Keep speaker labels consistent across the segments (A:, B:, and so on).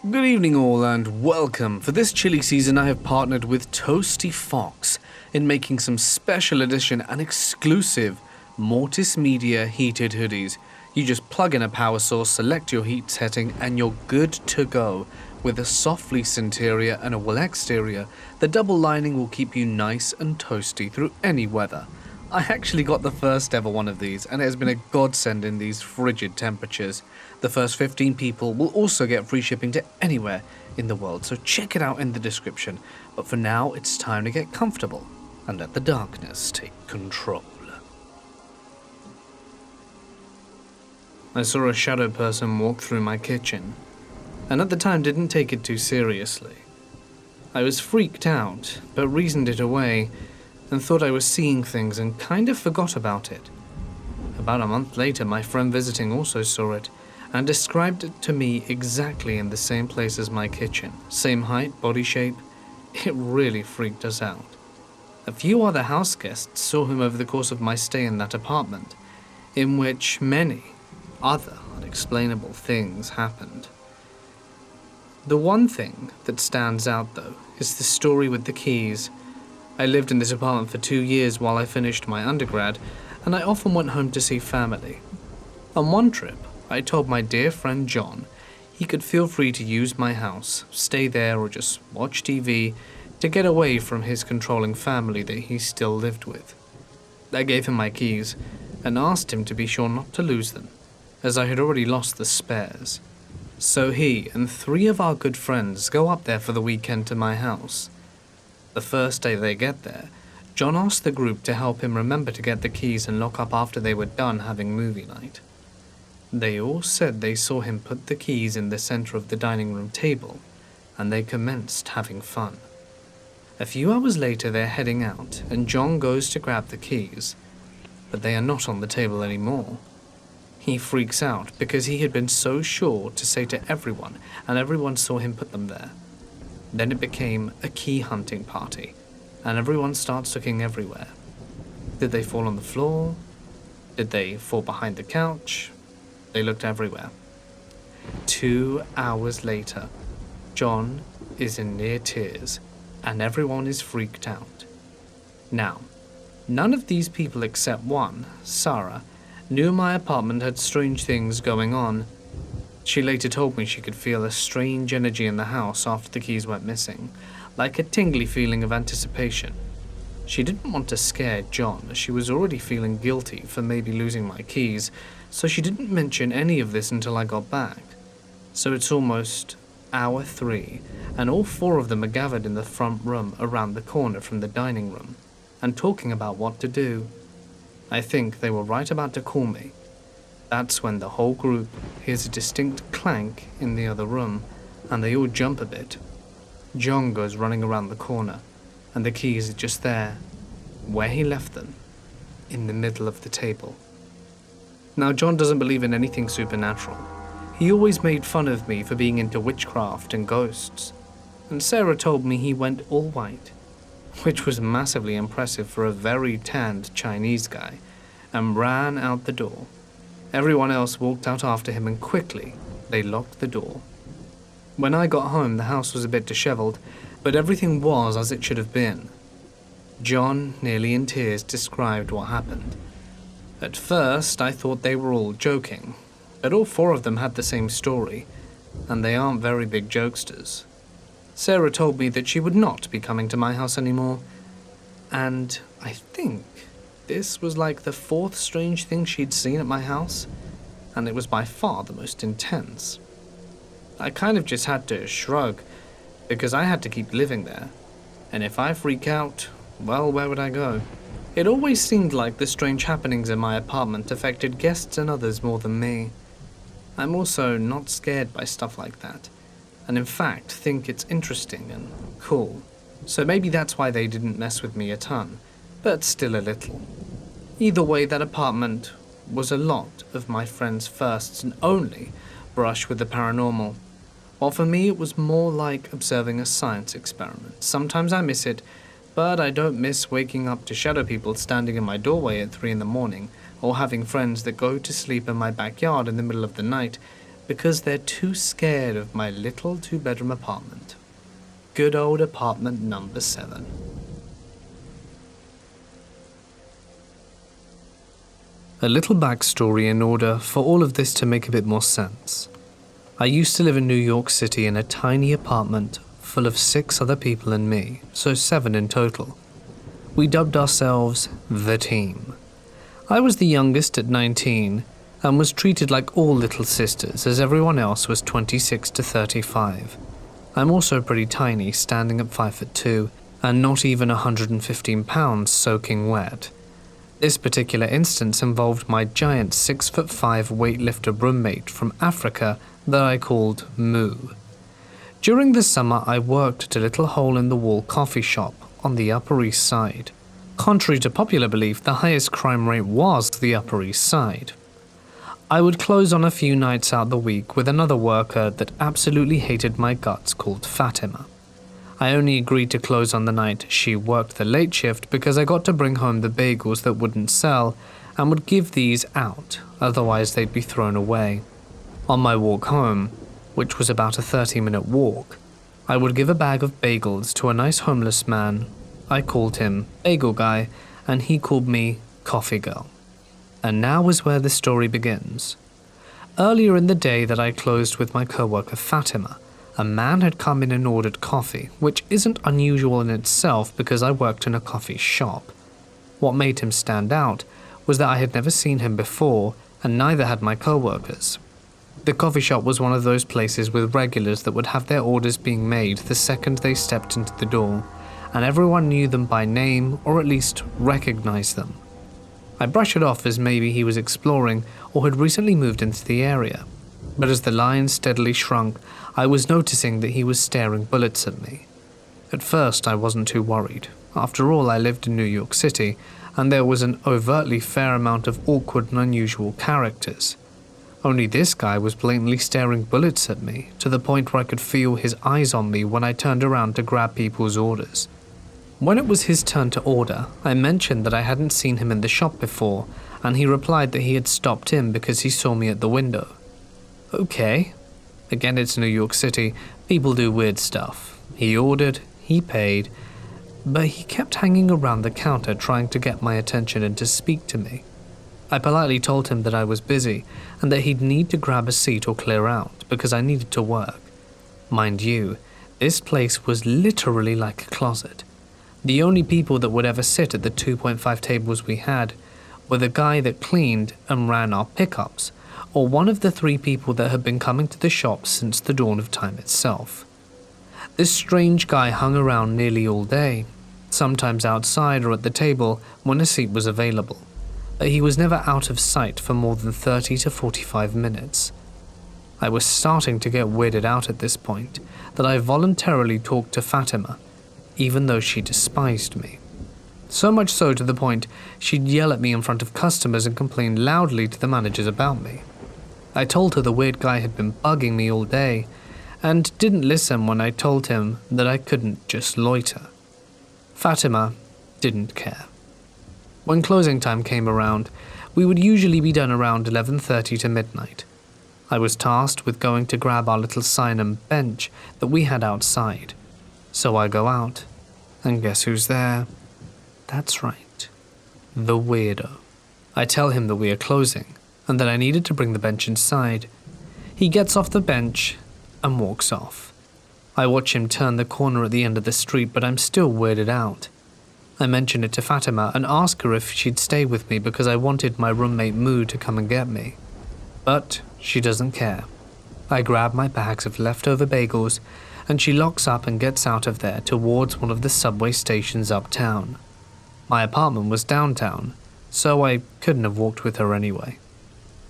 A: Good evening all and welcome. For this chilly season I have partnered with Toasty Fox in making some special edition and exclusive Mortis Media heated hoodies. You just plug in a power source, select your heat setting and you're good to go. With a soft fleece interior and a wool exterior, the double lining will keep you nice and toasty through any weather. I actually got the first ever one of these and it has been a godsend in these frigid temperatures. The first 15 people will also get free shipping to anywhere in the world, so check it out in the description. But for now, it's time to get comfortable and let the darkness take control. I saw a shadow person walk through my kitchen, and at the time didn't take it too seriously. I was freaked out, but reasoned it away, and thought I was seeing things and kind of forgot about it. About a month later, my friend visiting also saw it, and described it to me exactly in the same place as my kitchen. Same height, body shape. It really freaked us out. A few other house guests saw him over the course of my stay in that apartment, in which many other unexplainable things happened. The one thing that stands out, though, is the story with the keys. I lived in this apartment for 2 years while I finished my undergrad, and I often went home to see family. On one trip, I told my dear friend John he could feel free to use my house, stay there or just watch TV to get away from his controlling family that he still lived with. I gave him my keys and asked him to be sure not to lose them, as I had already lost the spares. So he and 3 of our good friends go up there for the weekend to my house. The first day they get there, John asked the group to help him remember to get the keys and lock up after they were done having movie night. They all said they saw him put the keys in the center of the dining room table, and they commenced having fun. A few hours later they're heading out, and John goes to grab the keys, but they are not on the table anymore. He freaks out because he had been so sure to say to everyone, and everyone saw him put them there. Then it became a key hunting party, and everyone starts looking everywhere. Did they fall on the floor? Did they fall behind the couch? They looked everywhere. 2 hours later, John is in near tears, and everyone is freaked out. Now, none of these people except one, Sarah, knew my apartment had strange things going on. She later told me she could feel a strange energy in the house after the keys went missing, like a tingly feeling of anticipation. She didn't want to scare John, as she was already feeling guilty for maybe losing my keys, so she didn't mention any of this until I got back. So it's almost hour 3, and all 4 of them are gathered in the front room around the corner from the dining room, and talking about what to do. I think they were right about to call me. That's when the whole group hears a distinct clank in the other room, and they all jump a bit. John goes running around the corner, and the keys are just there, where he left them, in the middle of the table. Now, John doesn't believe in anything supernatural. He always made fun of me for being into witchcraft and ghosts, and Sarah told me he went all white, which was massively impressive for a very tanned Chinese guy, and ran out the door. Everyone else walked out after him, and quickly they locked the door. When I got home, the house was a bit disheveled, but everything was as it should have been. John, nearly in tears, described what happened. At first, I thought they were all joking, but all 4 of them had the same story, and they aren't very big jokesters. Sarah told me that she would not be coming to my house anymore, and I think this was like the 4th strange thing she'd seen at my house, and it was by far the most intense. I kind of just had to shrug, because I had to keep living there, and if I freak out, well, where would I go? It always seemed like the strange happenings in my apartment affected guests and others more than me. I'm also not scared by stuff like that, and in fact think it's interesting and cool, so maybe that's why they didn't mess with me a ton, but still a little. Either way, that apartment was a lot of my friends' firsts and only brush with the paranormal, while for me it was more like observing a science experiment. Sometimes I miss it, but I don't miss waking up to shadow people standing in my doorway at 3 in the morning, or having friends that go to sleep in my backyard in the middle of the night because they're too scared of my little two-bedroom apartment. Good old apartment number 7. A little backstory in order for all of this to make a bit more sense. I used to live in New York City in a tiny apartment full of 6 other people and me, so 7 in total. We dubbed ourselves the team. I was the youngest at 19 and was treated like all little sisters, as everyone else was 26 to 35. I'm also pretty tiny, standing at 5'2", and not even 115 pounds soaking wet. This particular instance involved my giant 6'5" weightlifter roommate from Africa that I called Moo. During the summer, I worked at a little hole-in-the-wall coffee shop on the Upper East Side. Contrary to popular belief, the highest crime rate was the Upper East Side. I would close on a few nights out the week with another worker that absolutely hated my guts called Fatima. I only agreed to close on the night she worked the late shift because I got to bring home the bagels that wouldn't sell and would give these out, otherwise they'd be thrown away. On my walk home, which was about a 30-minute walk, I would give a bag of bagels to a nice homeless man. I called him Bagel Guy, and he called me Coffee Girl. And now is where the story begins. Earlier in the day that I closed with my coworker Fatima, a man had come in and ordered coffee, which isn't unusual in itself because I worked in a coffee shop. What made him stand out was that I had never seen him before, and neither had my coworkers. The coffee shop was one of those places with regulars that would have their orders being made the second they stepped into the door, and everyone knew them by name or at least recognized them. I brushed it off as maybe he was exploring or had recently moved into the area, but as the line steadily shrunk, I was noticing that he was staring bullets at me. At first, I wasn't too worried. After all, I lived in New York City, and there was an overtly fair amount of awkward and unusual characters. Only this guy was blatantly staring bullets at me, to the point where I could feel his eyes on me when I turned around to grab people's orders. When it was his turn to order, I mentioned that I hadn't seen him in the shop before, and he replied that he had stopped in because he saw me at the window. Okay. Again, it's New York City, people do weird stuff. He ordered, he paid, but he kept hanging around the counter trying to get my attention and to speak to me. I politely told him that I was busy and that he'd need to grab a seat or clear out because I needed to work. Mind you, this place was literally like a closet. The only people that would ever sit at the 2.5 tables we had were the guy that cleaned and ran our pickups, or one of the 3 people that had been coming to the shop since the dawn of time itself. This strange guy hung around nearly all day, sometimes outside or at the table when a seat was available, but he was never out of sight for more than 30 to 45 minutes. I was starting to get weirded out at this point that I voluntarily talked to Fatima, even though she despised me. So much so to the point she'd yell at me in front of customers and complain loudly to the managers about me. I told her the weird guy had been bugging me all day, and didn't listen when I told him that I couldn't just loiter. Fatima didn't care. When closing time came around, we would usually be done around 11:30 to midnight. I was tasked with going to grab our little sign and bench that we had outside. So I go out, and guess who's there? That's right, the weirdo. I tell him that we are closing, and that I needed to bring the bench inside. He gets off the bench and walks off. I watch him turn the corner at the end of the street, but I'm still weirded out. I mention it to Fatima and ask her if she'd stay with me because I wanted my roommate Moo to come and get me. But she doesn't care. I grab my bags of leftover bagels, and she locks up and gets out of there towards one of the subway stations uptown. My apartment was downtown, so I couldn't have walked with her anyway.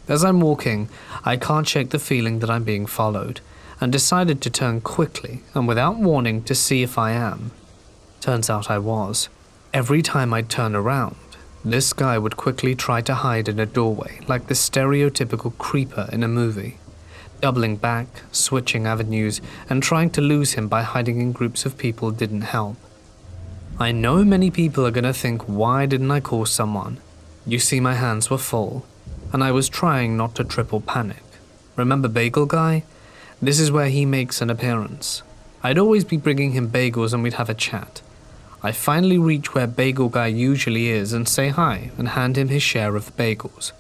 A: As I'm walking, I can't shake the feeling that I'm being followed, and decided to turn quickly and without warning to see if I am. Turns out I was. Every time I'd turn around, this guy would quickly try to hide in a doorway like the stereotypical creeper in a movie, doubling back, switching avenues, and trying to lose him by hiding in groups of people didn't help. I know many people are gonna think, why didn't I call someone? You see, my hands were full, and I was trying not to triple panic. Remember Bagel Guy? This is where he makes an appearance. I'd always be bringing him bagels and we'd have a chat. I finally reach where Bagel Guy usually is and say hi and hand him his share of the bagels.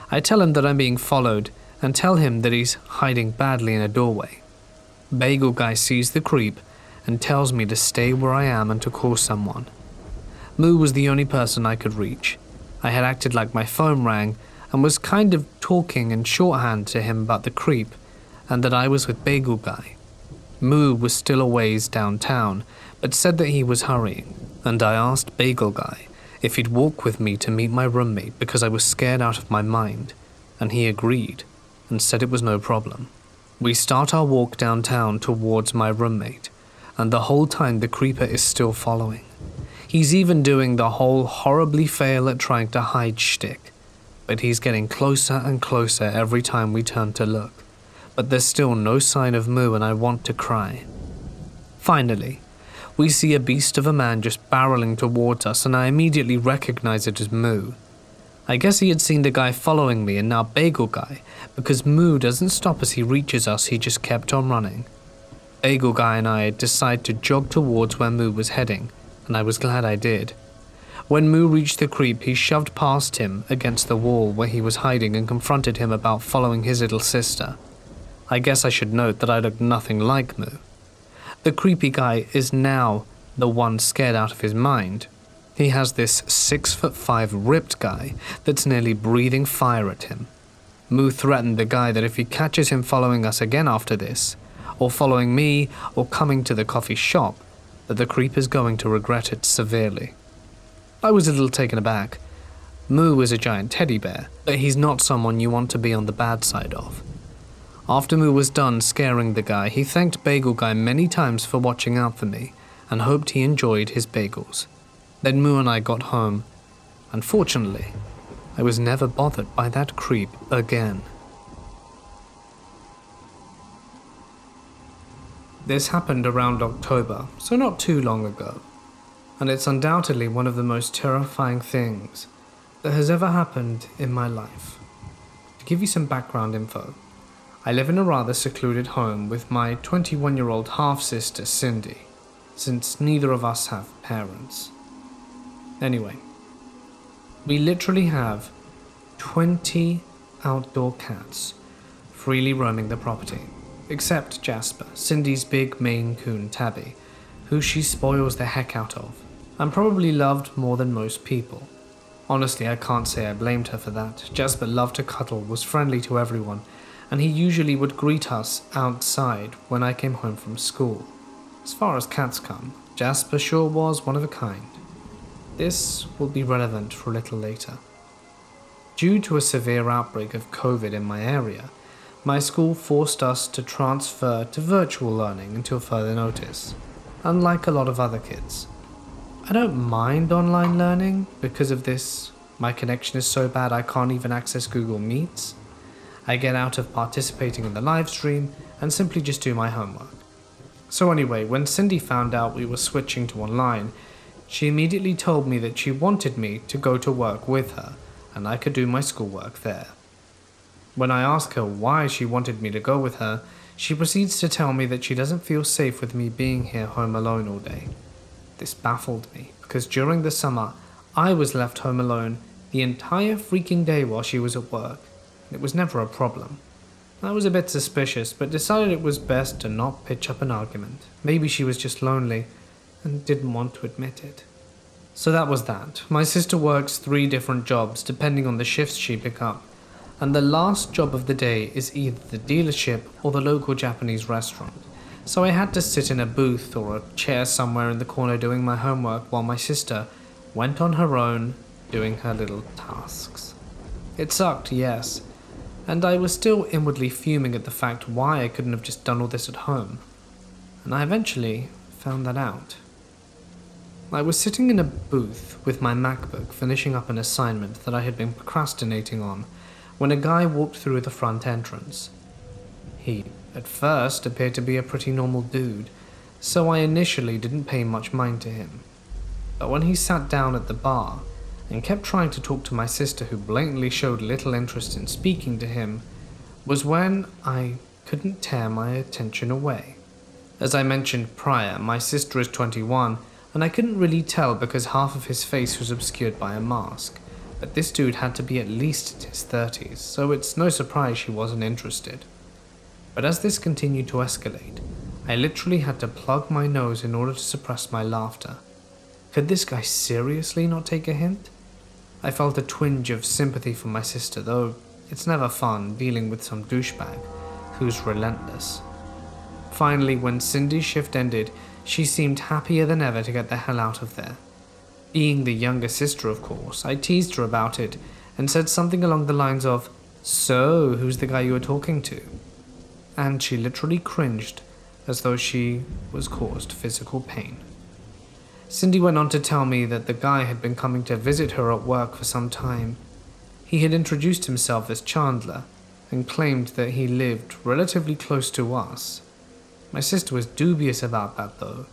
A: I tell him that I'm being followed and tell him that he's hiding badly in a doorway. Bagel Guy sees the creep and tells me to stay where I am and to call someone. Moo was the only person I could reach. I had acted like my phone rang and was kind of talking in shorthand to him about the creep and that I was with Bagel Guy. Moo was still a ways downtown, but said that he was hurrying, and I asked Bagel Guy if he'd walk with me to meet my roommate because I was scared out of my mind, and he agreed and said it was no problem. We start our walk downtown towards my roommate, and the whole time the creeper is still following. He's even doing the whole horribly fail at trying to hide shtick, but he's getting closer and closer every time we turn to look. But there's still no sign of Moo and I want to cry. Finally, we see a beast of a man just barreling towards us and I immediately recognize it as Moo. I guess he had seen the guy following me and now Bagel Guy, because Moo doesn't stop as he reaches us, he just kept on running. Bagel Guy and I decide to jog towards where Moo was heading, and I was glad I did. When Moo reached the creep, he shoved past him against the wall where he was hiding and confronted him about following his little sister. I guess I should note that I looked nothing like Moo. The creepy guy is now the one scared out of his mind. He has this 6'5" ripped guy that's nearly breathing fire at him. Moo threatened the guy that if he catches him following us again after this, or following me, or coming to the coffee shop, that the creep is going to regret it severely. I was a little taken aback. Moo is a giant teddy bear, but he's not someone you want to be on the bad side of. After Moo was done scaring the guy, he thanked Bagel Guy many times for watching out for me, and hoped he enjoyed his bagels. Then Moo and I got home. Unfortunately, I was never bothered by that creep again. This happened around October, so not too long ago, and it's undoubtedly one of the most terrifying things that has ever happened in my life. To give you some background info, I live in a rather secluded home with my 21-year-old half-sister Cindy, since neither of us have parents. Anyway, we literally have 20 outdoor cats freely roaming the property, except Jasper, Cindy's big Maine Coon tabby, who she spoils the heck out of, and probably loved more than most people. Honestly, I can't say I blamed her for that. Jasper loved to cuddle, was friendly to everyone, and he usually would greet us outside when I came home from school. As far as cats come, Jasper sure was one of a kind. This will be relevant for a little later. Due to a severe outbreak of COVID in my area, my school forced us to transfer to virtual learning until further notice, unlike a lot of other kids. I don't mind online learning. Because of this, my connection is so bad I can't even access Google Meets. I get out of participating in the live stream and simply just do my homework. So anyway, when Cindy found out we were switching to online, she immediately told me that she wanted me to go to work with her and I could do my schoolwork there. When I asked her why she wanted me to go with her, she proceeds to tell me that she doesn't feel safe with me being here home alone all day. This baffled me because during the summer, I was left home alone the entire freaking day while she was at work. It was never a problem. I was a bit suspicious, but decided it was best to not pitch up an argument. Maybe she was just lonely and didn't want to admit it. So that was that. My sister works 3 different jobs depending on the shifts she picks up, and the last job of the day is either the dealership or the local Japanese restaurant. So I had to sit in a booth or a chair somewhere in the corner doing my homework while my sister went on her own doing her little tasks. It sucked, yes, and I was still inwardly fuming at the fact why I couldn't have just done all this at home. And I eventually found that out. I was sitting in a booth with my MacBook finishing up an assignment that I had been procrastinating on when a guy walked through the front entrance. He, at first, appeared to be a pretty normal dude, so I initially didn't pay much mind to him. But when he sat down at the bar and kept trying to talk to my sister, who blatantly showed little interest in speaking to him, was when I couldn't tear my attention away. As I mentioned prior, my sister is 21, and I couldn't really tell because half of his face was obscured by a mask, but this dude had to be at least in his 30s, so it's no surprise she wasn't interested. But as this continued to escalate, I literally had to plug my nose in order to suppress my laughter. Could this guy seriously not take a hint? I felt a twinge of sympathy for my sister, though it's never fun dealing with some douchebag who's relentless. Finally, when Cindy's shift ended, she seemed happier than ever to get the hell out of there. Being the younger sister, of course, I teased her about it and said something along the lines of, "So, who's the guy you were talking to?" And she literally cringed as though she was caused physical pain. Cindy went on to tell me that the guy had been coming to visit her at work for some time. He had introduced himself as Chandler and claimed that he lived relatively close to us. My sister was dubious about that though,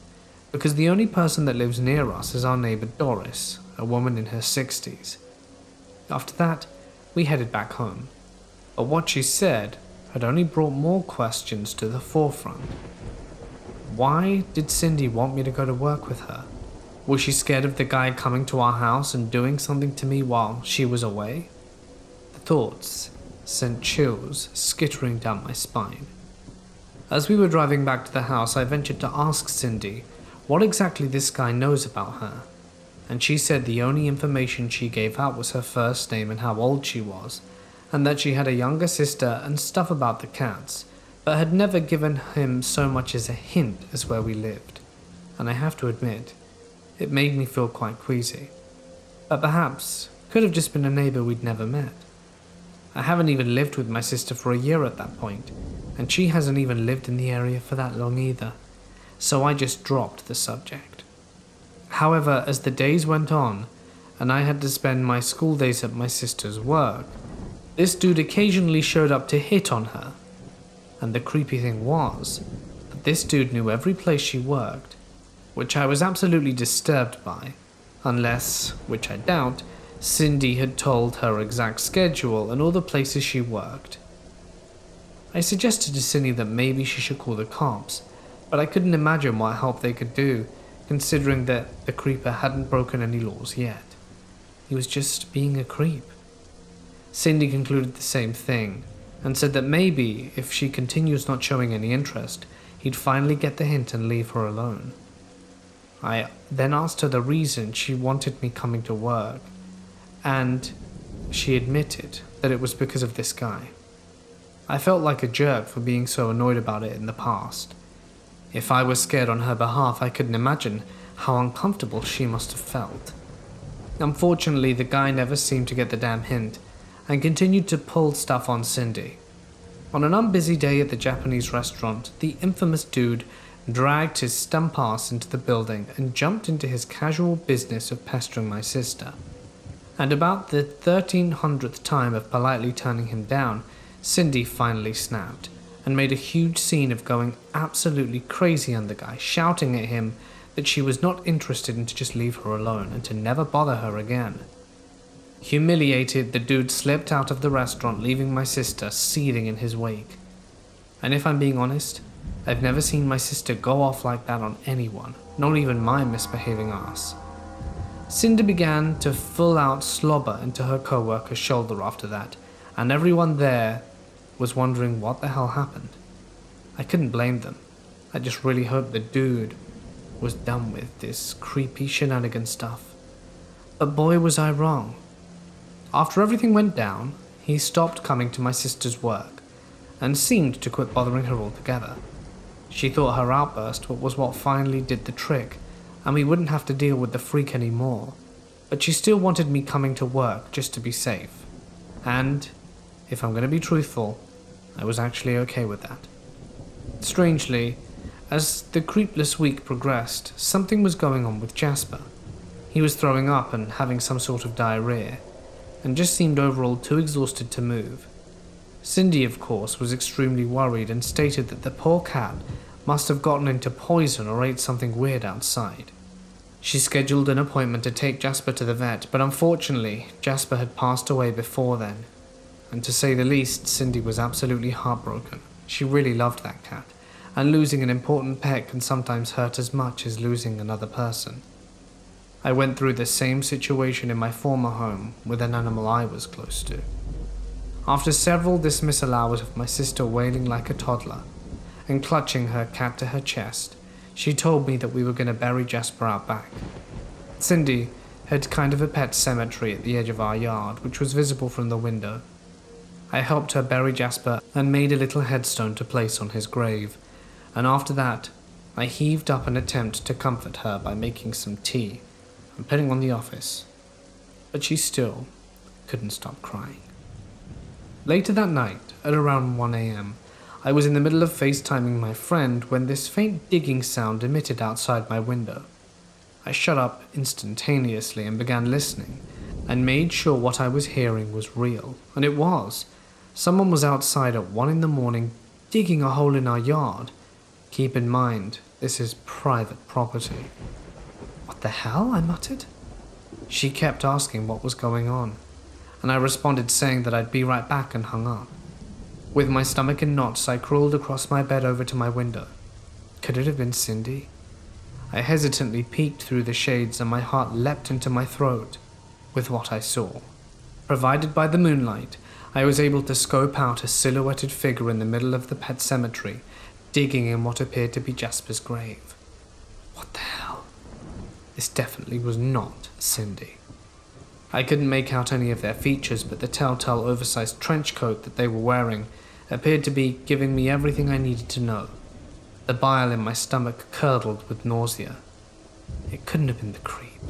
A: because the only person that lives near us is our neighbor Doris, a woman in her 60s. After that, we headed back home, but what she said had only brought more questions to the forefront. Why did Cindy want me to go to work with her? Was she scared of the guy coming to our house and doing something to me while she was away? The thoughts sent chills skittering down my spine. As we were driving back to the house, I ventured to ask Cindy what exactly this guy knows about her, and she said the only information she gave out was her first name and how old she was, and that she had a younger sister and stuff about the cats, but had never given him so much as a hint as where we lived. And I have to admit, it made me feel quite queasy. But perhaps could have just been a neighbor we'd never met. I haven't even lived with my sister for a year at that point, and she hasn't even lived in the area for that long either, so I just dropped the subject. However, as the days went on, and I had to spend my school days at my sister's work, this dude occasionally showed up to hit on her. And the creepy thing was that this dude knew every place she worked, which I was absolutely disturbed by, unless, which I doubt, Cindy had told her exact schedule and all the places she worked. I suggested to Cindy that maybe she should call the cops, but I couldn't imagine what help they could do, considering that the creeper hadn't broken any laws yet. He was just being a creep. Cindy concluded the same thing, and said that maybe, if she continues not showing any interest, he'd finally get the hint and leave her alone. I then asked her the reason she wanted me coming to work, and she admitted that it was because of this guy. I felt like a jerk for being so annoyed about it in the past. If I was scared on her behalf, I couldn't imagine how uncomfortable she must have felt. Unfortunately, the guy never seemed to get the damn hint, and continued to pull stuff on Cindy. On an unbusy day at the Japanese restaurant, the infamous dude dragged his stump ass into the building and jumped into his casual business of pestering my sister. And about the 1300th time of politely turning him down, Cindy finally snapped, and made a huge scene of going absolutely crazy on the guy, shouting at him that she was not interested and to just leave her alone and to never bother her again. Humiliated, the dude slipped out of the restaurant, leaving my sister seething in his wake. And if I'm being honest, I've never seen my sister go off like that on anyone, not even my misbehaving ass. Cindy began to full out slobber into her co-worker's shoulder after that, and everyone there was wondering what the hell happened. I couldn't blame them. I just really hoped the dude was done with this creepy shenanigan stuff. But boy was I wrong. After everything went down, he stopped coming to my sister's work, and seemed to quit bothering her altogether. She thought her outburst was what finally did the trick, and we wouldn't have to deal with the freak anymore, but she still wanted me coming to work just to be safe. And, if I'm going to be truthful, I was actually okay with that. Strangely, as the creepless week progressed, something was going on with Jasper. He was throwing up and having some sort of diarrhea, and just seemed overall too exhausted to move. Cindy, of course, was extremely worried and stated that the poor cat must have gotten into poison or ate something weird outside. She scheduled an appointment to take Jasper to the vet, but unfortunately, Jasper had passed away before then. and to say the least, Cindy was absolutely heartbroken. She really loved that cat, and losing an important pet can sometimes hurt as much as losing another person. I went through the same situation in my former home with an animal I was close to. After several dismissal hours of my sister wailing like a toddler and clutching her cat to her chest, she told me that we were going to bury Jasper out back. Cindy had kind of a pet cemetery at the edge of our yard, which was visible from the window. I helped her bury Jasper and made a little headstone to place on his grave, and after that, I heaved up an attempt to comfort her by making some tea and putting on the office, but she still couldn't stop crying. Later that night, at around 1 a.m., I was in the middle of FaceTiming my friend when this faint digging sound emitted outside my window. I shut up instantaneously and began listening, and made sure what I was hearing was real, and it was. Someone was outside at 1 in the morning digging a hole in our yard. Keep in mind, this is private property. What the hell? I muttered. She kept asking what was going on, and I responded saying that I'd be right back and hung up. With my stomach in knots, I crawled across my bed over to my window. Could it have been Cindy? I hesitantly peeked through the shades and my heart leapt into my throat with what I saw. Provided by the moonlight, I was able to scope out a silhouetted figure in the middle of the pet cemetery, digging in what appeared to be Jasper's grave. What the hell? This definitely was not Cindy. I couldn't make out any of their features, but the telltale oversized trench coat that they were wearing appeared to be giving me everything I needed to know. The bile in my stomach curdled with nausea. It couldn't have been the creep.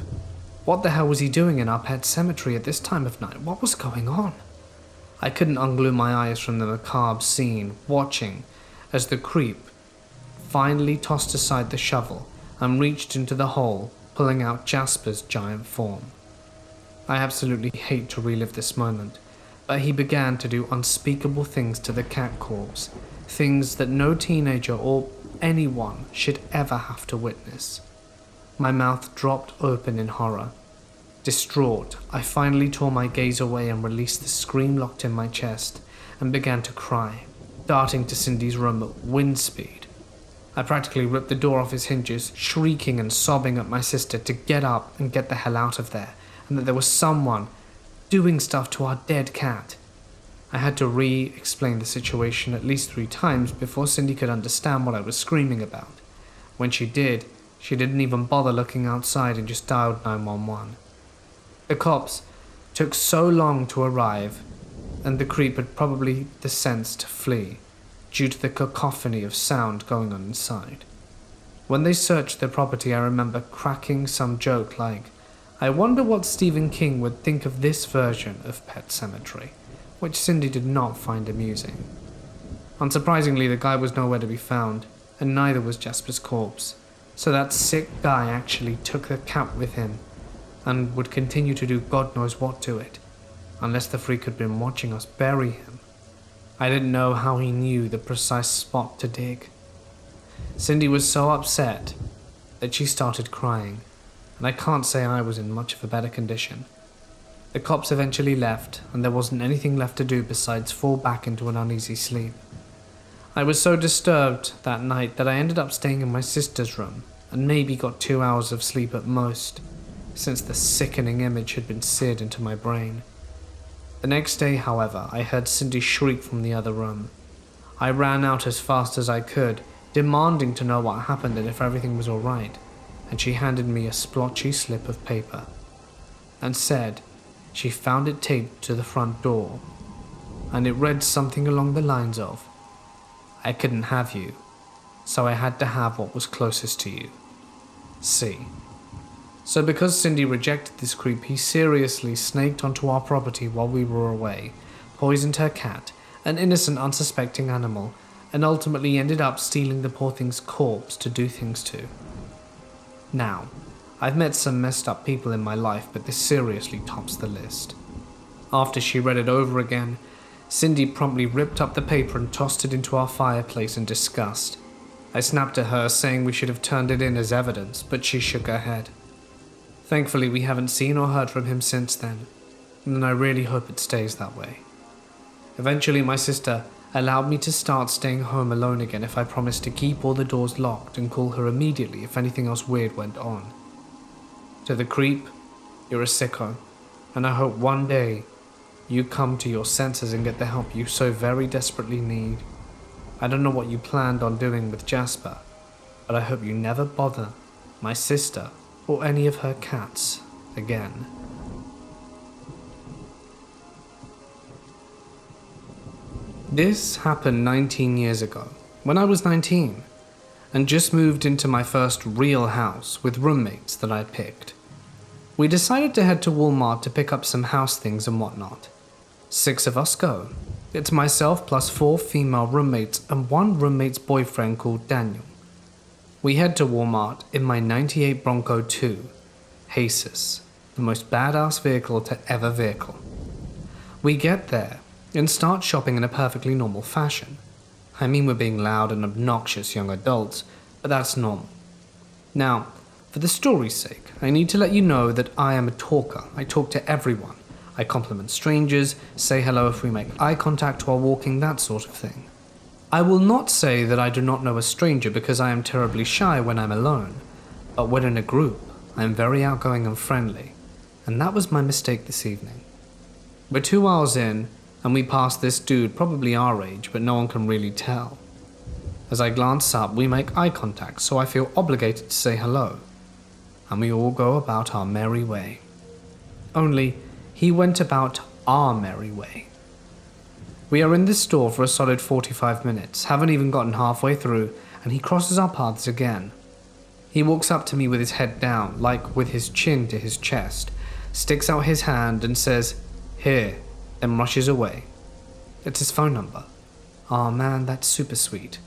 A: What the hell was he doing in our pet cemetery at this time of night? What was going on? I couldn't unglue my eyes from the macabre scene, watching as the creep finally tossed aside the shovel and reached into the hole, pulling out Jasper's giant form. I absolutely hate to relive this moment, but he began to do unspeakable things to the cat corpse, things that no teenager or anyone should ever have to witness. My mouth dropped open in horror. Distraught, I finally tore my gaze away and released the scream locked in my chest and began to cry, darting to Cindy's room at wind speed. I practically ripped the door off its hinges, shrieking and sobbing at my sister to get up and get the hell out of there, and that there was someone doing stuff to our dead cat. I had to re-explain the situation at least 3 times before Cindy could understand what I was screaming about. When she did, she didn't even bother looking outside and just dialed 911. The cops took so long to arrive, and the creep had probably the sense to flee, due to the cacophony of sound going on inside. When they searched the property, I remember cracking some joke like, I wonder what Stephen King would think of this version of Pet Sematary, which Cindy did not find amusing. Unsurprisingly, the guy was nowhere to be found, and neither was Jasper's corpse, so that sick guy actually took the cat with him, and would continue to do God knows what to it, unless the freak had been watching us bury him. I didn't know how he knew the precise spot to dig. Cindy was so upset that she started crying, and I can't say I was in much of a better condition. The cops eventually left, and there wasn't anything left to do besides fall back into an uneasy sleep. I was so disturbed that night that I ended up staying in my sister's room, and maybe got 2 hours of sleep at most, since the sickening image had been seared into my brain. The next day, however, I heard Cindy shriek from the other room. I ran out as fast as I could, demanding to know what happened and if everything was alright, and she handed me a splotchy slip of paper, and said she found it taped to the front door, and it read something along the lines of, I couldn't have you, so I had to have what was closest to you. C. So because Cindy rejected this creep, he seriously snaked onto our property while we were away, poisoned her cat, an innocent unsuspecting animal, and ultimately ended up stealing the poor thing's corpse to do things to. Now, I've met some messed up people in my life, but this seriously tops the list. After she read it over again, Cindy promptly ripped up the paper and tossed it into our fireplace in disgust. I snapped at her, saying we should have turned it in as evidence, but she shook her head. Thankfully, we haven't seen or heard from him since then, and I really hope it stays that way. Eventually, my sister allowed me to start staying home alone again if I promised to keep all the doors locked and call her immediately if anything else weird went on. To the creep, you're a sicko, and I hope one day you come to your senses and get the help you so very desperately need. I don't know what you planned on doing with Jasper, but I hope you never bother my sister or any of her cats again. This happened 19 years ago, when I was 19, and just moved into my first real house with roommates that I picked. We decided to head to Walmart to pick up some house things and whatnot. 6 of us go. It's myself plus 4 female roommates and one roommate's boyfriend called Daniel. We head to Walmart in my 98 Bronco 2, Jesus, the most badass vehicle to ever vehicle. We get there and start shopping in a perfectly normal fashion. I mean, we're being loud and obnoxious young adults, but that's normal. Now, for the story's sake, I need to let you know that I am a talker. I talk to everyone. I compliment strangers, say hello if we make eye contact while walking, that sort of thing. I will not say that I do not know a stranger because I am terribly shy when I'm alone, but when in a group, I am very outgoing and friendly, and that was my mistake this evening. We're 2 hours in, and we pass this dude probably our age, but no one can really tell. As I glance up, we make eye contact, so I feel obligated to say hello, and we all go about our merry way. Only, he went about our merry way. We are in this store for a solid 45 minutes, haven't even gotten halfway through, and he crosses our paths again. He walks up to me with his head down, like with his chin to his chest, sticks out his hand and says, "Here," then rushes away. It's his phone number. Aw man, that's super sweet.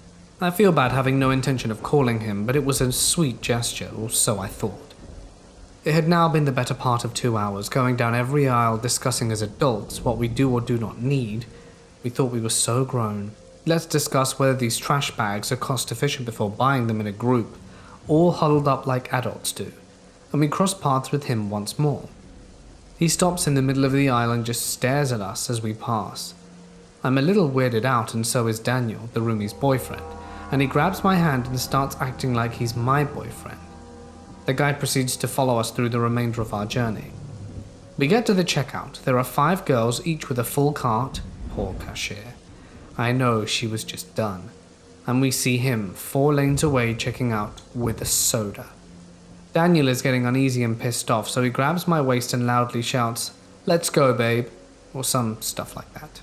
A: I feel bad having no intention of calling him, but it was a sweet gesture, or so I thought. It had now been the better part of 2 hours, going down every aisle discussing as adults what we do or do not need. We thought we were so grown. Let's discuss whether these trash bags are cost efficient before buying them in a group, all huddled up like adults do, and we cross paths with him once more. He stops in the middle of the aisle and just stares at us as we pass. I'm a little weirded out, and so is Daniel, the roomie's boyfriend, and he grabs my hand and starts acting like he's my boyfriend. The guy proceeds to follow us through the remainder of our journey. We get to the checkout. There are 5 girls, each with a full cart. Poor cashier. I know she was just done. And we see him 4 lanes away checking out with a soda. Daniel is getting uneasy and pissed off, so he grabs my waist and loudly shouts, "Let's go, babe," or some stuff like that.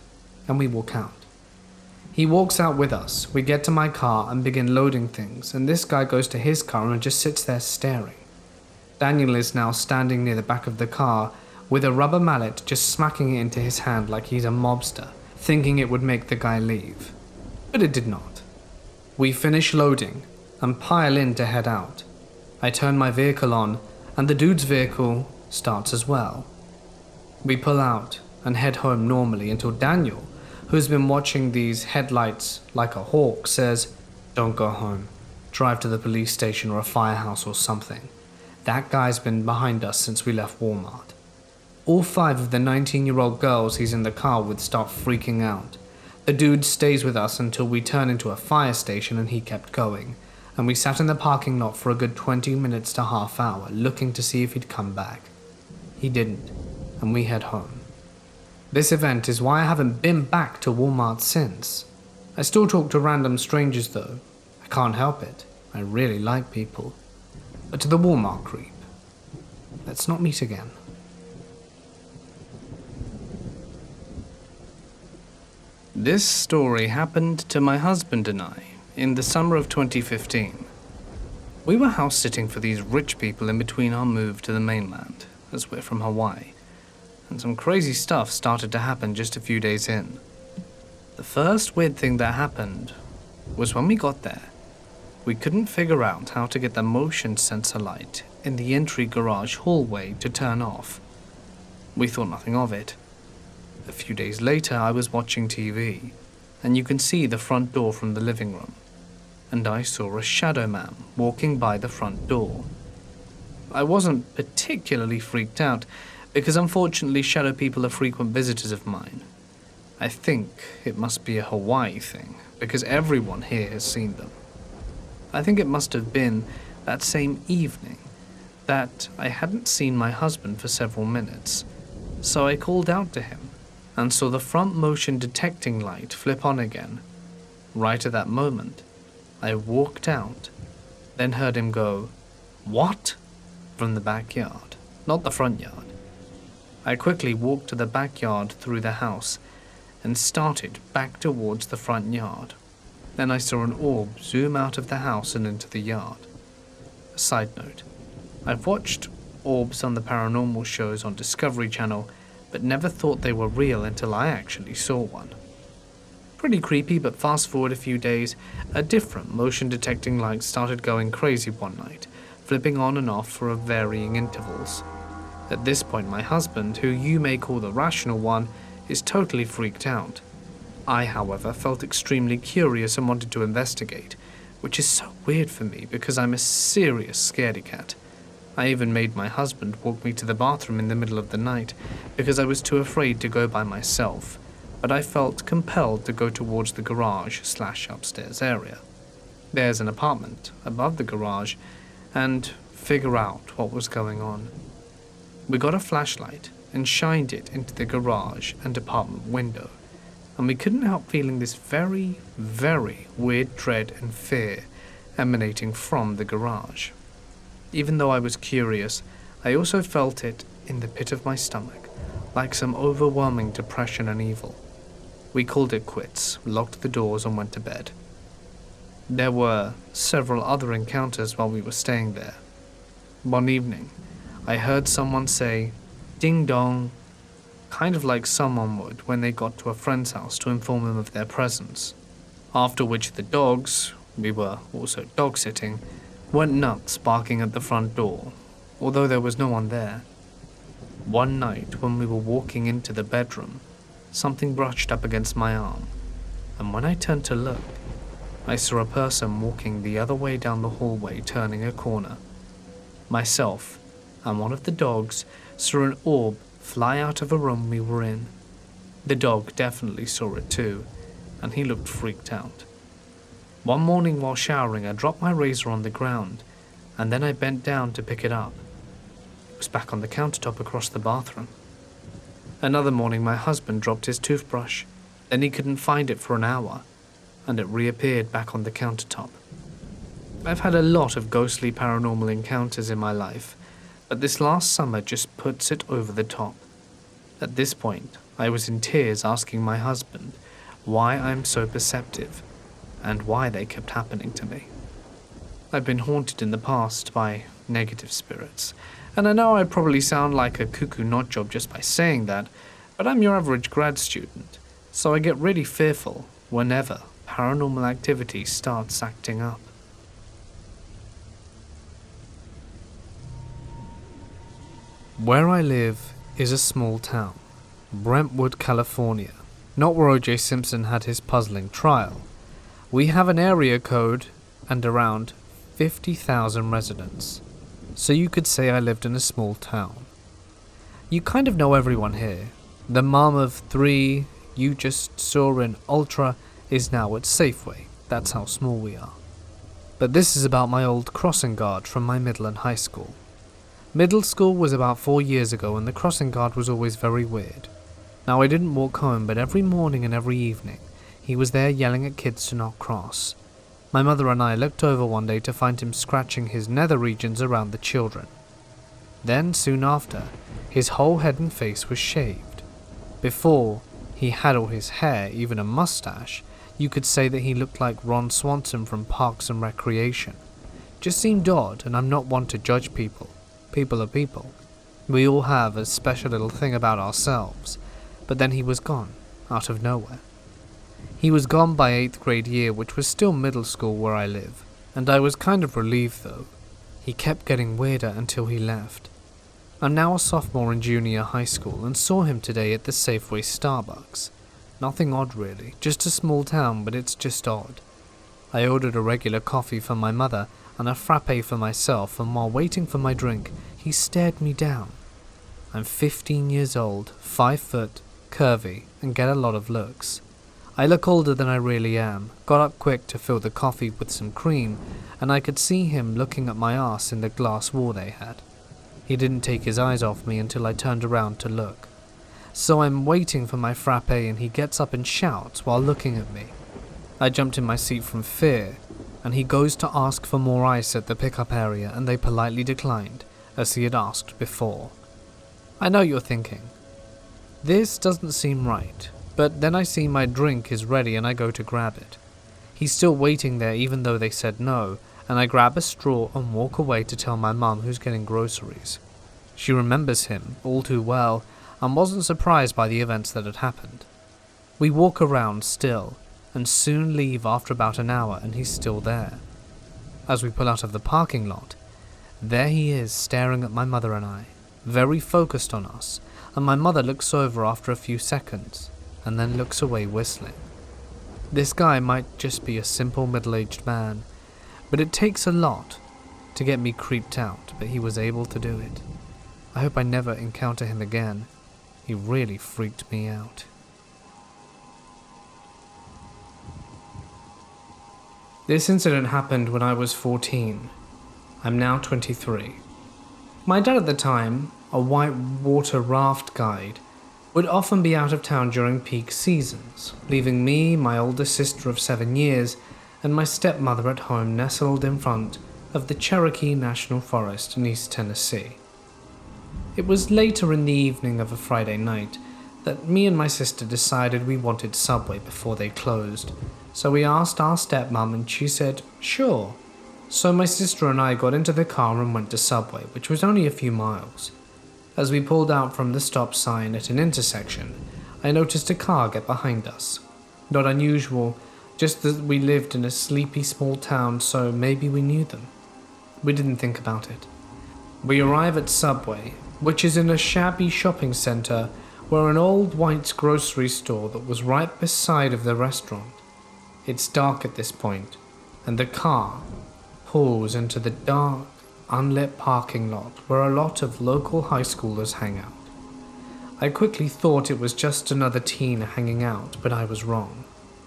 A: And we walk out. He walks out with us. We get to my car and begin loading things, and this guy goes to his car and just sits there staring. Daniel is now standing near the back of the car with a rubber mallet just smacking it into his hand like he's a mobster, thinking it would make the guy leave. But it did not. We finish loading and pile in to head out. I turn my vehicle on, and the dude's vehicle starts as well. We pull out and head home normally until Daniel, who's been watching these headlights like a hawk, says, "Don't go home. Drive to the police station or a firehouse or something. That guy's been behind us since we left Walmart." All 5 of the 19-year-old girls he's in the car with start freaking out. The dude stays with us until we turn into a fire station, and he kept going, and we sat in the parking lot for a good 20 minutes to half hour looking to see if he'd come back. He didn't, and we head home. This event is why I haven't been back to Walmart since. I still talk to random strangers though. I can't help it. I really like people. But to the Walmart creep, let's not meet again. This story happened to my husband and I in the summer of 2015. We were house sitting for these rich people in between our move to the mainland, as we're from Hawaii, and some crazy stuff started to happen just a few days in. The first weird thing that happened was when we got there, we couldn't figure out how to get the motion sensor light in the entry garage hallway to turn off. We thought nothing of it. A few days later, I was watching TV, and you can see the front door from the living room, and I saw a shadow man walking by the front door. I wasn't particularly freaked out, because unfortunately shadow people are frequent visitors of mine. I think it must be a Hawaii thing, because everyone here has seen them. I think it must have been that same evening that I hadn't seen my husband for several minutes, so I called out to him and saw the front motion detecting light flip on again. Right at that moment, I walked out, then heard him go, "What?" from the backyard, not the front yard. I quickly walked to the backyard through the house and started back towards the front yard. Then I saw an orb zoom out of the house and into the yard. A side note, I've watched orbs on the paranormal shows on Discovery Channel, but never thought they were real until I actually saw one. Pretty creepy, but fast forward a few days, a different motion detecting light started going crazy one night, flipping on and off for varying intervals. At this point, my husband, who you may call the rational one, is totally freaked out. I, however, felt extremely curious and wanted to investigate, which is so weird for me because I'm a serious scaredy cat. I even made my husband walk me to the bathroom in the middle of the night because I was too afraid to go by myself, but I felt compelled to go towards the garage/upstairs area. There's an apartment above the garage, and figure out what was going on. We got a flashlight and shined it into the garage and apartment window, and we couldn't help feeling this very, very weird dread and fear emanating from the garage. Even though I was curious, I also felt it in the pit of my stomach, like some overwhelming depression and evil. We called it quits, locked the doors, and went to bed. There were several other encounters while we were staying there. One evening, I heard someone say, "Ding dong," kind of like someone would when they got to a friend's house to inform them of their presence. After which the dogs, we were also dog sitting, went nuts barking at the front door, although there was no one there. One night when we were walking into the bedroom, something brushed up against my arm, and when I turned to look, I saw a person walking the other way down the hallway, turning a corner. Myself and one of the dogs saw an orb fly out of a room we were in. The dog definitely saw it too, and he looked freaked out. One morning while showering, I dropped my razor on the ground, and then I bent down to pick it up. It was back on the countertop across the bathroom. Another morning, my husband dropped his toothbrush, then he couldn't find it for an hour, and it reappeared back on the countertop. I've had a lot of ghostly paranormal encounters in my life, but this last summer just puts it over the top. At this point, I was in tears asking my husband why I'm so perceptive, and why they kept happening to me. I've been haunted in the past by negative spirits, and I know I probably sound like a cuckoo nutjob just by saying that, but I'm your average grad student, so I get really fearful whenever paranormal activity starts acting up. Where I live is a small town, Brentwood, California, not where O.J. Simpson had his puzzling trial. We have an area code and around 50,000 residents, so you could say I lived in a small town. You kind of know everyone here. The mom of 3 you just saw in Ultra is now at Safeway. That's how small we are. But this is about my old crossing guard from my middle and high school. Middle school was about 4 years ago, and the crossing guard was always very weird. Now, I didn't walk home, but every morning and every evening, he was there yelling at kids to not cross. My mother and I looked over one day to find him scratching his nether regions around the children. Then, soon after, his whole head and face was shaved. Before, he had all his hair, even a mustache. You could say that he looked like Ron Swanson from Parks and Recreation. Just seemed odd, and I'm not one to judge people. People are people. We all have a special little thing about ourselves. But then he was gone, out of nowhere. He was gone by 8th grade year, which was still middle school where I live, and I was kind of relieved though. He kept getting weirder until he left. I'm now a sophomore in junior high school and saw him today at the Safeway Starbucks. Nothing odd really, just a small town, but it's just odd. I ordered a regular coffee for my mother and a frappe for myself, and while waiting for my drink, he stared me down. I'm 15 years old, 5 foot, curvy, and get a lot of looks. I look older than I really am, got up quick to fill the coffee with some cream, and I could see him looking at my ass in the glass wall they had. He didn't take his eyes off me until I turned around to look. So I'm waiting for my frappe and he gets up and shouts while looking at me. I jumped in my seat from fear, and he goes to ask for more ice at the pickup area and they politely declined, as he had asked before. I know you're thinking, this doesn't seem right, but then I see my drink is ready and I go to grab it. He's still waiting there even though they said no, and I grab a straw and walk away to tell my mum who's getting groceries. She remembers him all too well and wasn't surprised by the events that had happened. We walk around still, and soon leave after about an hour and he's still there. As we pull out of the parking lot, there he is staring at my mother and I, very focused on us, and my mother looks over after a few seconds, and then looks away whistling. This guy might just be a simple middle-aged man, but it takes a lot to get me creeped out, but he was able to do it. I hope I never encounter him again. He really freaked me out. This incident happened when I was 14. I'm now 23. My dad at the time, a white water raft guide, would often be out of town during peak seasons, leaving me, my older sister of 7 years, and my stepmother at home nestled in front of the Cherokee National Forest in East Tennessee. It was later in the evening of a Friday night that me and my sister decided we wanted Subway before they closed, so we asked our stepmom and she said, sure. So my sister and I got into the car and went to Subway, which was only a few miles. As we pulled out from the stop sign at an intersection, I noticed a car get behind us. Not unusual, just that we lived in a sleepy small town, so maybe we knew them. We didn't think about it. We arrive at Subway, which is in a shabby shopping center where an old white grocery store that was right beside of the restaurant. It's dark at this point, and the car pulls into the dark, unlit parking lot where a lot of local high schoolers hang out. I quickly thought it was just another teen hanging out, but I was wrong.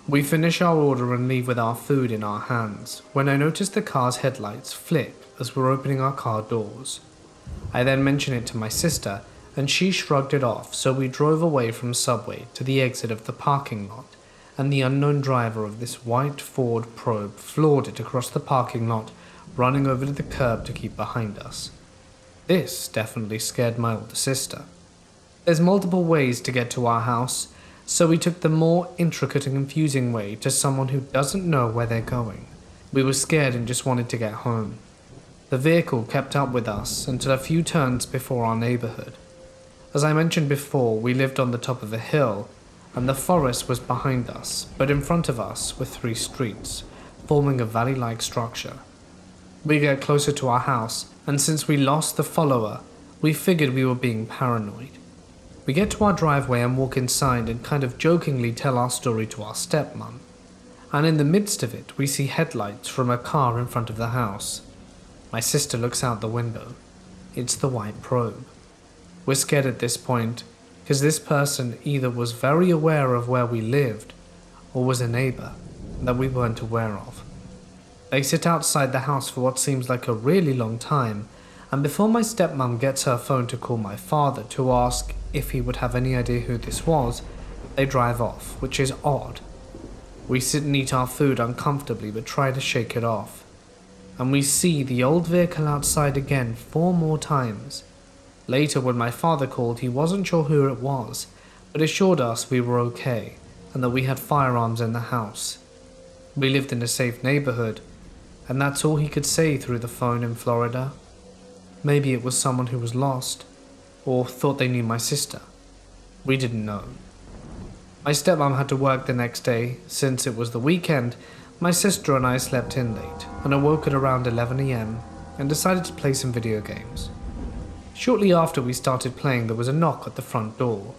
A: We finish our order and leave with our food in our hands, when I notice the car's headlights flick as we're opening our car doors. I then mention it to my sister, and she shrugged it off, so we drove away from Subway to the exit of the parking lot, and the unknown driver of this white Ford Probe floored it across the parking lot, running over to the curb to keep behind us. This definitely scared my older sister. There's multiple ways to get to our house, so we took the more intricate and confusing way to someone who doesn't know where they're going. We were scared and just wanted to get home. The vehicle kept up with us until a few turns before our neighborhood. As I mentioned before, we lived on the top of a hill, and the forest was behind us, but in front of us were 3 streets, forming a valley-like structure. We get closer to our house, and since we lost the follower, we figured we were being paranoid. We get to our driveway and walk inside and kind of jokingly tell our story to our stepmom. And in the midst of it, we see headlights from a car in front of the house. My sister looks out the window. It's the white Probe. We're scared at this point, because this person either was very aware of where we lived, or was a neighbor that we weren't aware of. They sit outside the house for what seems like a really long time, and before my stepmom gets her phone to call my father to ask if he would have any idea who this was, they drive off, which is odd. We sit and eat our food uncomfortably but try to shake it off. And we see the old vehicle outside again 4 more times. Later, when my father called, he wasn't sure who it was, but assured us we were okay, and that we had firearms in the house. We lived in a safe neighborhood, and that's all he could say through the phone in Florida. Maybe it was someone who was lost, or thought they knew my sister. We didn't know. My stepmom had to work the next day. Since it was the weekend, my sister and I slept in late, and awoke at around 11 AM, and decided to play some video games. Shortly after we started playing, there was a knock at the front door.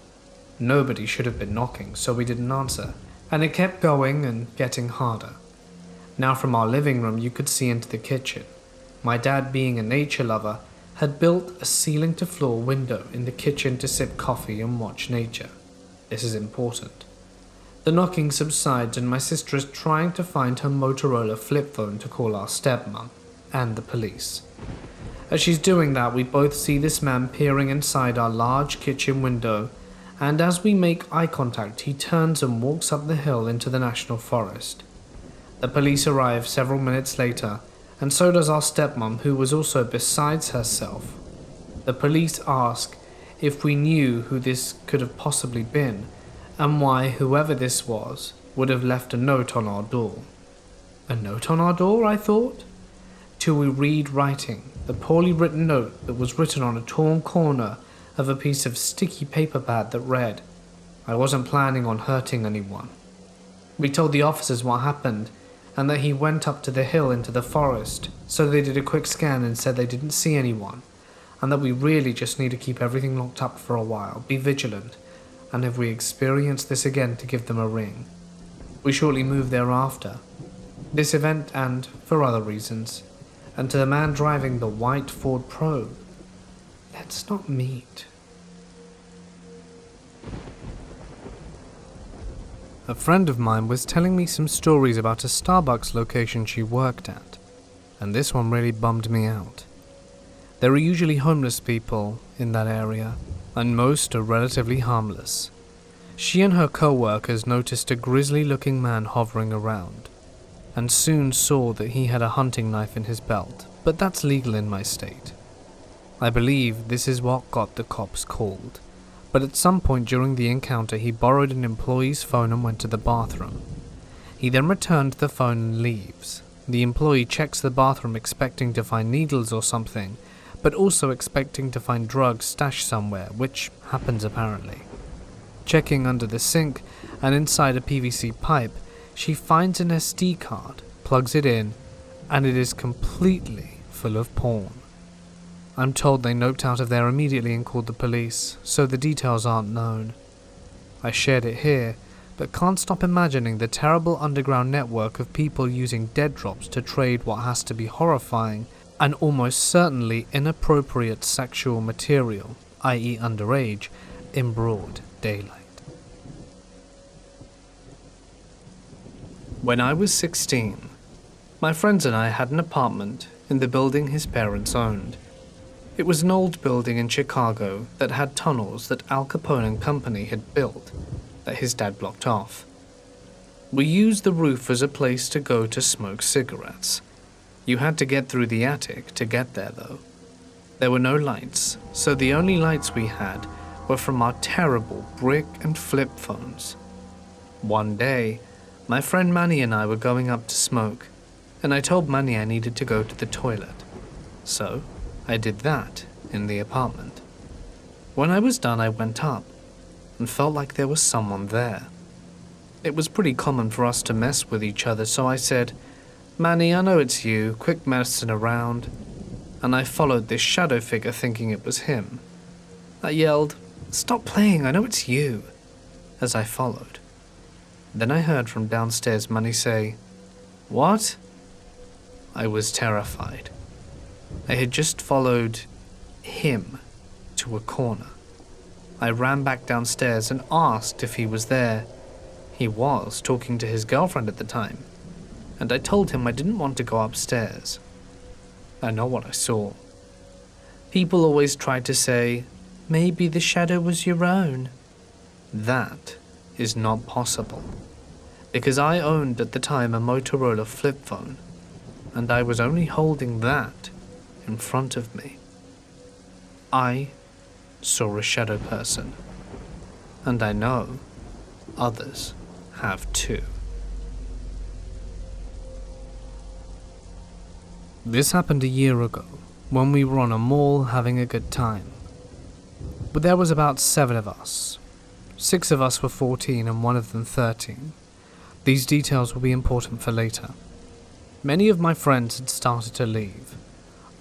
A: Nobody should have been knocking, so we didn't answer, and it kept going and getting harder. Now from our living room you could see into the kitchen. My dad, being a nature lover, had built a ceiling-to-floor window in the kitchen to sip coffee and watch nature. This is important. The knocking subsides and my sister is trying to find her Motorola flip phone to call our stepmom and the police. As she's doing that, we both see this man peering inside our large kitchen window, and as we make eye contact, he turns and walks up the hill into the national forest. The police arrive several minutes later, and so does our stepmom, who was also besides herself. The police ask if we knew who this could have possibly been, and why whoever this was would have left a note on our door. A note on our door, I thought? Till we read writing, the poorly written note that was written on a torn corner of a piece of sticky paper pad that read, "I wasn't planning on hurting anyone." We told the officers what happened, and that he went up to the hill into the forest, so they did a quick scan and said they didn't see anyone, and that we really just need to keep everything locked up for a while, be vigilant, and if we experience this again to give them a ring. We shortly moved thereafter. This event and for other reasons, and to the man driving the white Ford Probe, let's not meet. A friend of mine was telling me some stories about a Starbucks location she worked at, and this one really bummed me out. There are usually homeless people in that area, and most are relatively harmless. She and her co-workers noticed a grisly-looking man hovering around, and soon saw that he had a hunting knife in his belt, but that's legal in my state. I believe this is what got the cops called, but at some point during the encounter he borrowed an employee's phone and went to the bathroom. He then returned the phone and leaves. The employee checks the bathroom expecting to find needles or something, but also expecting to find drugs stashed somewhere, which happens apparently. Checking under the sink and inside a PVC pipe, she finds an SD card, plugs it in, and it is completely full of porn. I'm told they noped out of there immediately and called the police, so the details aren't known. I shared it here, but can't stop imagining the terrible underground network of people using dead drops to trade what has to be horrifying and almost certainly inappropriate sexual material, i.e. underage, in broad daylight. When I was 16, my friends and I had an apartment in the building his parents owned. It was an old building in Chicago that had tunnels that Al Capone and Company had built, that his dad blocked off. We used the roof as a place to go to smoke cigarettes. You had to get through the attic to get there though. There were no lights, so the only lights we had were from our terrible brick and flip phones. One day, my friend Manny and I were going up to smoke, and I told Manny I needed to go to the toilet. So, I did that in the apartment. When I was done, I went up and felt like there was someone there. It was pretty common for us to mess with each other, so I said, "Manny, I know it's you, quick messing around." And I followed this shadow figure thinking it was him. I yelled, "Stop playing, I know it's you," as I followed. Then I heard from downstairs Manny say, "What?" I was terrified. I had just followed him to a corner. I ran back downstairs and asked if he was there. He was talking to his girlfriend at the time, and I told him I didn't want to go upstairs. I know what I saw. People always tried to say, "Maybe the shadow was your own." That is not possible, because I owned at the time a Motorola flip phone, and I was only holding that in front of me. I saw a shadow person, and I know others have too. This happened a year ago, when we were on a mall having a good time. But there was about 7 of us. 6 of us were 14 and 1 of them 13. These details will be important for later. Many of my friends had started to leave.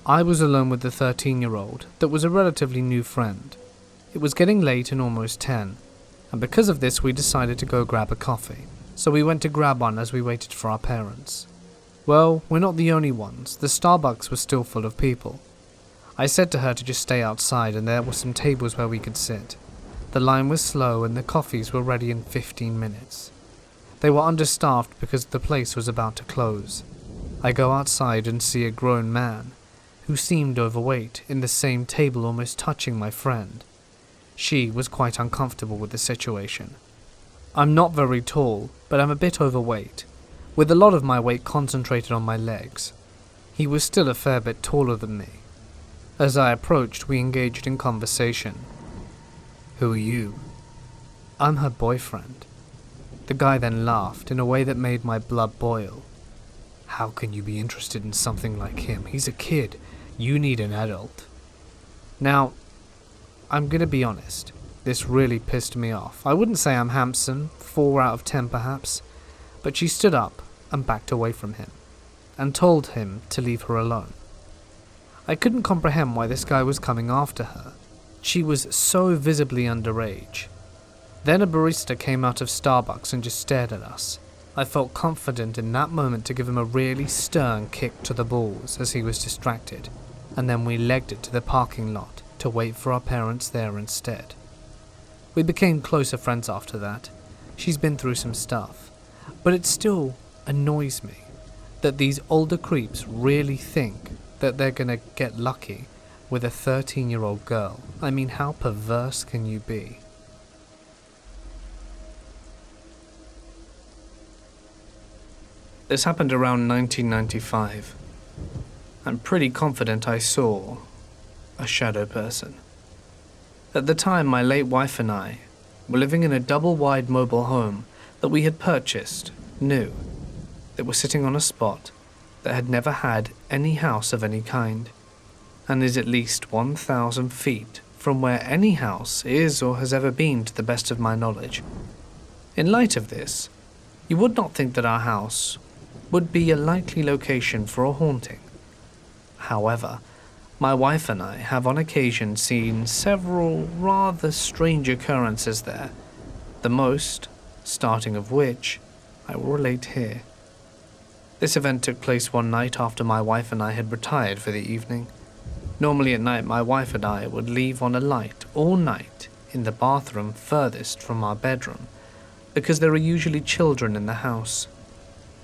A: I was alone with the 13-year-old that was a relatively new friend. It was getting late and almost 10, and because of this we decided to go grab a coffee. So we went to grab one as we waited for our parents. Well, we're not the only ones. The Starbucks was still full of people. I said to her to just stay outside and there were some tables where we could sit. The line was slow and the coffees were ready in 15 minutes. They were understaffed because the place was about to close. I go outside and see a grown man, who seemed overweight, in the same table almost touching my friend. She was quite uncomfortable with the situation. I'm not very tall, but I'm a bit overweight, with a lot of my weight concentrated on my legs. He was still a fair bit taller than me. As I approached, we engaged in conversation. "Who are you?" "I'm her boyfriend." The guy then laughed in a way that made my blood boil. "How can you be interested in something like him? He's a kid. You need an adult." Now, I'm gonna be honest. This really pissed me off. I wouldn't say I'm handsome, 4 out of 10 perhaps, but she stood up and backed away from him, and told him to leave her alone. I couldn't comprehend why this guy was coming after her. She was so visibly underage. Then a barista came out of Starbucks and just stared at us. I felt confident in that moment to give him a really stern kick to the balls as he was distracted, and then we legged it to the parking lot to wait for our parents there instead. We became closer friends after that. She's been through some stuff, but it still annoys me that these older creeps really think that they're gonna get lucky with a 13-year-old girl. I mean, how perverse can you be? This happened around 1995. I'm pretty confident I saw a shadow person. At the time, my late wife and I were living in a double-wide mobile home that we had purchased, new, that was sitting on a spot that had never had any house of any kind, and is at least 1,000 feet from where any house is or has ever been to the best of my knowledge. In light of this, you would not think that our house would be a likely location for a haunting. However, my wife and I have on occasion seen several rather strange occurrences there, the most, starting of which, I will relate here. This event took place one night after my wife and I had retired for the evening. Normally at night, my wife and I would leave on a light all night in the bathroom furthest from our bedroom, because there are usually children in the house.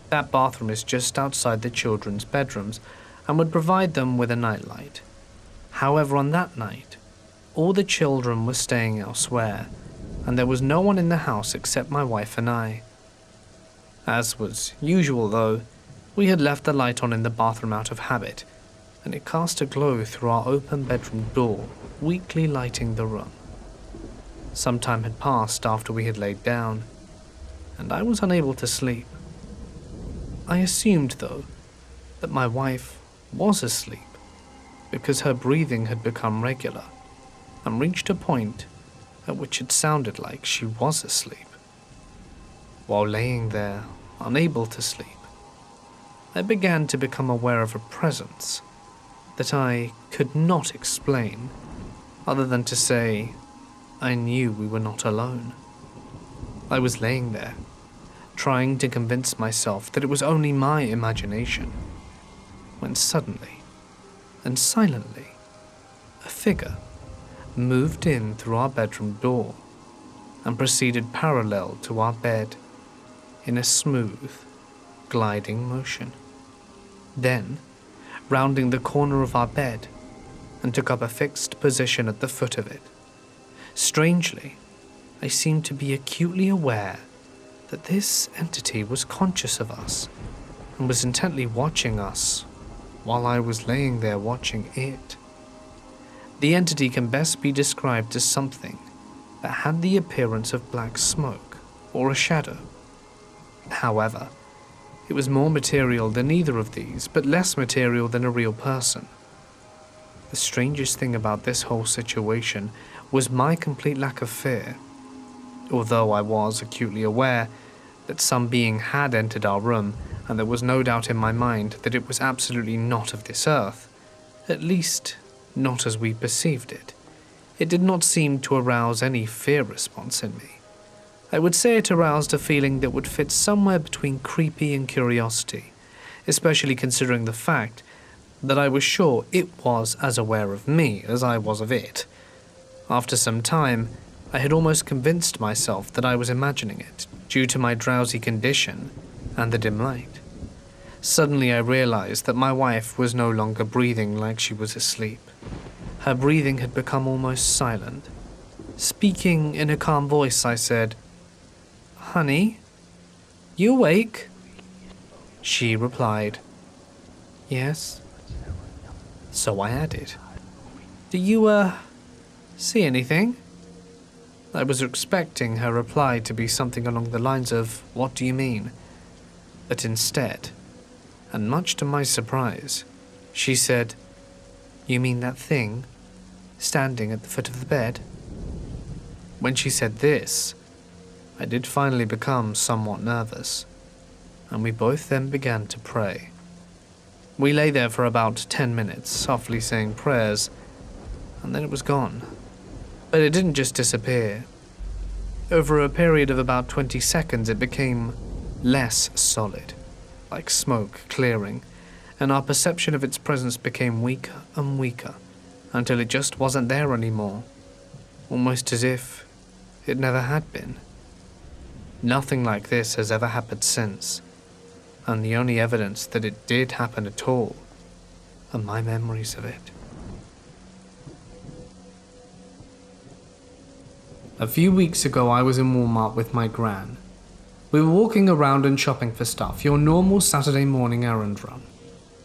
A: That bathroom is just outside the children's bedrooms and would provide them with a nightlight. However, on that night, all the children were staying elsewhere, and there was no one in the house except my wife and I. As was usual though, we had left the light on in the bathroom out of habit, and it cast a glow through our open bedroom door, weakly lighting the room. Some time had passed after we had laid down, and I was unable to sleep. I assumed, though, that my wife was asleep, because her breathing had become regular, and reached a point at which it sounded like she was asleep. While laying there, unable to sleep, I began to become aware of a presence that I could not explain, other than to say I knew we were not alone. I was laying there, trying to convince myself that it was only my imagination, when suddenly and silently a figure moved in through our bedroom door and proceeded parallel to our bed in a smooth, gliding motion. Then, rounding the corner of our bed, and took up a fixed position at the foot of it. Strangely, I seemed to be acutely aware that this entity was conscious of us and was intently watching us while I was laying there watching it. The entity can best be described as something that had the appearance of black smoke or a shadow. However, it was more material than either of these, but less material than a real person. The strangest thing about this whole situation was my complete lack of fear. Although I was acutely aware that some being had entered our room, and there was no doubt in my mind that it was absolutely not of this earth, at least not as we perceived it, it did not seem to arouse any fear response in me. I would say it aroused a feeling that would fit somewhere between creepy and curiosity, especially considering the fact that I was sure it was as aware of me as I was of it. After some time, I had almost convinced myself that I was imagining it, due to my drowsy condition and the dim light. Suddenly I realized that my wife was no longer breathing like she was asleep. Her breathing had become almost silent. Speaking in a calm voice, I said, "Honey, you awake?" She replied, "Yes." So I added, "Do you, see anything?" I was expecting her reply to be something along the lines of, "What do you mean?" But instead, and much to my surprise, she said, "You mean that thing standing at the foot of the bed?" When she said this, I did finally become somewhat nervous, and we both then began to pray. We lay there for about 10 minutes, softly saying prayers, and then it was gone. But it didn't just disappear. Over a period of about 20 seconds, it became less solid, like smoke clearing, and our perception of its presence became weaker and weaker, until it just wasn't there anymore, almost as if it never had been. Nothing like this has ever happened since, and the only evidence that it did happen at all are my memories of it. A few weeks ago, I was in Walmart with my gran. We were walking around and shopping for stuff, your normal Saturday morning errand run.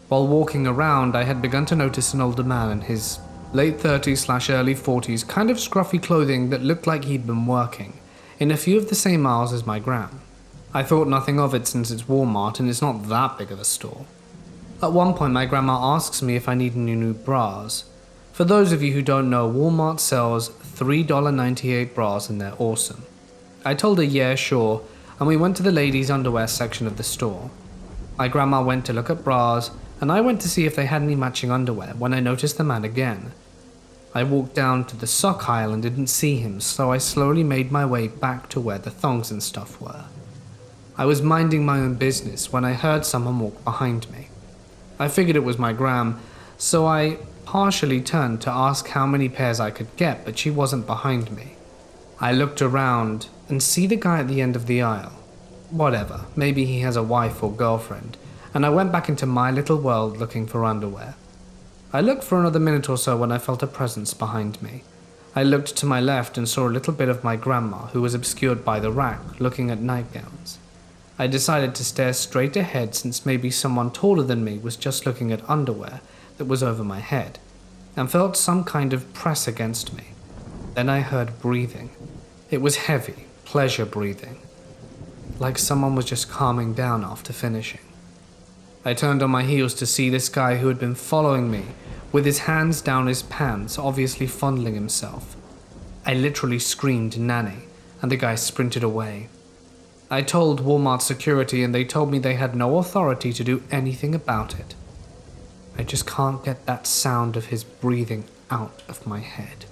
A: While walking around, I had begun to notice an older man in his late 30s/early 40s, kind of scruffy clothing that looked like he'd been working in a few of the same aisles as my gran. I thought nothing of it since it's Walmart and it's not that big of a store. At one point, my grandma asks me if I need any new bras. For those of you who don't know, Walmart sells $3.98 bras and they're awesome. I told her yeah, sure, and we went to the ladies' underwear section of the store. My grandma went to look at bras, and I went to see if they had any matching underwear when I noticed the man again. I walked down to the sock aisle and didn't see him, so I slowly made my way back to where the thongs and stuff were. I was minding my own business when I heard someone walk behind me. I figured it was my gram, so I partially turned to ask how many pairs I could get, but she wasn't behind me. I looked around and see the guy at the end of the aisle. Whatever, maybe he has a wife or girlfriend, and I went back into my little world looking for underwear. I looked for another minute or so when I felt a presence behind me. I looked to my left and saw a little bit of my grandma, who was obscured by the rack, looking at nightgowns. I decided to stare straight ahead since maybe someone taller than me was just looking at underwear that was over my head, and felt some kind of press against me. Then I heard breathing. It was heavy, pleasure breathing, like someone was just calming down after finishing. I turned on my heels to see this guy who had been following me, with his hands down his pants, obviously fondling himself. I literally screamed "Nanny," and the guy sprinted away. I told Walmart security and they told me they had no authority to do anything about it. I just can't get that sound of his breathing out of my head.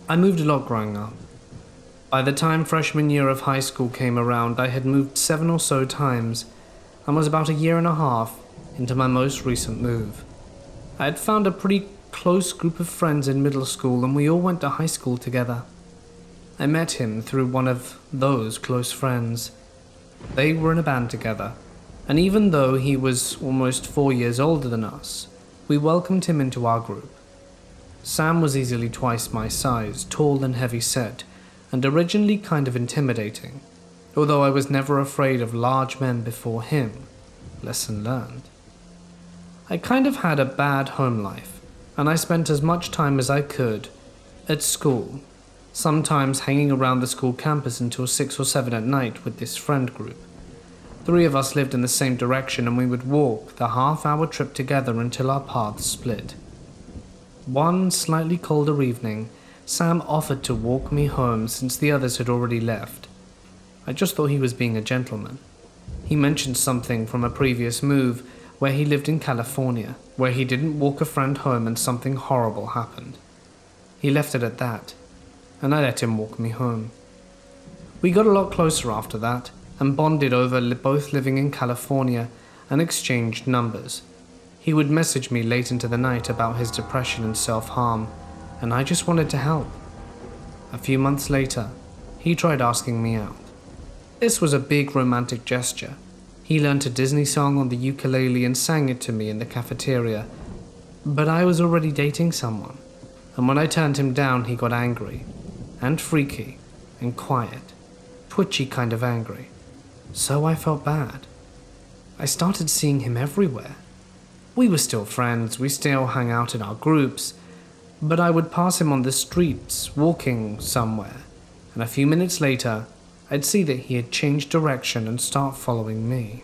A: I moved a lot growing up. By the time freshman year of high school came around, I had moved 7 or so times and was about a year and a half into my most recent move. I had found a pretty close group of friends in middle school and we all went to high school together. I met him through one of those close friends. They were in a band together, and even though he was almost 4 years older than us, we welcomed him into our group. Sam was easily twice my size, tall and heavy-set, and originally kind of intimidating, although I was never afraid of large men before him. Lesson learned. I kind of had a bad home life, and I spent as much time as I could at school, sometimes hanging around the school campus until 6 or 7 at night with this friend group. 3 of us lived in the same direction and we would walk the half-hour trip together until our paths split. One slightly colder evening, Sam offered to walk me home since the others had already left. I just thought he was being a gentleman. He mentioned something from a previous move where he lived in California, where he didn't walk a friend home and something horrible happened. He left it at that, and I let him walk me home. We got a lot closer after that, and bonded over both living in California and exchanged numbers. He would message me late into the night about his depression and self-harm, and I just wanted to help. A few months later, he tried asking me out. This was a big romantic gesture. He learned a Disney song on the ukulele and sang it to me in the cafeteria, but I was already dating someone, and when I turned him down, he got angry, and freaky, and quiet, twitchy kind of angry. So I felt bad. I started seeing him everywhere. We were still friends, we still hung out in our groups, but I would pass him on the streets, walking somewhere, and a few minutes later, I'd see that he had changed direction and start following me.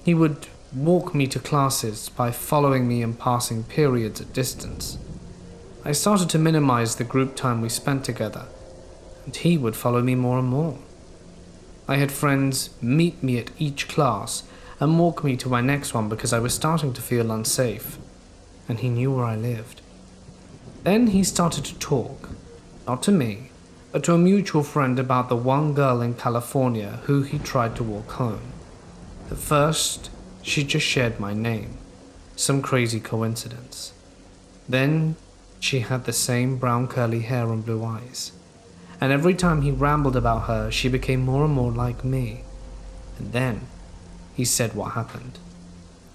A: He would walk me to classes by following me and passing periods at distance. I started to minimize the group time we spent together, and he would follow me more and more. I had friends meet me at each class and walk me to my next one because I was starting to feel unsafe, and he knew where I lived. Then he started to talk, not to me, but to a mutual friend about the one girl in California who he tried to walk home. At first, she just shared my name, some crazy coincidence. Then, she had the same brown curly hair and blue eyes, and every time he rambled about her, she became more and more like me. And then, he said what happened.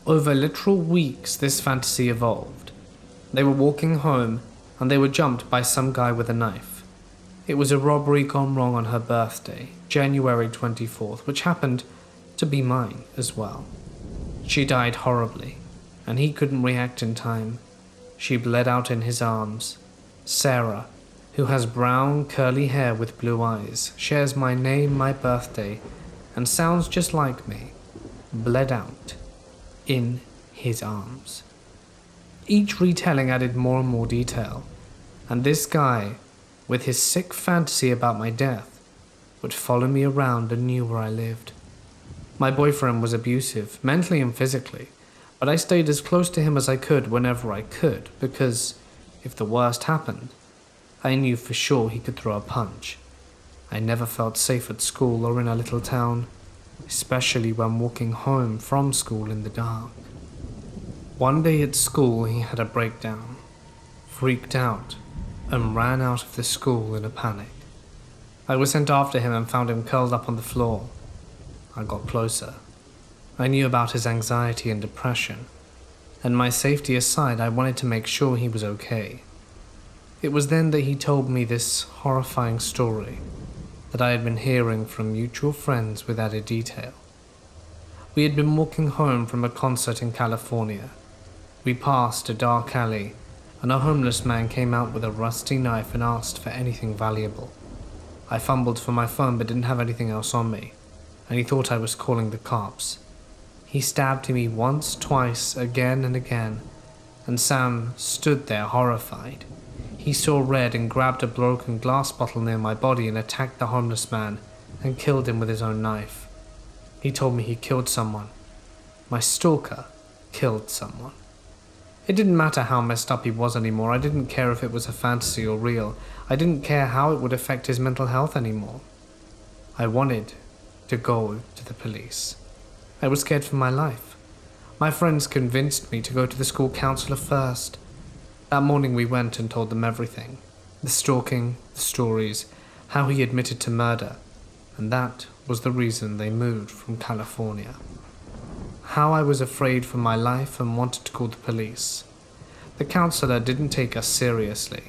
A: Over literal weeks, this fantasy evolved. They were walking home, and they were jumped by some guy with a knife. It was a robbery gone wrong on her birthday, January 24th, which happened to be mine as well. She died horribly, and he couldn't react in time. She bled out in his arms. Sarah, who has brown, curly hair with blue eyes, shares my name, my birthday, and sounds just like me, bled out in his arms. Each retelling added more and more detail, and this guy, with his sick fantasy about my death, would follow me around and knew where I lived. My boyfriend was abusive, mentally and physically, but I stayed as close to him as I could whenever I could, because if the worst happened, I knew for sure he could throw a punch. I never felt safe at school or in a little town, especially when walking home from school in the dark. One day at school he had a breakdown, freaked out, and ran out of the school in a panic. I was sent after him and found him curled up on the floor. I got closer. I knew about his anxiety and depression, and my safety aside, I wanted to make sure he was okay. It was then that he told me this horrifying story that I had been hearing from mutual friends with added detail. We had been walking home from a concert in California. We passed a dark alley, and a homeless man came out with a rusty knife and asked for anything valuable. I fumbled for my phone but didn't have anything else on me, and he thought I was calling the cops. He stabbed me once, twice, again and again, and Sam stood there horrified. He saw red and grabbed a broken glass bottle near my body and attacked the homeless man and killed him with his own knife. He told me he killed someone. My stalker killed someone. It didn't matter how messed up he was anymore. I didn't care if it was a fantasy or real. I didn't care how it would affect his mental health anymore. I wanted to go to the police. I was scared for my life. My friends convinced me to go to the school counselor first. That morning we went and told them everything. The stalking, the stories, how he admitted to murder, and that was the reason they moved from California. How I was afraid for my life and wanted to call the police. The counselor didn't take us seriously.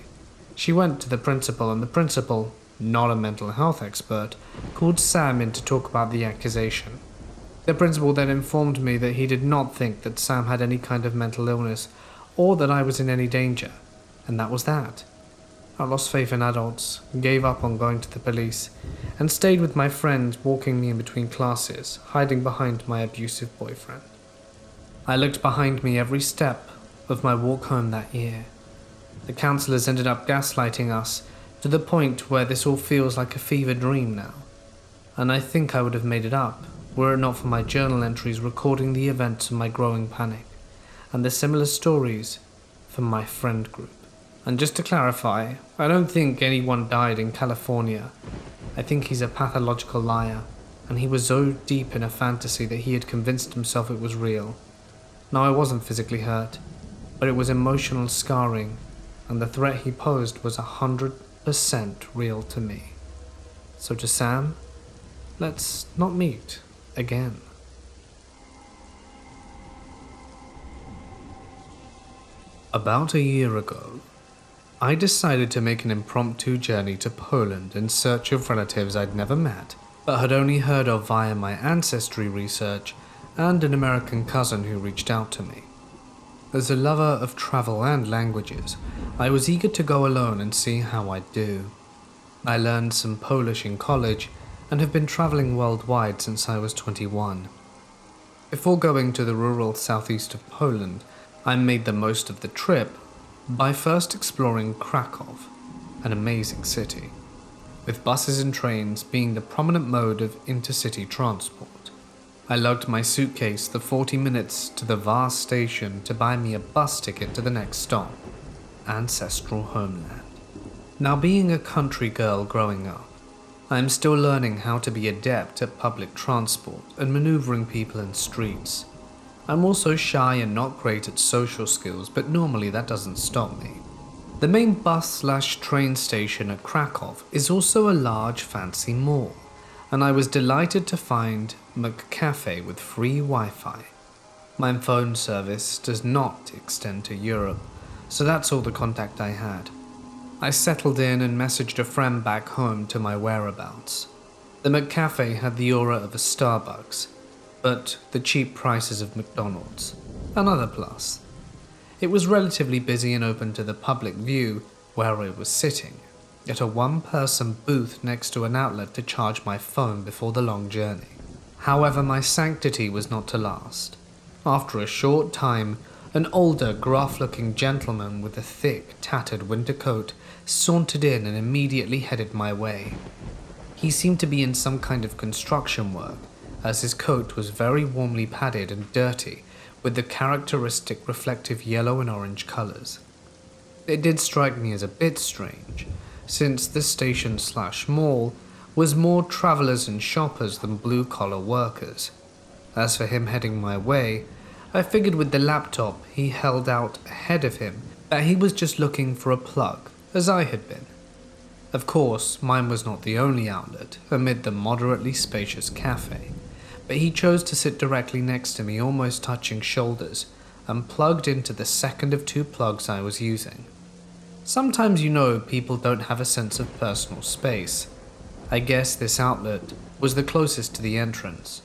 A: She went to the principal, and the principal, not a mental health expert, called Sam in to talk about the accusation. The principal then informed me that he did not think that Sam had any kind of mental illness or that I was in any danger, and that was that. I lost faith in adults, gave up on going to the police, and stayed with my friends walking me in between classes, hiding behind my abusive boyfriend. I looked behind me every step of my walk home that year. The counselors ended up gaslighting us to the point where this all feels like a fever dream now, and I think I would have made it up were it not for my journal entries recording the events of my growing panic, and the similar stories from my friend group. And just to clarify, I don't think anyone died in California. I think he's a pathological liar, and he was so deep in a fantasy that he had convinced himself it was real. No, I wasn't physically hurt, but it was emotional scarring, and the threat he posed was 100% real to me. So to Sam, let's not meet again. About a year ago, I decided to make an impromptu journey to Poland in search of relatives I'd never met, but had only heard of via my ancestry research and an American cousin who reached out to me. As a lover of travel and languages, I was eager to go alone and see how I'd do. I learned some Polish in college and have been traveling worldwide since I was 21. Before going to the rural southeast of Poland, I made the most of the trip by first exploring Krakow, an amazing city, with buses and trains being the prominent mode of intercity transport. I lugged my suitcase the 40 minutes to the vast station to buy me a bus ticket to the next stop, ancestral homeland. Now, being a country girl growing up, I am still learning how to be adept at public transport and maneuvering people in streets. I'm also shy and not great at social skills, but normally that doesn't stop me. The main bus/train station at Krakow is also a large fancy mall, and I was delighted to find McCafe with free Wi-Fi. My phone service does not extend to Europe, so that's all the contact I had. I settled in and messaged a friend back home to my whereabouts. The McCafe had the aura of a Starbucks, but the cheap prices of McDonald's, another plus. It was relatively busy and open to the public view where I was sitting, at a one-person booth next to an outlet to charge my phone before the long journey. However, my sanctity was not to last. After a short time, an older, gruff-looking gentleman with a thick, tattered winter coat sauntered in and immediately headed my way. He seemed to be in some kind of construction work, as his coat was very warmly padded and dirty, with the characteristic reflective yellow and orange colours. It did strike me as a bit strange, since the station/mall was more travellers and shoppers than blue-collar workers. As for him heading my way, I figured with the laptop he held out ahead of him that he was just looking for a plug, as I had been. Of course, mine was not the only outlet amid the moderately spacious cafe, but he chose to sit directly next to me, almost touching shoulders, and plugged into the second of two plugs I was using. Sometimes people don't have a sense of personal space. I guess this outlet was the closest to the entrance.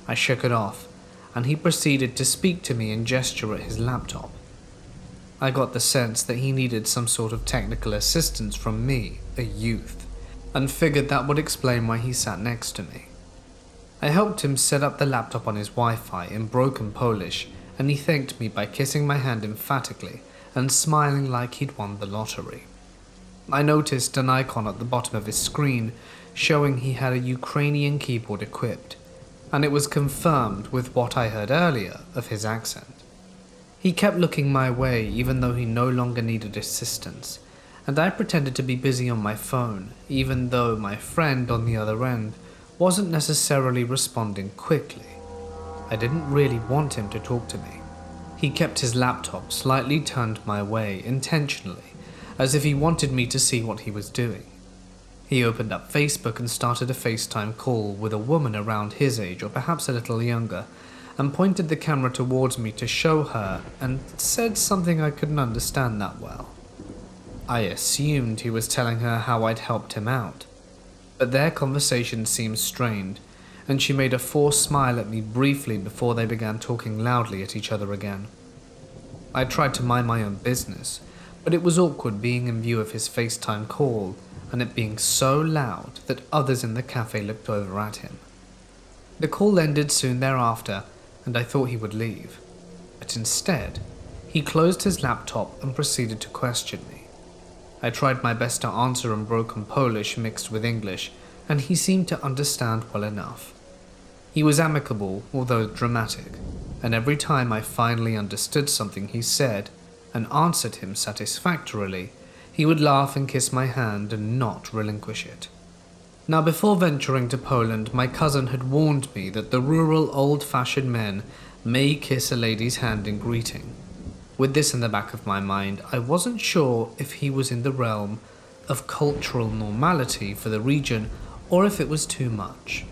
A: I shook it off, and he proceeded to speak to me and gesture at his laptop. I got the sense that he needed some sort of technical assistance from me, a youth, and figured that would explain why he sat next to me. I helped him set up the laptop on his Wi-Fi in broken Polish, and he thanked me by kissing my hand emphatically and smiling like he'd won the lottery. I noticed an icon at the bottom of his screen showing he had a Ukrainian keyboard equipped, and it was confirmed with what I heard earlier of his accent. He kept looking my way even though he no longer needed assistance, and I pretended to be busy on my phone even though my friend on the other end wasn't necessarily responding quickly. I didn't really want him to talk to me. He kept his laptop slightly turned my way intentionally, as if he wanted me to see what he was doing. He opened up Facebook and started a FaceTime call with a woman around his age or perhaps a little younger, and pointed the camera towards me to show her and said something I couldn't understand that well. I assumed he was telling her how I'd helped him out, but their conversation seemed strained, and she made a forced smile at me briefly before they began talking loudly at each other again. I tried to mind my own business, but it was awkward being in view of his FaceTime call and it being so loud that others in the cafe looked over at him. The call ended soon thereafter, and I thought he would leave, but instead, he closed his laptop and proceeded to question me. I tried my best to answer in broken Polish mixed with English, and he seemed to understand well enough. He was amicable, although dramatic, and every time I finally understood something he said and answered him satisfactorily, he would laugh and kiss my hand and not relinquish it. Now, before venturing to Poland, my cousin had warned me that the rural old-fashioned men may kiss a lady's hand in greeting. With this in the back of my mind, I wasn't sure if he was in the realm of cultural normality for the region or if it was too much.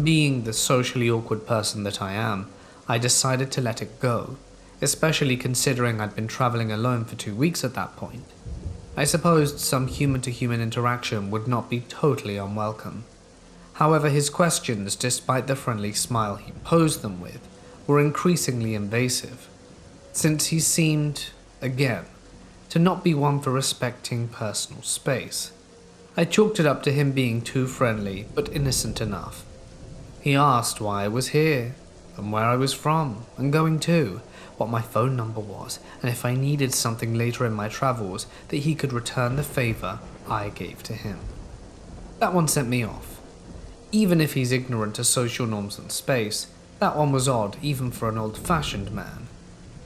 A: Being the socially awkward person that I am, I decided to let it go, especially considering I'd been traveling alone for 2 weeks at that point. I supposed some human-to-human interaction would not be totally unwelcome. However, his questions, despite the friendly smile he posed them with, were increasingly invasive, since he seemed, again, to not be one for respecting personal space. I chalked it up to him being too friendly, but innocent enough. He asked why I was here, and where I was from, and going to, what my phone number was, and if I needed something later in my travels, that he could return the favor I gave to him. That one sent me off. Even if he's ignorant to social norms and space, that one was odd even for an old-fashioned man.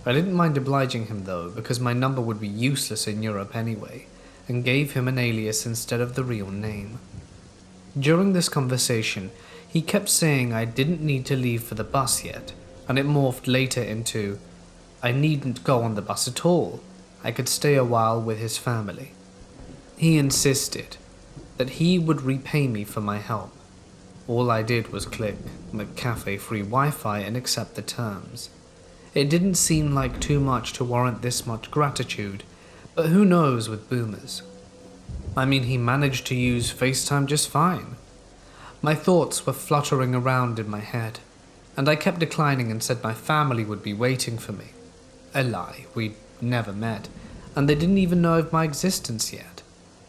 A: I didn't mind obliging him though, because my number would be useless in Europe anyway, and gave him an alias instead of the real name. During this conversation, he kept saying I didn't need to leave for the bus yet, and it morphed later into, I needn't go on the bus at all. I could stay a while with his family. He insisted that he would repay me for my help. All I did was click McCafe free Wi-Fi and accept the terms. It didn't seem like too much to warrant this much gratitude, but who knows with boomers. I mean, he managed to use FaceTime just fine. My thoughts were fluttering around in my head, and I kept declining and said my family would be waiting for me. A lie, we'd never met, and they didn't even know of my existence yet.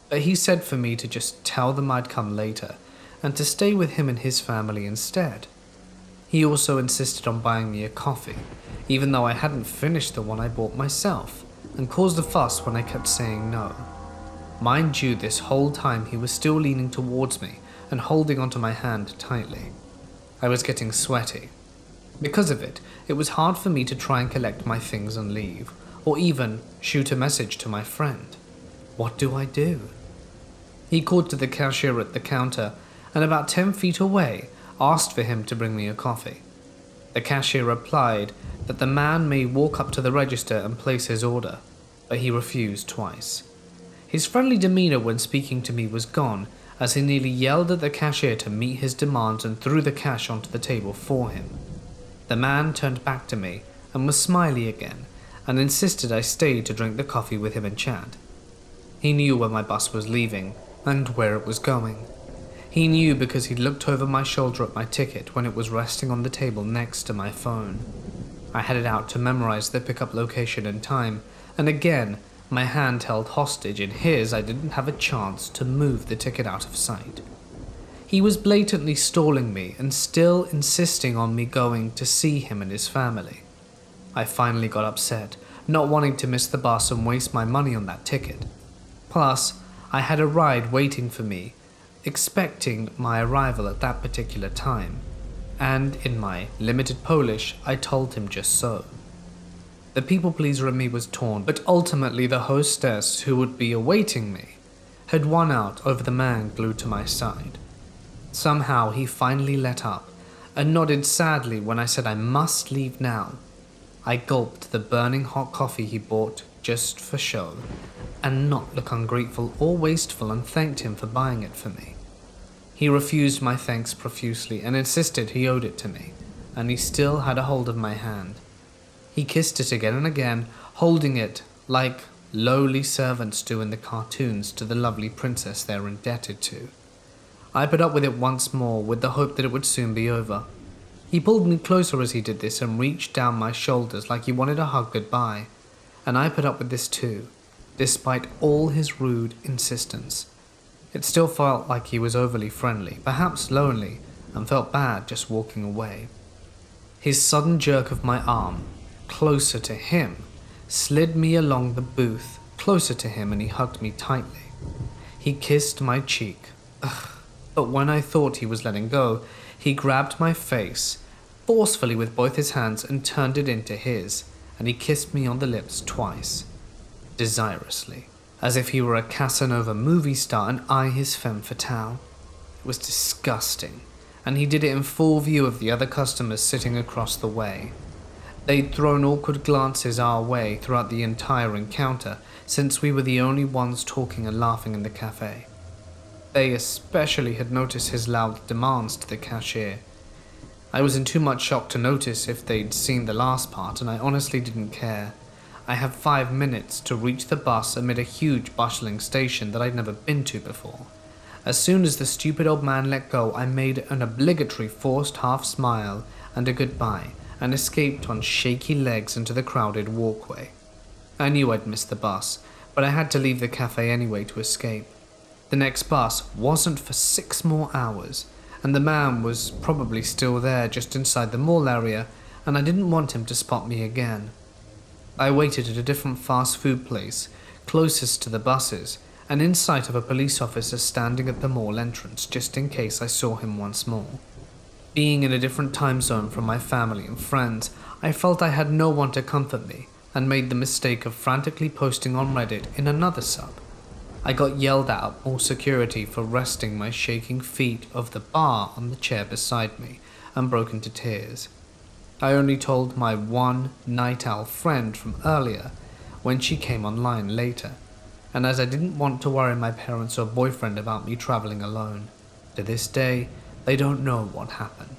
A: But he said for me to just tell them I'd come later, and to stay with him and his family instead. He also insisted on buying me a coffee, even though I hadn't finished the one I bought myself, and caused a fuss when I kept saying no. Mind you, this whole time he was still leaning towards me and holding onto my hand tightly. I was getting sweaty. Because of it, it was hard for me to try and collect my things and leave, or even shoot a message to my friend. What do I do? He called to the cashier at the counter, and about 10 feet away, asked for him to bring me a coffee. The cashier replied that the man may walk up to the register and place his order, but he refused twice. His friendly demeanor when speaking to me was gone, as he nearly yelled at the cashier to meet his demands and threw the cash onto the table for him. The man turned back to me and was smiley again, and insisted I stayed to drink the coffee with him and chat. He knew where my bus was leaving, and where it was going. He knew because he'd looked over my shoulder at my ticket when it was resting on the table next to my phone. I had it out to memorize the pickup location and time, and again, my hand held hostage in his, I didn't have a chance to move the ticket out of sight. He was blatantly stalling me and still insisting on me going to see him and his family. I finally got upset, not wanting to miss the bus and waste my money on that ticket. Plus, I had a ride waiting for me, expecting my arrival at that particular time, and in my limited Polish, I told him just so. The people pleaser in me was torn, but ultimately the hostess who would be awaiting me had won out over the man glued to my side. Somehow he finally let up and nodded sadly when I said I must leave now. I gulped the burning hot coffee he bought just for show, and not look ungrateful or wasteful, and thanked him for buying it for me. He refused my thanks profusely and insisted he owed it to me, and he still had a hold of my hand. He kissed it again and again, holding it like lowly servants do in the cartoons to the lovely princess they're indebted to. I put up with it once more with the hope that it would soon be over. He pulled me closer as he did this and reached down my shoulders like he wanted a hug goodbye, and I put up with this too, despite all his rude insistence. It still felt like he was overly friendly, perhaps lonely, and felt bad just walking away. His sudden jerk of my arm, closer to him, slid me along the booth, closer to him, and he hugged me tightly. He kissed my cheek. Ugh. But when I thought he was letting go, he grabbed my face forcefully with both his hands and turned it into his, and he kissed me on the lips twice, desirously, as if he were a Casanova movie star and I his femme fatale. It was disgusting, and he did it in full view of the other customers sitting across the way. They'd thrown awkward glances our way throughout the entire encounter, since we were the only ones talking and laughing in the cafe. They especially had noticed his loud demands to the cashier. I was in too much shock to notice if they'd seen the last part, and I honestly didn't care. I had 5 minutes to reach the bus amid a huge bustling station that I'd never been to before. As soon as the stupid old man let go, I made an obligatory forced half smile and a goodbye, and escaped on shaky legs into the crowded walkway. I knew I'd missed the bus, but I had to leave the cafe anyway to escape. The next bus wasn't for 6 more hours, and the man was probably still there just inside the mall area, and I didn't want him to spot me again. I waited at a different fast food place, closest to the buses, and in sight of a police officer standing at the mall entrance just in case I saw him once more. Being in a different time zone from my family and friends, I felt I had no one to comfort me, and made the mistake of frantically posting on Reddit in another sub. I got yelled at more security for resting my shaking feet of the bar on the chair beside me, and broke into tears. I only told my one night owl friend from earlier when she came online later, and as I didn't want to worry my parents or boyfriend about me traveling alone. To this day, they don't know what happened.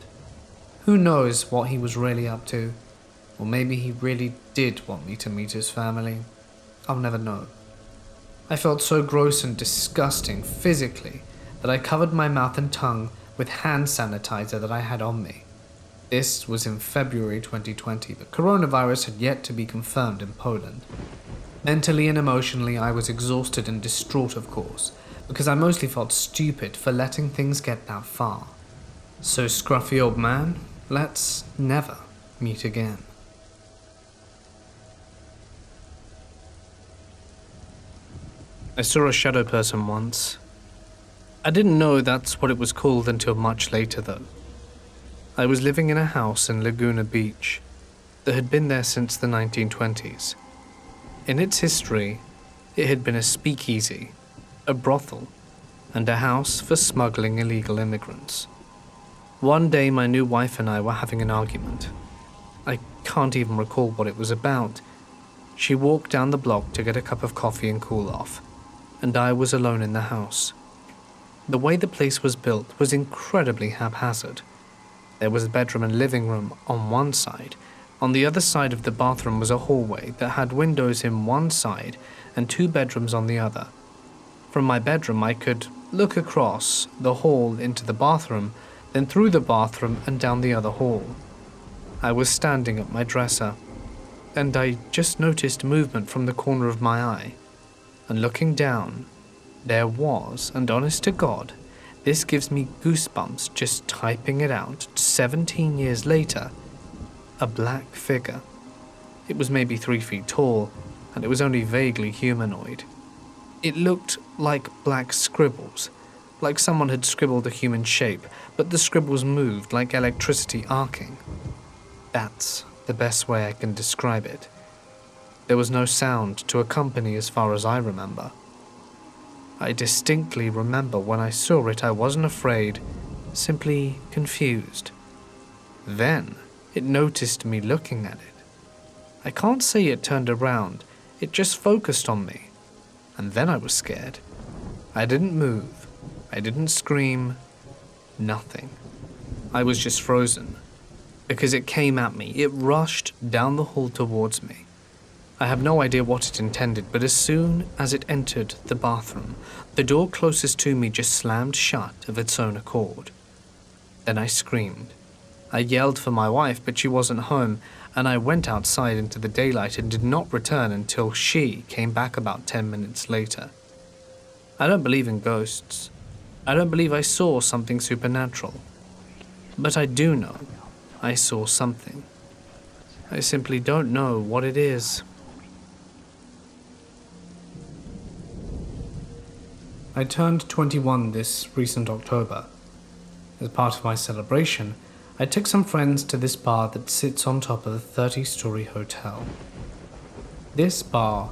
A: Who knows what he was really up to? Or maybe he really did want me to meet his family. I'll never know. I felt so gross and disgusting physically that I covered my mouth and tongue with hand sanitizer that I had on me. This was in February 2020, but coronavirus had yet to be confirmed in Poland. Mentally and emotionally, I was exhausted and distraught, of course, because I mostly felt stupid for letting things get that far. So scruffy old man, let's never meet again. I saw a shadow person once. I didn't know that's what it was called until much later though. I was living in a house in Laguna Beach that had been there since the 1920s. In its history, it had been a speakeasy, a brothel, and a house for smuggling illegal immigrants. One day my new wife and I were having an argument. I can't even recall what it was about. She walked down the block to get a cup of coffee and cool off, and I was alone in the house. The way the place was built was incredibly haphazard. There was a bedroom and living room on one side. On the other side of the bathroom was a hallway that had windows in one side and 2 bedrooms on the other. From my bedroom I could look across the hall into the bathroom, then through the bathroom and down the other hall. I was standing at my dresser, and I just noticed movement from the corner of my eye. And looking down, there was, and honest to God, this gives me goosebumps just typing it out 17 years later, a black figure. It was maybe 3 feet tall, and it was only vaguely humanoid. It looked like black scribbles, like someone had scribbled a human shape, but the scribbles moved like electricity arcing. That's the best way I can describe it. There was no sound to accompany as far as I remember. I distinctly remember when I saw it I wasn't afraid, simply confused. Then it noticed me looking at it. I can't say it turned around, it just focused on me. And then I was scared. I didn't move, I didn't scream, nothing. I was just frozen. Because it came at me, it rushed down the hall towards me. I have no idea what it intended, but as soon as it entered the bathroom, the door closest to me just slammed shut of its own accord. Then I screamed. I yelled for my wife, but she wasn't home, and I went outside into the daylight and did not return until she came back about 10 minutes later. I don't believe in ghosts. I don't believe I saw something supernatural. But I do know I saw something. I simply don't know what it is. I turned 21 this recent October. As part of my celebration, I took some friends to this bar that sits on top of a 30-story hotel. This bar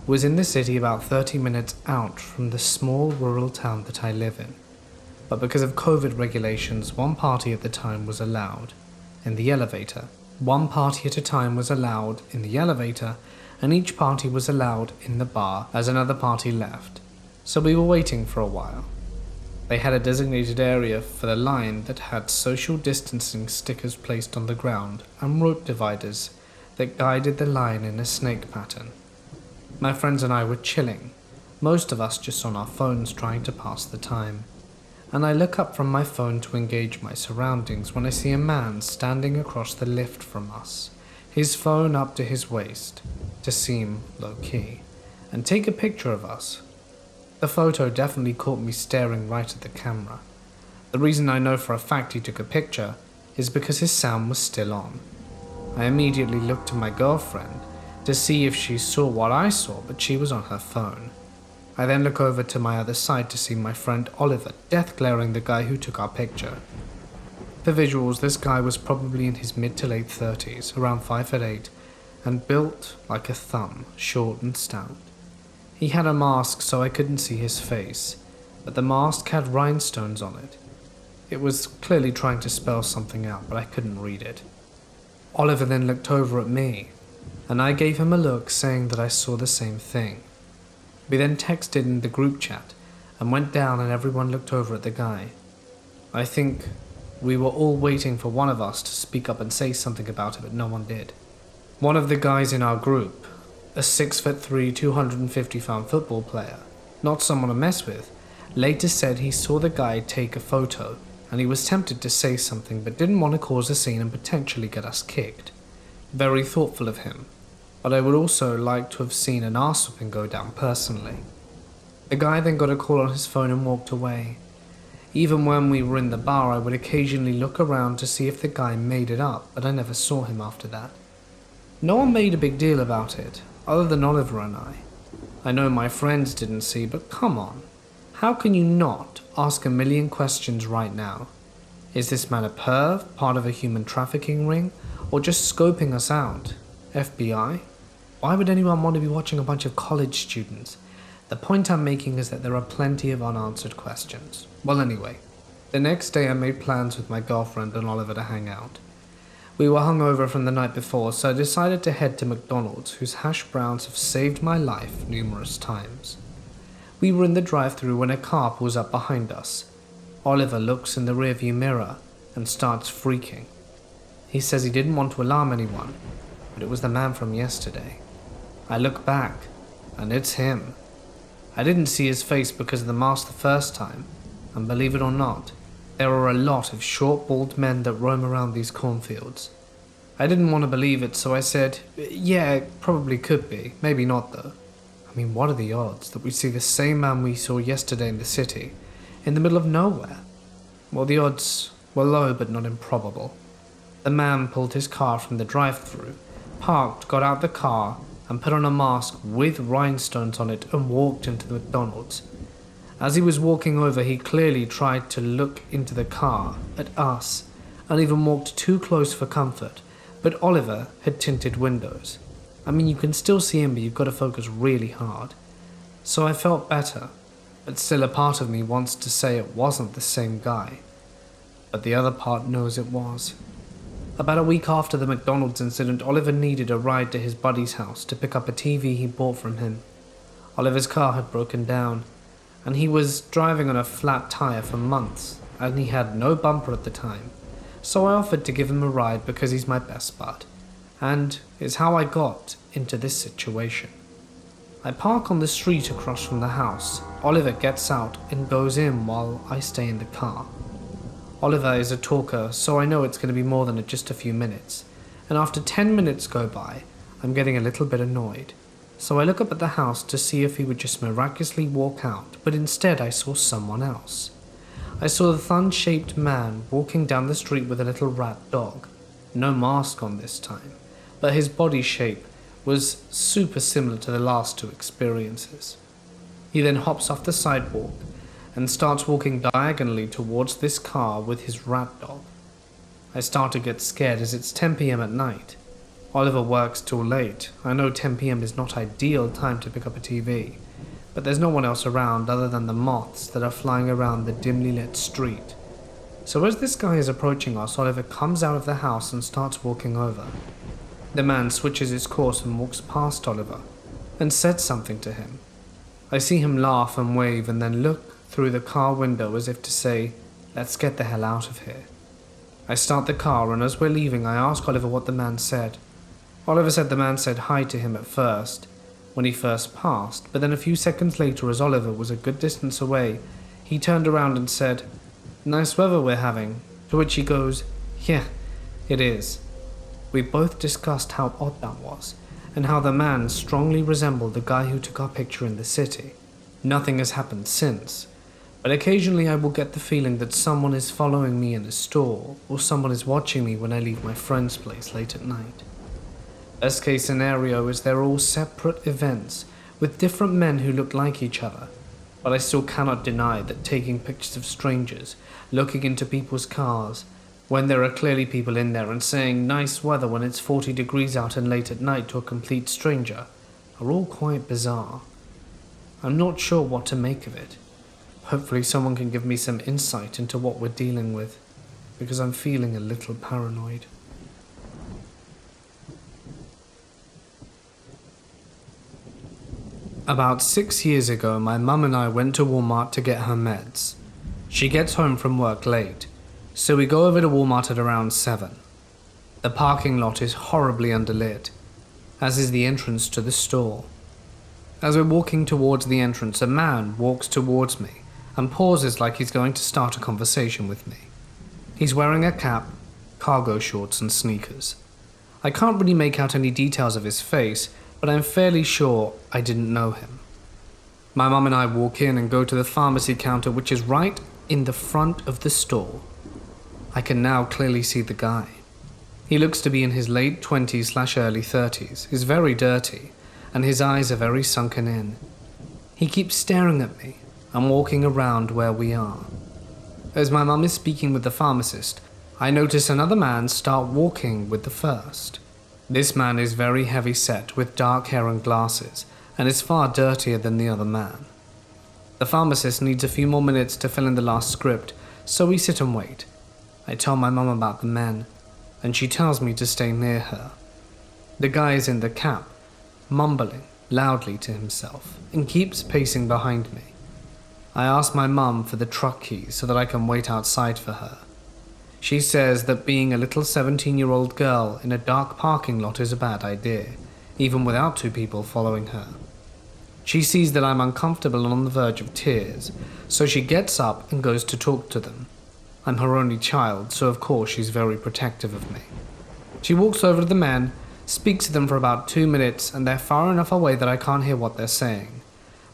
A: was in the city about 30 minutes out from the small rural town that I live in. but because of COVID regulations, one party at the time was allowed in the elevator. One party at a time was allowed in the elevator, and each party was allowed in the bar as another party left. So we were waiting for a while. They had a designated area for the line that had social distancing stickers placed on the ground and rope dividers that guided the line in a snake pattern. My friends and I were chilling, most of us just on our phones trying to pass the time. And I look up from my phone to engage my surroundings when I see a man standing across the lift from us, his phone up to his waist, to seem low-key, and take a picture of us. The photo definitely caught me staring right at the camera. The reason I know for a fact he took a picture is because his sound was still on. I immediately looked to my girlfriend to see if she saw what I saw, but she was on her phone. I then look over to my other side to see my friend Oliver death glaring the guy who took our picture. For visuals, this guy was probably in his mid to late 30s, around 5'8", and built like a thumb, short and stout. He had a mask so I couldn't see his face, but the mask had rhinestones on it. It was clearly trying to spell something out, but I couldn't read it. Oliver then looked over at me, and I gave him a look saying that I saw the same thing. We then texted in the group chat and went down and everyone looked over at the guy. I think we were all waiting for one of us to speak up and say something about it, but no one did. One of the guys in our group, a 6'3", 250-pound football player, not someone to mess with, later said he saw the guy take a photo and he was tempted to say something but didn't want to cause a scene and potentially get us kicked. Very thoughtful of him. But I would also like to have seen an arse-whipping go down personally. The guy then got a call on his phone and walked away. Even when we were in the bar, I would occasionally look around to see if the guy made it up, but I never saw him after that. No one made a big deal about it, other than Oliver and I. I know my friends didn't see, but come on. How can you not ask a million questions right now? Is this man a perv, part of a human trafficking ring, or just scoping us out? FBI? Why would anyone want to be watching a bunch of college students? The point I'm making is that there are plenty of unanswered questions. Well, anyway, the next day I made plans with my girlfriend and Oliver to hang out. We were hungover from the night before, so I decided to head to McDonald's, whose hash browns have saved my life numerous times. We were in the drive-thru when a car pulls up behind us. Oliver looks in the rearview mirror and starts freaking. He says he didn't want to alarm anyone, but it was the man from yesterday. I look back, and it's him. I didn't see his face because of the mask the first time, and believe it or not, there are a lot of short, bald men that roam around these cornfields. I didn't want to believe it, so I said, yeah, it probably could be, maybe not though. I mean, what are the odds that we see the same man we saw yesterday in the city, in the middle of nowhere? Well, the odds were low but not improbable. The man pulled his car from the drive-thru, parked, got out the car, and put on a mask with rhinestones on it and walked into the McDonald's. As he was walking over, he clearly tried to look into the car, at us, and even walked too close for comfort, but Oliver had tinted windows. I mean, you can still see him, but you've got to focus really hard. So I felt better, but still a part of me wants to say it wasn't the same guy. But the other part knows it was. About a week after the McDonald's incident, Oliver needed a ride to his buddy's house to pick up a TV he bought from him. Oliver's car had broken down, and he was driving on a flat tire for months, and he had no bumper at the time. So I offered to give him a ride because he's my best bud, and it's how I got into this situation. I park on the street across from the house. Oliver gets out and goes in while I stay in the car. Oliver is a talker, so I know it's going to be more than just a few minutes, and after 10 minutes go by, I'm getting a little bit annoyed. So I look up at the house to see if he would just miraculously walk out, but instead I saw someone else. I saw the thun-shaped man walking down the street with a little rat dog. No mask on this time, but his body shape was super similar to the last two experiences. He then hops off the sidewalk and starts walking diagonally towards this car with his rat dog. I start to get scared as it's 10 p.m. at night. Oliver works till late. I know 10 p.m. is not ideal time to pick up a TV, but there's no one else around other than the moths that are flying around the dimly lit street. So as this guy is approaching us, Oliver comes out of the house and starts walking over. The man switches his course and walks past Oliver and says something to him. I see him laugh and wave and then look through the car window as if to say, "Let's get the hell out of here." I start the car, and as we're leaving I ask Oliver what the man said. Oliver said the man said hi to him at first, when he first passed, but then a few seconds later, as Oliver was a good distance away, he turned around and said, "Nice weather we're having," to which he goes, "Yeah, it is." We both discussed how odd that was, and how the man strongly resembled the guy who took our picture in the city. Nothing has happened since, but occasionally I will get the feeling that someone is following me in a store, or someone is watching me when I leave my friend's place late at night. Best case scenario is they're all separate events, with different men who look like each other, but I still cannot deny that taking pictures of strangers, looking into people's cars, when there are clearly people in there, and saying nice weather when it's 40 degrees out and late at night to a complete stranger, are all quite bizarre. I'm not sure what to make of it. Hopefully someone can give me some insight into what we're dealing with, because I'm feeling a little paranoid. About 6 years ago, my mum and I went to Walmart to get her meds. She gets home from work late, so we go over to Walmart at around 7. The parking lot is horribly underlit, as is the entrance to the store. As we're walking towards the entrance, a man walks towards me and pauses like he's going to start a conversation with me. He's wearing a cap, cargo shorts and sneakers. I can't really make out any details of his face, but I'm fairly sure I didn't know him. My mum and I walk in and go to the pharmacy counter, which is right in the front of the store. I can now clearly see the guy. He looks to be in his late 20s/early 30s, is very dirty, and his eyes are very sunken in. He keeps staring at me and walking around where we are. As my mum is speaking with the pharmacist, I notice another man start walking with the first. This man is very heavy set with dark hair and glasses, and is far dirtier than the other man. The pharmacist needs a few more minutes to fill in the last script, so we sit and wait. I tell my mum about the men, and she tells me to stay near her. The guy is in the cap, mumbling loudly to himself, and keeps pacing behind me. I ask my mum for the truck keys so that I can wait outside for her. She says that being a little 17-year-old girl in a dark parking lot is a bad idea, even without two people following her. She sees that I'm uncomfortable and on the verge of tears, so she gets up and goes to talk to them. I'm her only child, so of course she's very protective of me. She walks over to the men, speaks to them for about 2 minutes, and they're far enough away that I can't hear what they're saying,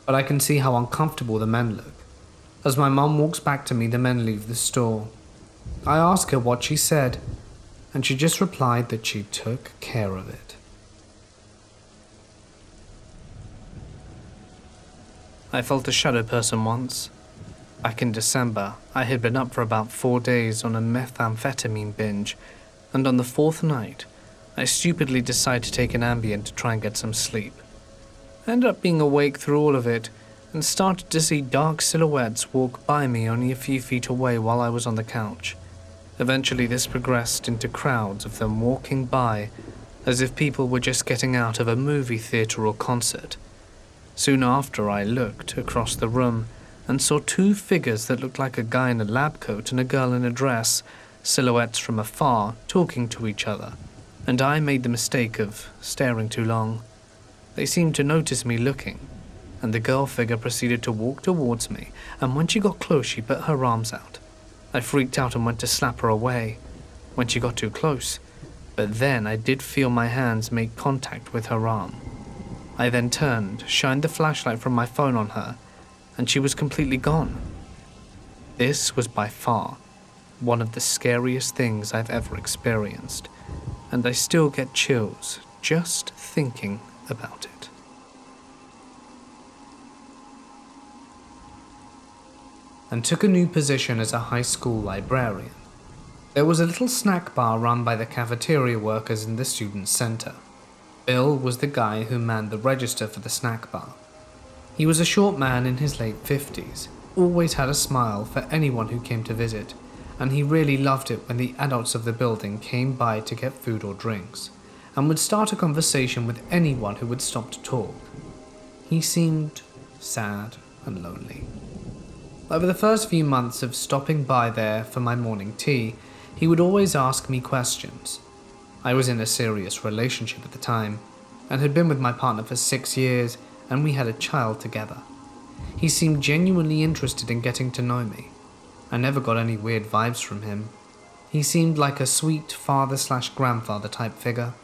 A: but I can see how uncomfortable the men look. As my mum walks back to me, the men leave the store. I ask her what she said, and she just replied that she took care of it. I felt a shadow person once. Back in December, I had been up for about 4 days on a methamphetamine binge, and on the 4th night, I stupidly decided to take an Ambien to try and get some sleep. I ended up being awake through all of it, and started to see dark silhouettes walk by me only a few feet away while I was on the couch. Eventually this progressed into crowds of them walking by, as if people were just getting out of a movie theater or concert. Soon after, I looked across the room and saw 2 figures that looked like a guy in a lab coat and a girl in a dress, silhouettes from afar, talking to each other, and I made the mistake of staring too long. They seemed to notice me looking, and the girl figure proceeded to walk towards me, and when she got close she put her arms out. I freaked out and went to slap her away when she got too close, but then I did feel my hands make contact with her arm. I then turned, shined the flashlight from my phone on her, and she was completely gone. This was by far one of the scariest things I've ever experienced, and I still get chills just thinking about it. And took a new position as a high school librarian. There was a little snack bar run by the cafeteria workers in the student center. Bill was the guy who manned the register for the snack bar. He was a short man in his late 50s, always had a smile for anyone who came to visit, and he really loved it when the adults of the building came by to get food or drinks, and would start a conversation with anyone who would stop to talk. He seemed sad and lonely. Over the first few months of stopping by there for my morning tea, he would always ask me questions. I was in a serious relationship at the time, and had been with my partner for 6 years, and we had a child together. He seemed genuinely interested in getting to know me. I never got any weird vibes from him. He seemed like a sweet father/grandfather type figure.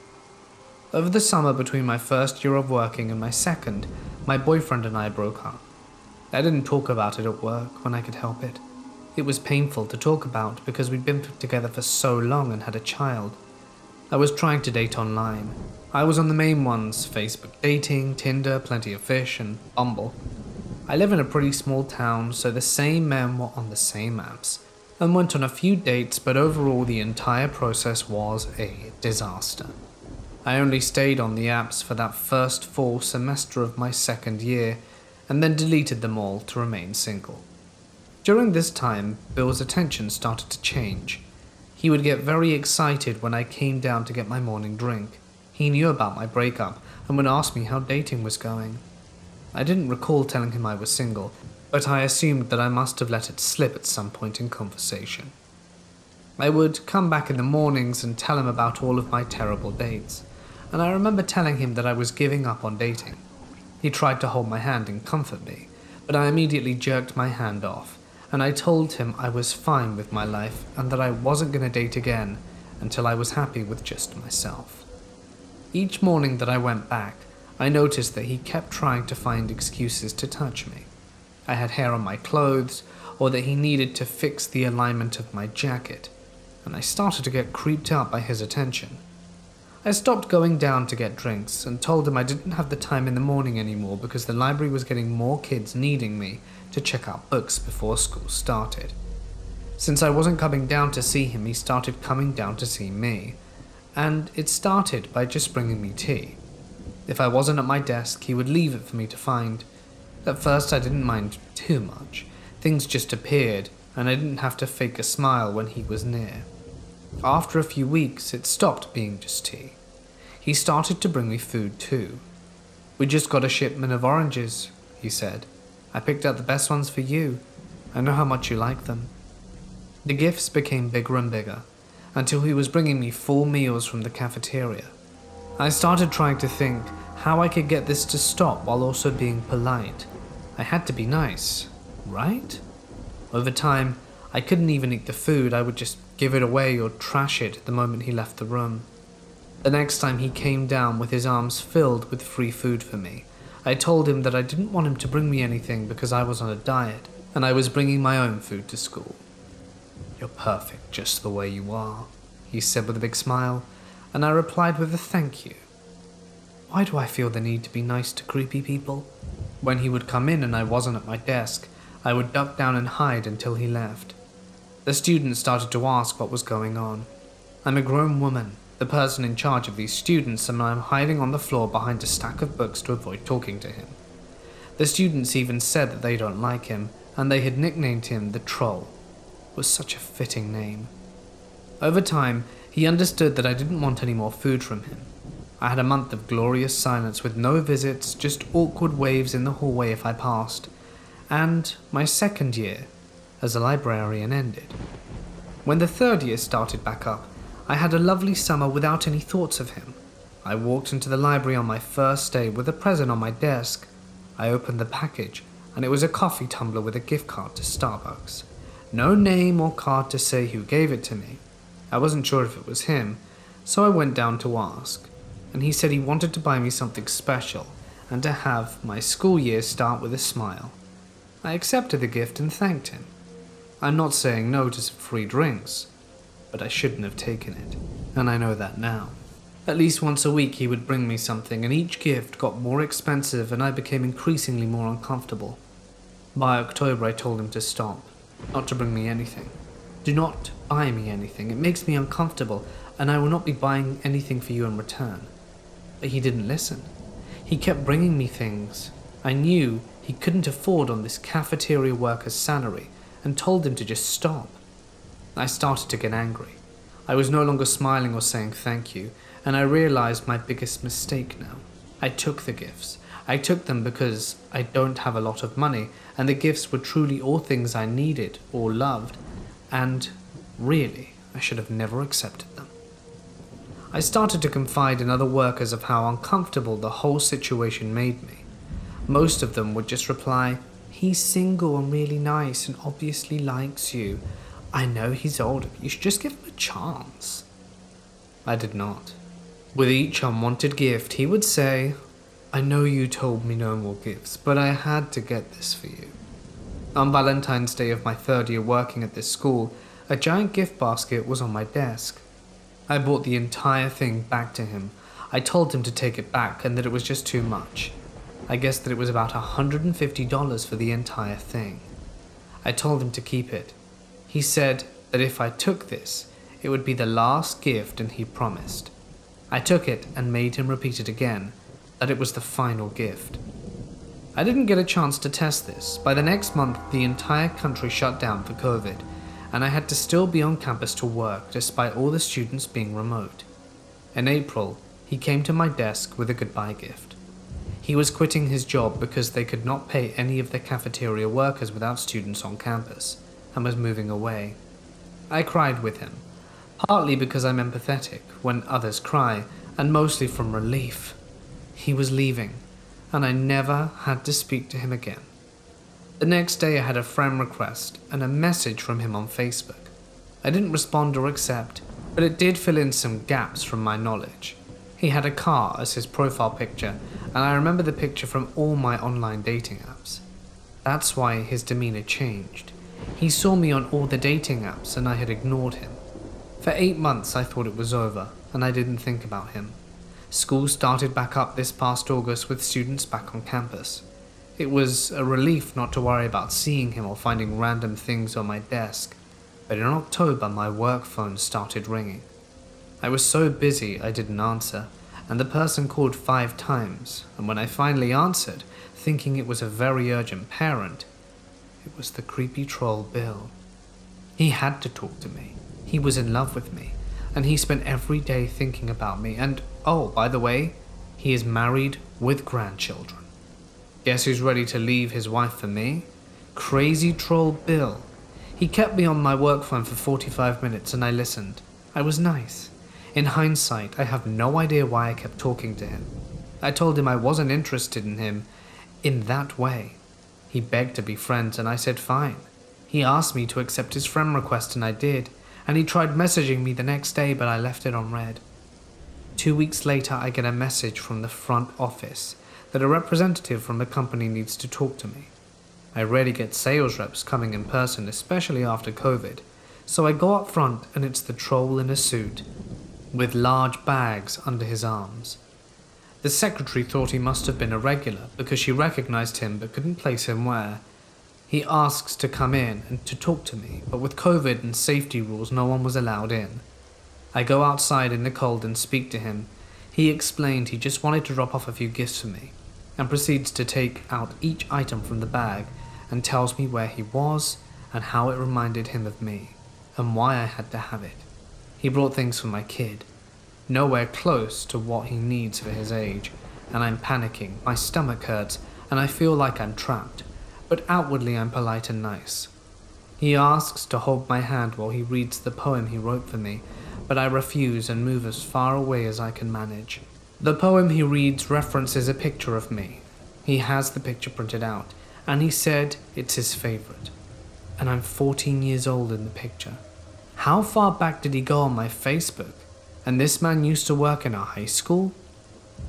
A: Over the summer between my first year of working and my second, my boyfriend and I broke up. I didn't talk about it at work when I could help it. It was painful to talk about because we'd been together for so long and had a child. I was trying to date online. I was on the main ones: Facebook dating, Tinder, Plenty of Fish, and Bumble. I live in a pretty small town, so the same men were on the same apps, and went on a few dates, but overall the entire process was a disaster. I only stayed on the apps for that first full semester of my second year, and then deleted them all to remain single. During this time, Bill's attention started to change. He would get very excited when I came down to get my morning drink. He knew about my breakup and would ask me how dating was going. I didn't recall telling him I was single, but I assumed that I must have let it slip at some point in conversation. I would come back in the mornings and tell him about all of my terrible dates, and I remember telling him that I was giving up on dating. He tried to hold my hand and comfort me, but I immediately jerked my hand off, and I told him I was fine with my life and that I wasn't going to date again until I was happy with just myself. Each morning that I went back, I noticed that he kept trying to find excuses to touch me. I had hair on my clothes, or that he needed to fix the alignment of my jacket, and I started to get creeped out by his attention. I stopped going down to get drinks and told him I didn't have the time in the morning anymore because the library was getting more kids needing me to check out books before school started. Since I wasn't coming down to see him, he started coming down to see me, and it started by just bringing me tea. If I wasn't at my desk, he would leave it for me to find. At first I didn't mind too much. Things just appeared, and I didn't have to fake a smile when he was near. After a few weeks, it stopped being just tea. He started to bring me food too. "We just got a shipment of oranges," he said. "I picked out the best ones for you. I know how much you like them." The gifts became bigger and bigger, until he was bringing me full meals from the cafeteria. I started trying to think how I could get this to stop while also being polite. I had to be nice, right? Over time, I couldn't even eat the food. I would just give it away or trash it the moment he left the room. The next time he came down with his arms filled with free food for me, I told him that I didn't want him to bring me anything because I was on a diet and I was bringing my own food to school. "You're perfect just the way you are," he said with a big smile, and I replied with a thank you. Why do I feel the need to be nice to creepy people? When he would come in and I wasn't at my desk, I would duck down and hide until he left. The students started to ask what was going on. I'm a grown woman, the person in charge of these students, and I'm hiding on the floor behind a stack of books to avoid talking to him. The students even said that they don't like him, and they had nicknamed him the Troll. It was such a fitting name. Over time, he understood that I didn't want any more food from him. I had a month of glorious silence with no visits, just awkward waves in the hallway if I passed, and my second year as a librarian ended. When the third year started back up, I had a lovely summer without any thoughts of him. I walked into the library on my first day with a present on my desk. I opened the package, and it was a coffee tumbler with a gift card to Starbucks. No name or card to say who gave it to me. I wasn't sure if it was him, so I went down to ask, and he said he wanted to buy me something special and to have my school year start with a smile. I accepted the gift and thanked him. I'm not saying no to some free drinks, but I shouldn't have taken it, and I know that now. At least once a week he would bring me something, and each gift got more expensive and I became increasingly more uncomfortable. By October I told him to stop, not to bring me anything. Do not buy me anything, it makes me uncomfortable, and I will not be buying anything for you in return. But he didn't listen. He kept bringing me things. I knew he couldn't afford on this cafeteria worker's salary and told him to just stop. I started to get angry. I was no longer smiling or saying thank you, and I realized my biggest mistake now. I took the gifts. I took them because I don't have a lot of money, and the gifts were truly all things I needed or loved, and really, I should have never accepted them. I started to confide in other workers of how uncomfortable the whole situation made me. Most of them would just reply, "He's single and really nice and obviously likes you. I know he's older, but you should just give him a chance." I did not. With each unwanted gift, he would say, "I know you told me no more gifts, but I had to get this for you." On Valentine's Day of my 3rd year working at this school, a giant gift basket was on my desk. I brought the entire thing back to him. I told him to take it back and that it was just too much. I guessed that it was about $150 for the entire thing. I told him to keep it. He said that if I took this, it would be the last gift, and he promised. I took it and made him repeat it again, that it was the final gift. I didn't get a chance to test this. By the next month, the entire country shut down for COVID, and I had to still be on campus to work despite all the students being remote. In April, he came to my desk with a goodbye gift. He was quitting his job because they could not pay any of the cafeteria workers without students on campus, and was moving away. I cried with him, partly because I'm empathetic when others cry, and mostly from relief. He was leaving, and I never had to speak to him again. The next day I had a friend request and a message from him on Facebook. I didn't respond or accept, but it did fill in some gaps from my knowledge. He had a car as his profile picture, and I remember the picture from all my online dating apps. That's why his demeanor changed. He saw me on all the dating apps and I had ignored him. For 8 months I thought it was over, and I didn't think about him. School started back up this past August with students back on campus. It was a relief not to worry about seeing him or finding random things on my desk, but in October my work phone started ringing. I was so busy I didn't answer, and the person called 5 times, and when I finally answered, thinking it was a very urgent parent, it was the creepy troll Bill. He had to talk to me. He was in love with me, and he spent every day thinking about me, and oh, by the way, he is married with grandchildren. Guess who's ready to leave his wife for me? Crazy troll Bill. He kept me on my work phone for 45 minutes and I listened. I was nice. In hindsight, I have no idea why I kept talking to him. I told him I wasn't interested in him in that way. He begged to be friends and I said fine. He asked me to accept his friend request and I did, and he tried messaging me the next day but I left it on read. 2 weeks later I get a message from the front office that a representative from the company needs to talk to me. I rarely get sales reps coming in person, especially after COVID, so I go up front and it's the troll in a suit, with large bags under his arms. The secretary thought he must have been a regular because she recognized him but couldn't place him where. He asks to come in and to talk to me, but with COVID and safety rules no one was allowed in. I go outside in the cold and speak to him. He explained he just wanted to drop off a few gifts for me, and proceeds to take out each item from the bag and tells me where he was and how it reminded him of me, and why I had to have it. He brought things for my kid, nowhere close to what he needs for his age, and I'm panicking, my stomach hurts, and I feel like I'm trapped, but outwardly I'm polite and nice. He asks to hold my hand while he reads the poem he wrote for me, but I refuse and move as far away as I can manage. The poem he reads references a picture of me. He has the picture printed out, and he said it's his favorite. And I'm 14 years old in the picture. How far back did he go on my Facebook? And this man used to work in our high school?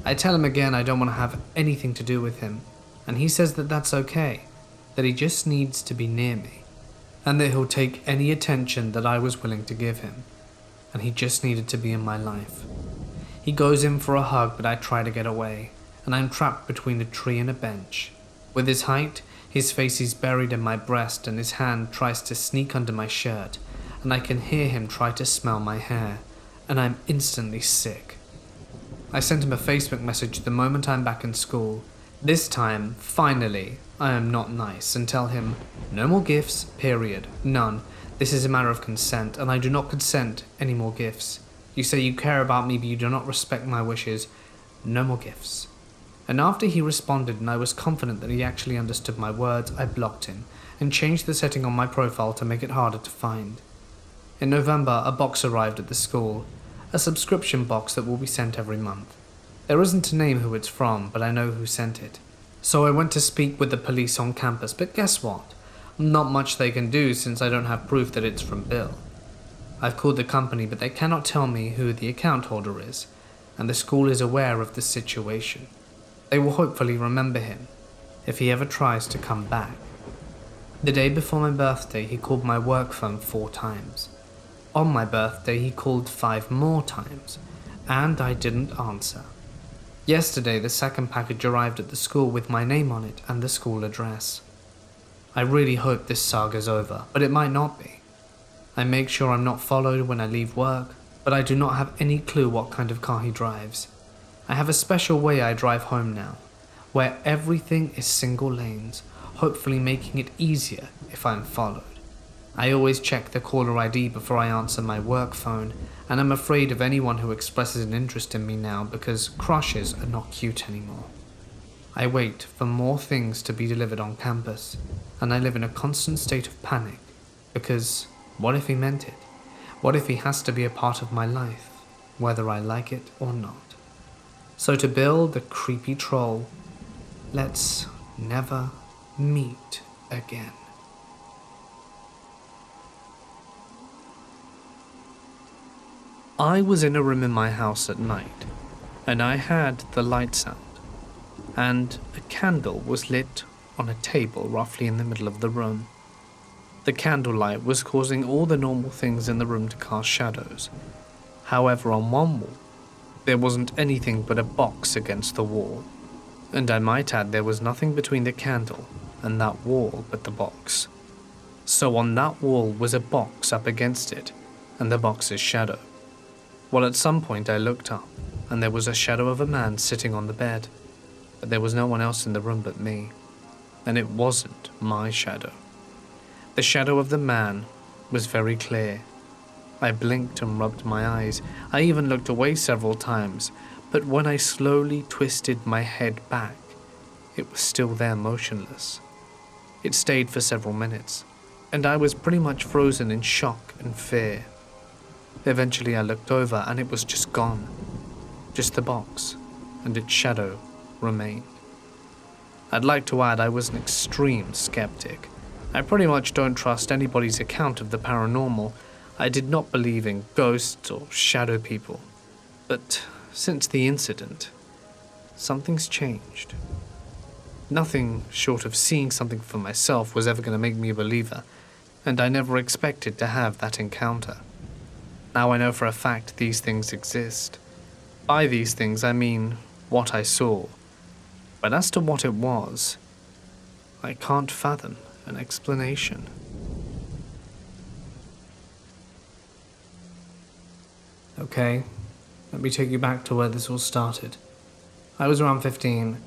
A: I tell him again I don't want to have anything to do with him, and he says that that's okay, that he just needs to be near me, and that he'll take any attention that I was willing to give him, and he just needed to be in my life. He goes in for a hug, but I try to get away, and I'm trapped between a tree and a bench. With his height, his face is buried in my breast, and his hand tries to sneak under my shirt, and I can hear him try to smell my hair, and I'm instantly sick. I sent him a Facebook message the moment I'm back in school. This time, finally, I am not nice and tell him, no more gifts, period, none. This is a matter of consent, and I do not consent any more gifts. You say you care about me, but you do not respect my wishes. No more gifts. And after he responded and I was confident that he actually understood my words, I blocked him and changed the setting on my profile to make it harder to find. In November, a box arrived at the school, a subscription box that will be sent every month. There isn't a name who it's from, but I know who sent it. So I went to speak with the police on campus, but guess what? Not much they can do since I don't have proof that it's from Bill. I've called the company, but they cannot tell me who the account holder is, and the school is aware of the situation. They will hopefully remember him, if he ever tries to come back. The day before my birthday, he called my work phone 4 times. On my birthday, he called 5 more times, and I didn't answer. Yesterday, the second package arrived at the school with my name on it and the school address. I really hope this saga's over, but it might not be. I make sure I'm not followed when I leave work, but I do not have any clue what kind of car he drives. I have a special way I drive home now, where everything is single lanes, hopefully making it easier if I'm followed. I always check the caller ID before I answer my work phone, and I'm afraid of anyone who expresses an interest in me now because crushes are not cute anymore. I wait for more things to be delivered on campus, and I live in a constant state of panic because what if he meant it? What if he has to be a part of my life, whether I like it or not? So to Bill, the creepy troll, let's never meet again. I was in a room in my house at night, and I had the lights out, and a candle was lit on a table roughly in the middle of the room. The candlelight was causing all the normal things in the room to cast shadows. However, on one wall, there wasn't anything but a box against the wall, and I might add there was nothing between the candle and that wall but the box. So on that wall was a box up against it, and the box's shadow. Well, at some point I looked up, and there was a shadow of a man sitting on the bed, but there was no one else in the room but me, and it wasn't my shadow. The shadow of the man was very clear. I blinked and rubbed my eyes. I even looked away several times, but when I slowly twisted my head back, it was still there motionless. It stayed for several minutes, and I was pretty much frozen in shock and fear. Eventually I looked over and it was just gone. Just the box, and its shadow remained. I'd like to add I was an extreme skeptic. I pretty much don't trust anybody's account of the paranormal. I did not believe in ghosts or shadow people. But since the incident, something's changed. Nothing short of seeing something for myself was ever going to make me a believer, and I never expected to have that encounter. Now I know for a fact these things exist. By these things I mean what I saw. But as to what it was, I can't fathom an explanation. Okay, let me take you back to where this all started. I was around 15.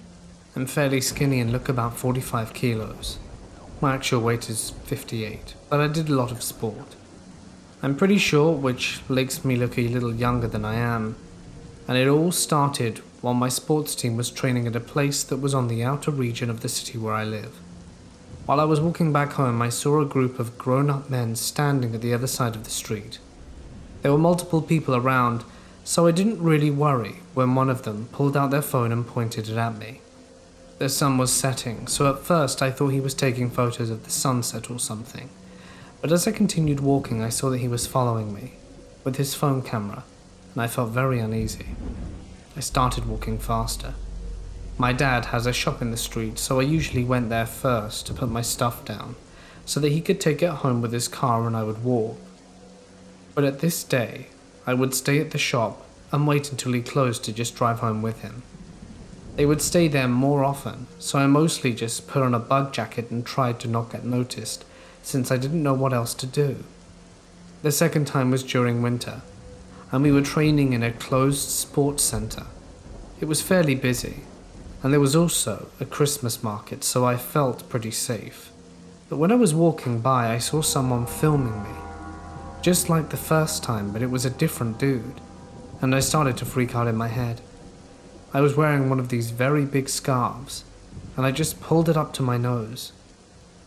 A: I'm fairly skinny and look about 45 kilos. My actual weight is 58, but I did a lot of sport. I'm pretty short, which makes me look a little younger than I am, and it all started while my sports team was training at a place that was on the outer region of the city where I live. While I was walking back home, I saw a group of grown-up men standing at the other side of the street. There were multiple people around, so I didn't really worry when one of them pulled out their phone and pointed it at me. The sun was setting, so at first I thought he was taking photos of the sunset or something. But as I continued walking, I saw that he was following me, with his phone camera, and I felt very uneasy. I started walking faster. My dad has a shop in the street, so I usually went there first to put my stuff down, so that he could take it home with his car and I would walk. But at this day, I would stay at the shop and wait until he closed to just drive home with him. They would stay there more often, so I mostly just put on a bug jacket and tried to not get noticed, since I didn't know what else to do. The second time was during winter, and we were training in a closed sports center. It was fairly busy, and there was also a Christmas market, so I felt pretty safe. But when I was walking by, I saw someone filming me. Just like the first time, but it was a different dude, and I started to freak out in my head. I was wearing one of these very big scarves, and I just pulled it up to my nose.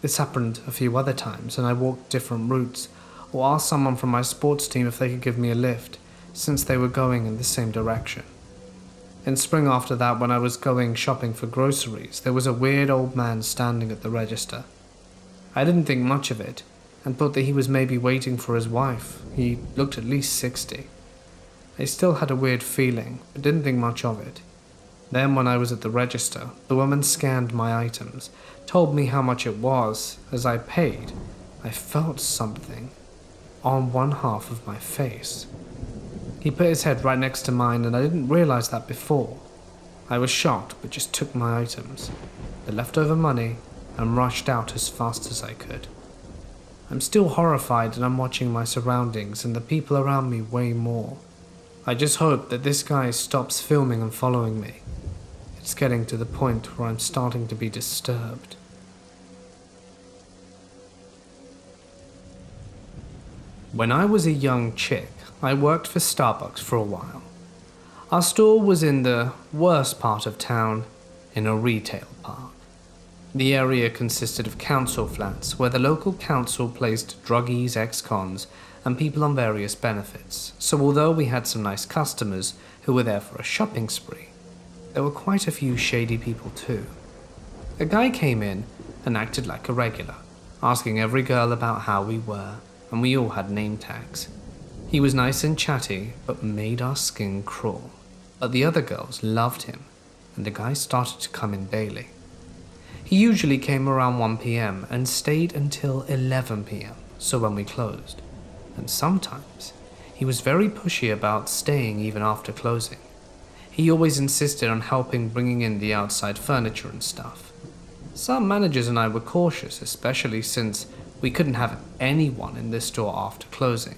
A: This happened a few other times, and I walked different routes, or asked someone from my sports team if they could give me a lift, since they were going in the same direction. In spring after that, when I was going shopping for groceries, there was a weird old man standing at the register. I didn't think much of it, and thought that he was maybe waiting for his wife. He looked at least 60. I still had a weird feeling, but didn't think much of it. Then when I was at the register, the woman scanned my items, told me how much it was. As I paid, I felt something on one half of my face. He put his head right next to mine, and I didn't realize that before. I was shocked, but just took my items, the leftover money, and rushed out as fast as I could. I'm still horrified, and I'm watching my surroundings and the people around me way more. I just hope that this guy stops filming and following me. It's getting to the point where I'm starting to be disturbed. When I was a young chick, I worked for Starbucks for a while. Our store was in the worst part of town, in a retail park. The area consisted of council flats where the local council placed druggies, ex-cons, and people on various benefits. So although we had some nice customers who were there for a shopping spree, there were quite a few shady people too. A guy came in and acted like a regular, asking every girl about how we were, and we all had name tags. He was nice and chatty, but made our skin crawl. But the other girls loved him, and the guy started to come in daily. He usually came around 1 p.m. and stayed until 11 p.m, so when we closed. And sometimes, he was very pushy about staying even after closing. He always insisted on helping bringing in the outside furniture and stuff. Some managers and I were cautious, especially since we couldn't have anyone in this store after closing.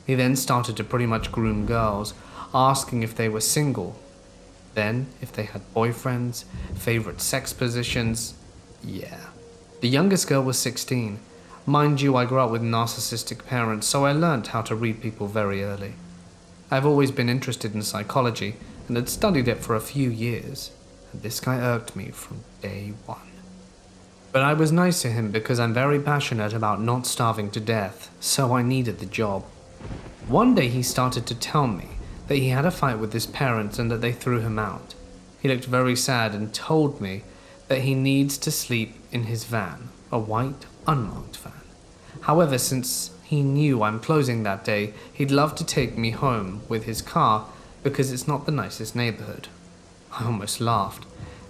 A: He then started to pretty much groom girls, asking if they were single, then if they had boyfriends, favorite sex positions. Yeah. The youngest girl was 16. Mind you, I grew up with narcissistic parents, so I learned how to read people very early. I've always been interested in psychology and had studied it for a few years, and this guy irked me from day one. But I was nice to him because I'm very passionate about not starving to death, so I needed the job. One day he started to tell me that he had a fight with his parents and that they threw him out. He looked very sad and told me that he needs to sleep in his van, a white, unmarked van. However, since he knew I'm closing that day, he'd love to take me home with his car because it's not the nicest neighborhood. I almost laughed.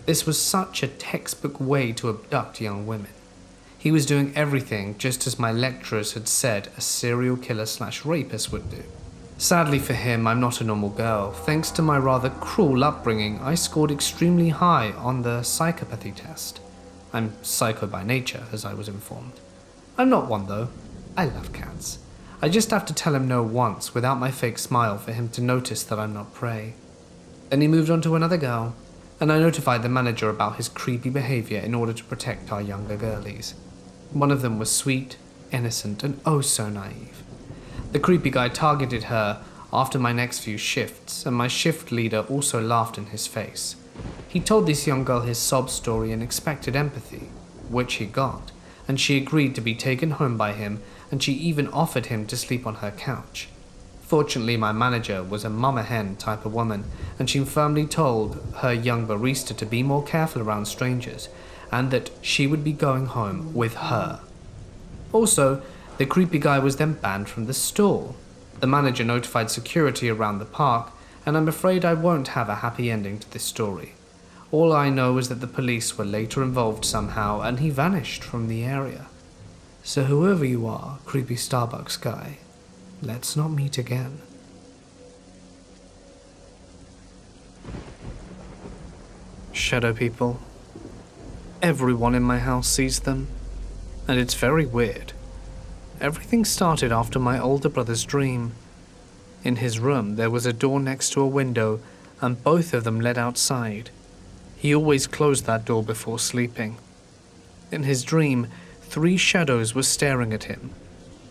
A: This was such a textbook way to abduct young women. He was doing everything just as my lecturers had said a serial killer/rapist would do. Sadly for him, I'm not a normal girl. Thanks to my rather cruel upbringing, I scored extremely high on the psychopathy test. I'm psycho by nature, as I was informed. I'm not one though. I love cats. I just have to tell him no once without my fake smile for him to notice that I'm not prey. Then he moved on to another girl, and I notified the manager about his creepy behavior in order to protect our younger girlies. One of them was sweet, innocent, and oh so naive. The creepy guy targeted her after my next few shifts, and my shift leader also laughed in his face. He told this young girl his sob story and expected empathy, which he got, and she agreed to be taken home by him, and she even offered him to sleep on her couch. Fortunately, my manager was a mama hen type of woman, and she firmly told her young barista to be more careful around strangers, and that she would be going home with her. Also, the creepy guy was then banned from the store. The manager notified security around the park, and I'm afraid I won't have a happy ending to this story. All I know is that the police were later involved somehow, and he vanished from the area. So whoever you are, creepy Starbucks guy, let's not meet again. Shadow people. Everyone in my house sees them, and it's very weird. Everything started after my older brother's dream. In his room, there was a door next to a window, and both of them led outside. He always closed that door before sleeping. In his dream, 3 shadows were staring at him.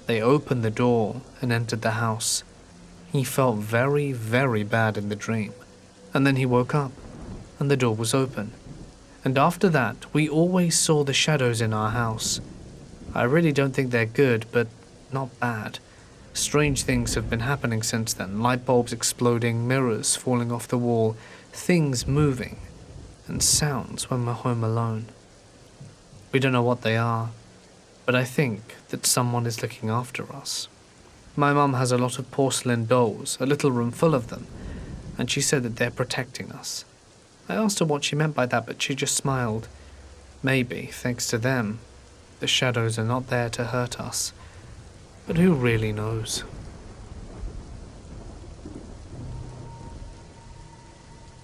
A: They opened the door and entered the house. He felt very, very bad in the dream. And then he woke up, and the door was open. And after that, we always saw the shadows in our house. I really don't think they're good, but not bad. Strange things have been happening since then. Light bulbs exploding, mirrors falling off the wall, things moving, and sounds when we're home alone. We don't know what they are, but I think that someone is looking after us. My mum has a lot of porcelain dolls, a little room full of them, and she said that they're protecting us. I asked her what she meant by that, but she just smiled. Maybe, thanks to them, the shadows are not there to hurt us. But who really knows?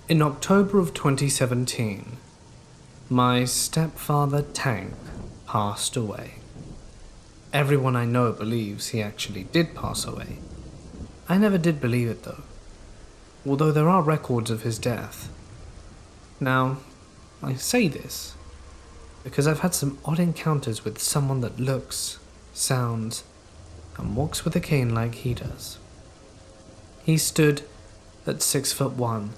A: In October of 2017, my stepfather Tank passed away. Everyone I know believes he actually did pass away. I never did believe it though, although there are records of his death. Now, I say this because I've had some odd encounters with someone that looks, sounds, and walks with a cane like he does. He stood at 6'1"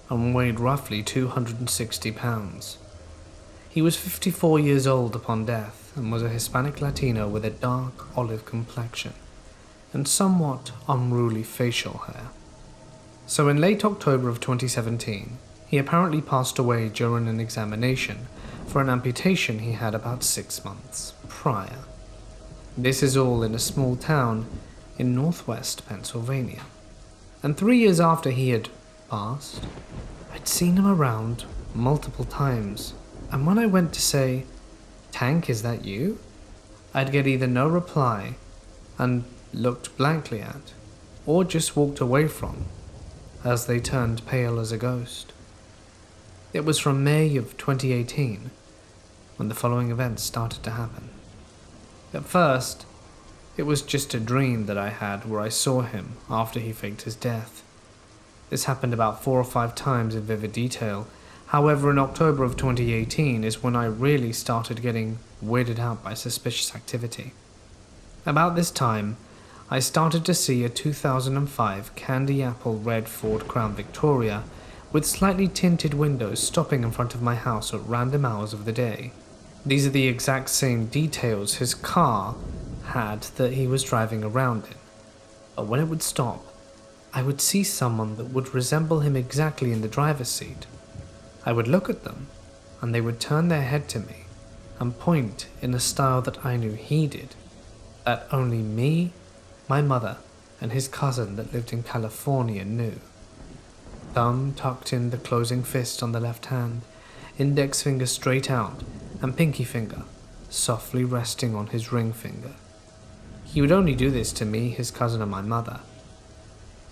A: and weighed roughly 260 pounds. He was 54 years old upon death and was a Hispanic Latino with a dark olive complexion and somewhat unruly facial hair. So in late October of 2017, he apparently passed away during an examination for an amputation he had about 6 months prior. This is all in a small town in northwest Pennsylvania. And 3 years after he had passed, I'd seen him around multiple times, and when I went to say, "Tank, is that you?" I'd get either no reply and looked blankly at, or just walked away from, as they turned pale as a ghost. It was from May of 2018 when the following events started to happen. At first, it was just a dream that I had where I saw him after he faked his death. This happened about 4 or 5 times in vivid detail. However, in October of 2018 is when I really started getting weirded out by suspicious activity. About this time, I started to see a 2005 candy apple red Ford Crown Victoria with slightly tinted windows stopping in front of my house at random hours of the day. These are the exact same details his car had that he was driving around in. But when it would stop, I would see someone that would resemble him exactly in the driver's seat. I would look at them, and they would turn their head to me and point in a style that I knew he did, that only me, my mother, and his cousin that lived in California knew. Thumb tucked in the closing fist on the left hand, index finger straight out, and pinky finger softly resting on his ring finger. He would only do this to me, his cousin, and my mother.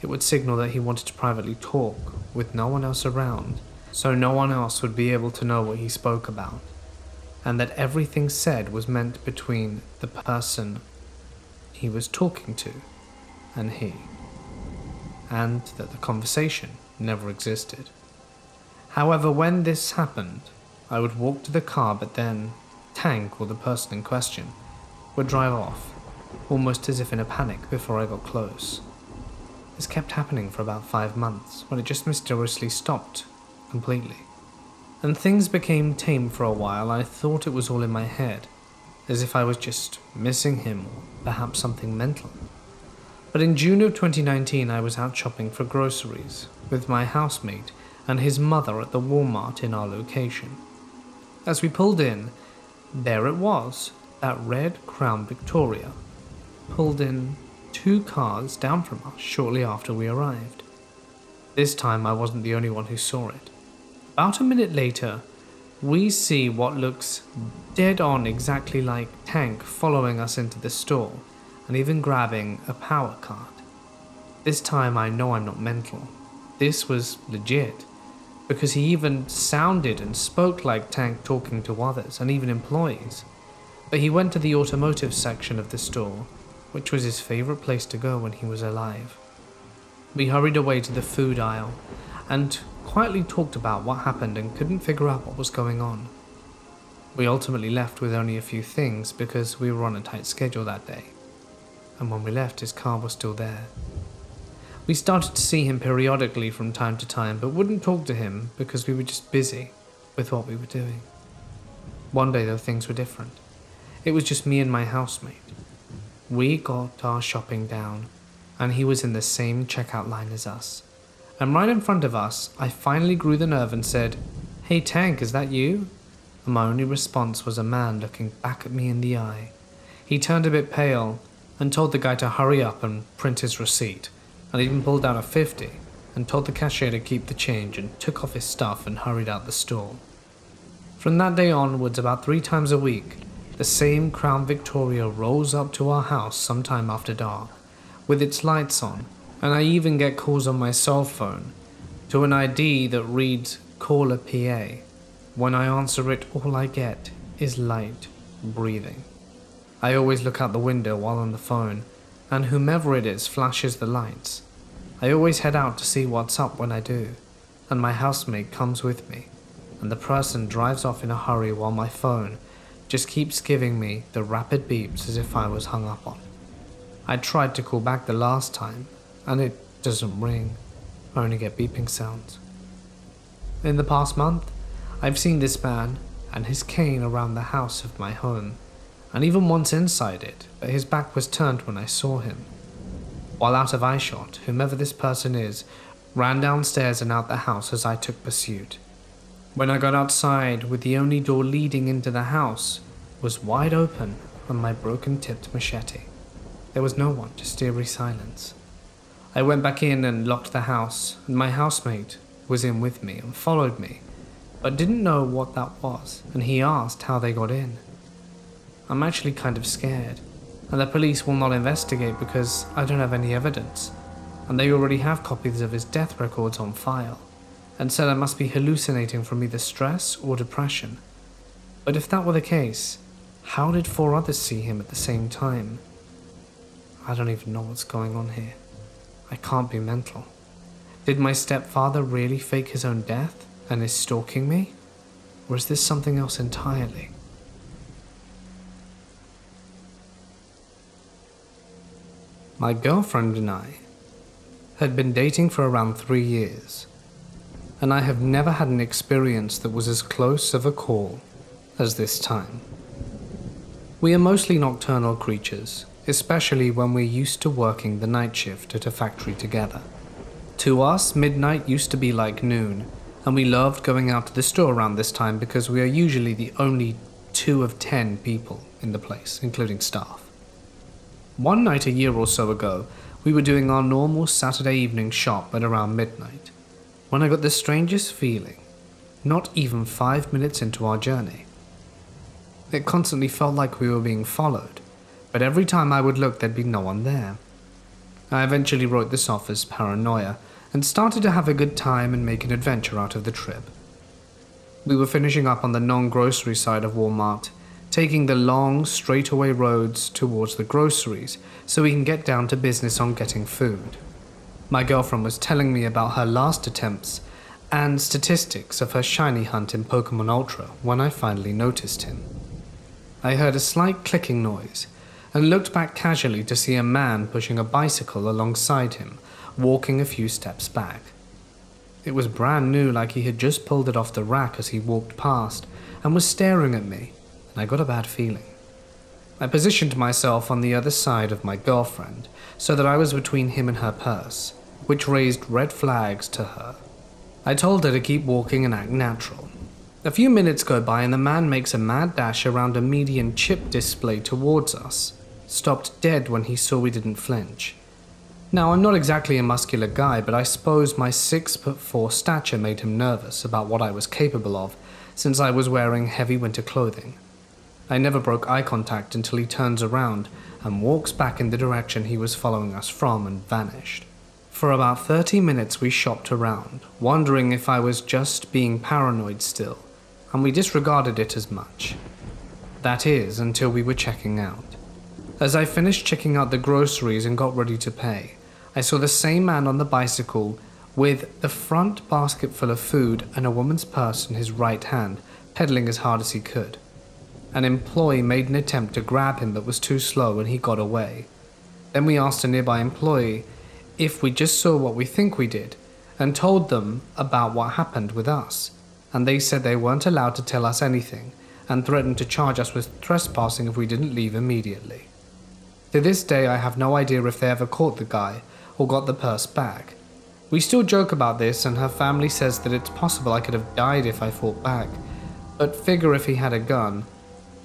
A: It would signal that he wanted to privately talk with no one else around, so no one else would be able to know what he spoke about, and that everything said was meant between the person he was talking to and he, and that the conversation never existed. However, when this happened, I would walk to the car, but then Tank, or the person in question, would drive off, almost as if in a panic before I got close. This kept happening for about 5 months, when it just mysteriously stopped completely. And things became tame for a while. I thought it was all in my head, as if I was just missing him or perhaps something mental. But in June of 2019, I was out shopping for groceries with my housemate and his mother at the Walmart in our location. As we pulled in, there it was, that red Crown Victoria, pulled in 2 cars down from us shortly after we arrived. This time I wasn't the only one who saw it. About a minute later, we see what looks dead on exactly like Tank following us into the store and even grabbing a power card. This time I know I'm not mental. This was legit, because he even sounded and spoke like Tank talking to others and even employees. But he went to the automotive section of the store, which was his favorite place to go when he was alive. We hurried away to the food aisle, and quietly talked about what happened and couldn't figure out what was going on. We ultimately left with only a few things because we were on a tight schedule that day, and when we left his car was still there. We started to see him periodically from time to time, but wouldn't talk to him because we were just busy with what we were doing. One day though, things were different. It was just me and my housemate. We got our shopping down, and he was in the same checkout line as us. And right in front of us, I finally grew the nerve and said, "Hey Tank, is that you?" And my only response was a man looking back at me in the eye. He turned a bit pale and told the guy to hurry up and print his receipt, and even pulled out a 50 and told the cashier to keep the change and took off his stuff and hurried out the store. From that day onwards, about 3 times a week, the same Crown Victoria rolls up to our house sometime after dark, with its lights on, and I even get calls on my cell phone to an ID that reads "Caller PA." When I answer it, all I get is light breathing. I always look out the window while on the phone, and whomever it is flashes the lights. I always head out to see what's up when I do, and my housemate comes with me, and the person drives off in a hurry while my phone just keeps giving me the rapid beeps as if I was hung up on. I tried to call back the last time, and it doesn't ring. I only get beeping sounds. In the past month, I've seen this man and his cane around the house of my home, and even once inside it, but his back was turned when I saw him. While out of eyeshot, whomever this person is ran downstairs and out the house as I took pursuit. When I got outside, with the only door leading into the house was wide open on my broken-tipped machete. There was no one, just eerie silence. I went back in and locked the house, and my housemate was in with me and followed me, but didn't know what that was, and he asked how they got in. I'm actually kind of scared, and the police will not investigate because I don't have any evidence, and they already have copies of his death records on file, and said I must be hallucinating from either stress or depression. But if that were the case, how did 4 others see him at the same time? I don't even know what's going on here. I can't be mental. Did my stepfather really fake his own death and is stalking me? Or is this something else entirely? My girlfriend and I had been dating for around 3 years, and I have never had an experience that was as close of a call as this time. We are mostly nocturnal creatures, especially when we're used to working the night shift at a factory together. To us, midnight used to be like noon, and we loved going out to the store around this time because we are usually the only 2 of 10 people in the place, including staff. One night a year or so ago, we were doing our normal Saturday evening shop at around midnight, when I got the strangest feeling, not even 5 minutes into our journey. It constantly felt like we were being followed, but every time I would look there'd be no one there. I eventually wrote this off as paranoia, and started to have a good time and make an adventure out of the trip. We were finishing up on the non-grocery side of Walmart, taking the long, straightaway roads towards the groceries so we can get down to business on getting food. My girlfriend was telling me about her last attempts and statistics of her shiny hunt in Pokemon Ultra when I finally noticed him. I heard a slight clicking noise and looked back casually to see a man pushing a bicycle alongside him, walking a few steps back. It was brand new, like he had just pulled it off the rack as he walked past and was staring at me, and I got a bad feeling. I positioned myself on the other side of my girlfriend so that I was between him and her purse, which raised red flags to her. I told her to keep walking and act natural. A few minutes go by and the man makes a mad dash around a median chip display towards us, stopped dead when he saw we didn't flinch. Now, I'm not exactly a muscular guy, but I suppose my 6'4" stature made him nervous about what I was capable of, since I was wearing heavy winter clothing. I never broke eye contact until he turns around and walks back in the direction he was following us from and vanished. For about 30 minutes we shopped around, wondering if I was just being paranoid still, and we disregarded it as much. That is, until we were checking out. As I finished checking out the groceries and got ready to pay, I saw the same man on the bicycle with the front basket full of food and a woman's purse in his right hand, pedaling as hard as he could. An employee made an attempt to grab him but was too slow and he got away. Then we asked a nearby employee if we just saw what we think we did and told them about what happened with us, and they said they weren't allowed to tell us anything and threatened to charge us with trespassing if we didn't leave immediately. To this day, I have no idea if they ever caught the guy or got the purse back. We still joke about this, and her family says that it's possible I could have died if I fought back, but figure if he had a gun,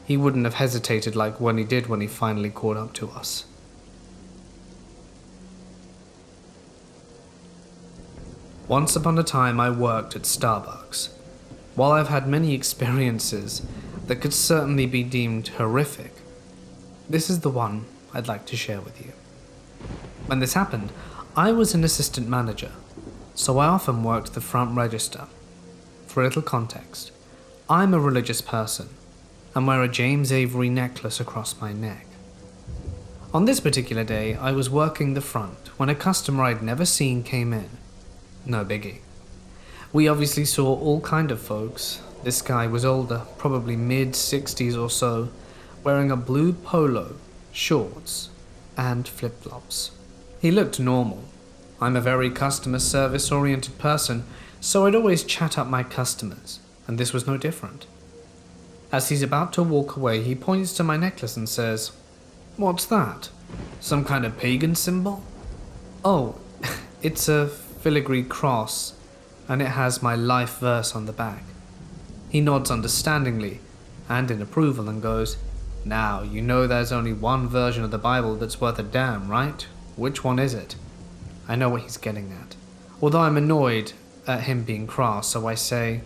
A: he wouldn't have hesitated like when he did when he finally caught up to us. Once upon a time, I worked at Starbucks. While I've had many experiences that could certainly be deemed horrific, this is the one I'd like to share with you. When this happened, I was an assistant manager, so I often worked the front register. For a little context, I'm a religious person and wear a James Avery necklace across my neck. On this particular day, I was working the front when a customer I'd never seen came in. No biggie. We obviously saw all kind of folks. This guy was older, probably mid-60s or so, wearing a blue polo, shorts, and flip-flops. He looked normal. I'm a very customer service-oriented person, so I'd always chat up my customers, and this was no different. As he's about to walk away, he points to my necklace and says, "What's that? Some kind of pagan symbol?" "Oh, it's a filigree cross, and it has my life verse on the back." He nods understandingly and in approval and goes, "Now, you know there's only one version of the Bible that's worth a damn, right? Which one is it?" I know what he's getting at, although I'm annoyed at him being crass, so I say,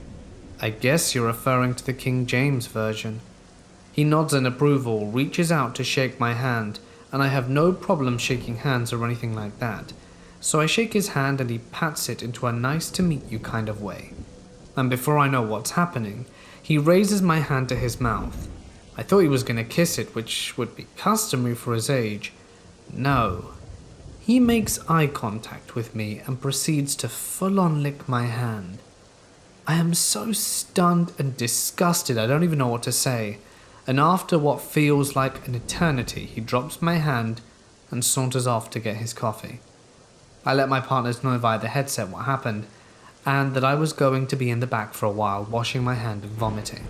A: "I guess you're referring to the King James version." He nods in approval, reaches out to shake my hand, and I have no problem shaking hands or anything like that. So I shake his hand and he pats it into a nice to meet you kind of way. And before I know what's happening, he raises my hand to his mouth. I thought he was going to kiss it, which would be customary for his age. No. He makes eye contact with me and proceeds to full-on lick my hand. I am so stunned and disgusted I don't even know what to say, and after what feels like an eternity, he drops my hand and saunters off to get his coffee. I let my partners know via the headset what happened, and that I was going to be in the back for a while, washing my hand and vomiting.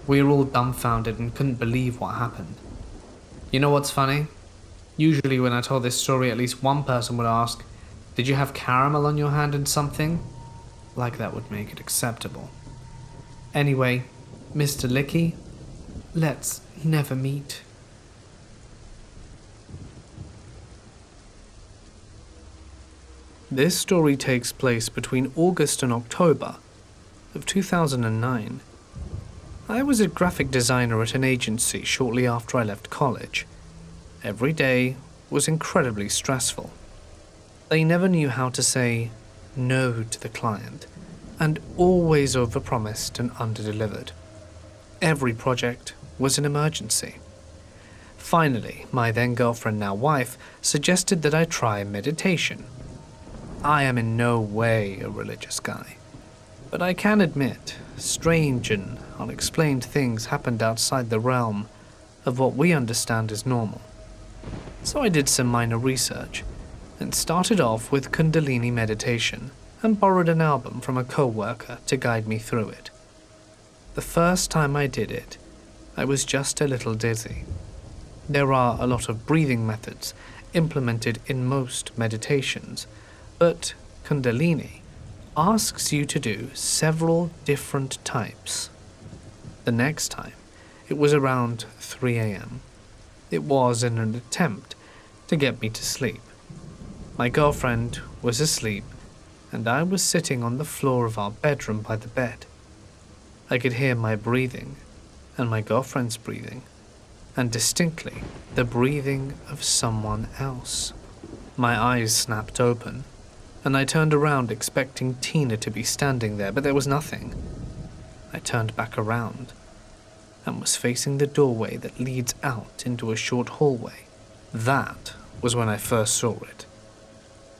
A: We were all dumbfounded and couldn't believe what happened. You know what's funny? Usually when I told this story, at least one person would ask, "Did you have caramel on your hand and something?" Like that would make it acceptable. Anyway, Mr. Licky, let's never meet. This story takes place between August and October of 2009. I was a graphic designer at an agency shortly after I left college. Every day was incredibly stressful. They never knew how to say no to the client, and always overpromised and underdelivered. Every project was an emergency. Finally, my then girlfriend, now wife, suggested that I try meditation. I am in no way a religious guy, but I can admit, strange and unexplained things happened outside the realm of what we understand as normal. So I did some minor research, and started off with Kundalini meditation, and borrowed an album from a co-worker to guide me through it. The first time I did it, I was just a little dizzy. There are a lot of breathing methods implemented in most meditations, but Kundalini asks you to do several different types. The next time, it was around 3 a.m. It was in an attempt to get me to sleep. My girlfriend was asleep, and I was sitting on the floor of our bedroom by the bed. I could hear my breathing, and my girlfriend's breathing, and distinctly the breathing of someone else. My eyes snapped open, and I turned around expecting Tina to be standing there, but there was nothing. I turned back around, and was facing the doorway that leads out into a short hallway. That was when I first saw it.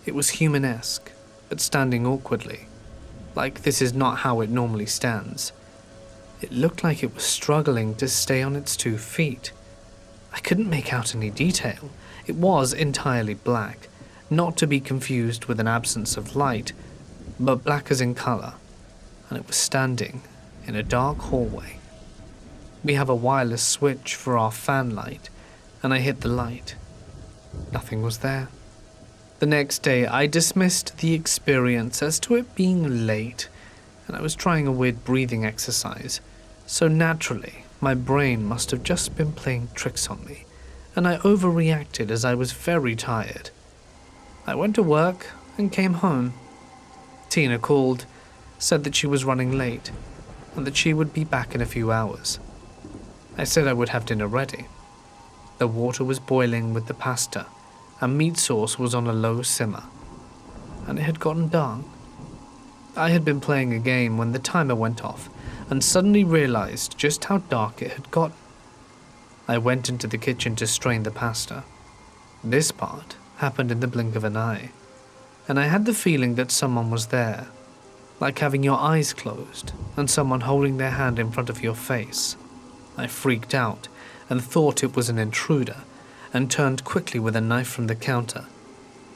A: It was humanesque, but standing awkwardly, like this is not how it normally stands. It looked like it was struggling to stay on its 2 feet. I couldn't make out any detail. It was entirely black, not to be confused with an absence of light, but black as in color, and it was standing in a dark hallway. We have a wireless switch for our fan light, and I hit the light. Nothing was there. The next day, I dismissed the experience as to it being late, and I was trying a weird breathing exercise, so naturally, my brain must have just been playing tricks on me, and I overreacted as I was very tired. I went to work and came home. Tina called, said that she was running late, and that she would be back in a few hours. I said I would have dinner ready. The water was boiling with the pasta, and meat sauce was on a low simmer, and it had gotten dark. I had been playing a game when the timer went off, and suddenly realized just how dark it had gotten. I went into the kitchen to strain the pasta. This part happened in the blink of an eye, and I had the feeling that someone was there, like having your eyes closed and someone holding their hand in front of your face. I freaked out and thought it was an intruder, and turned quickly with a knife from the counter.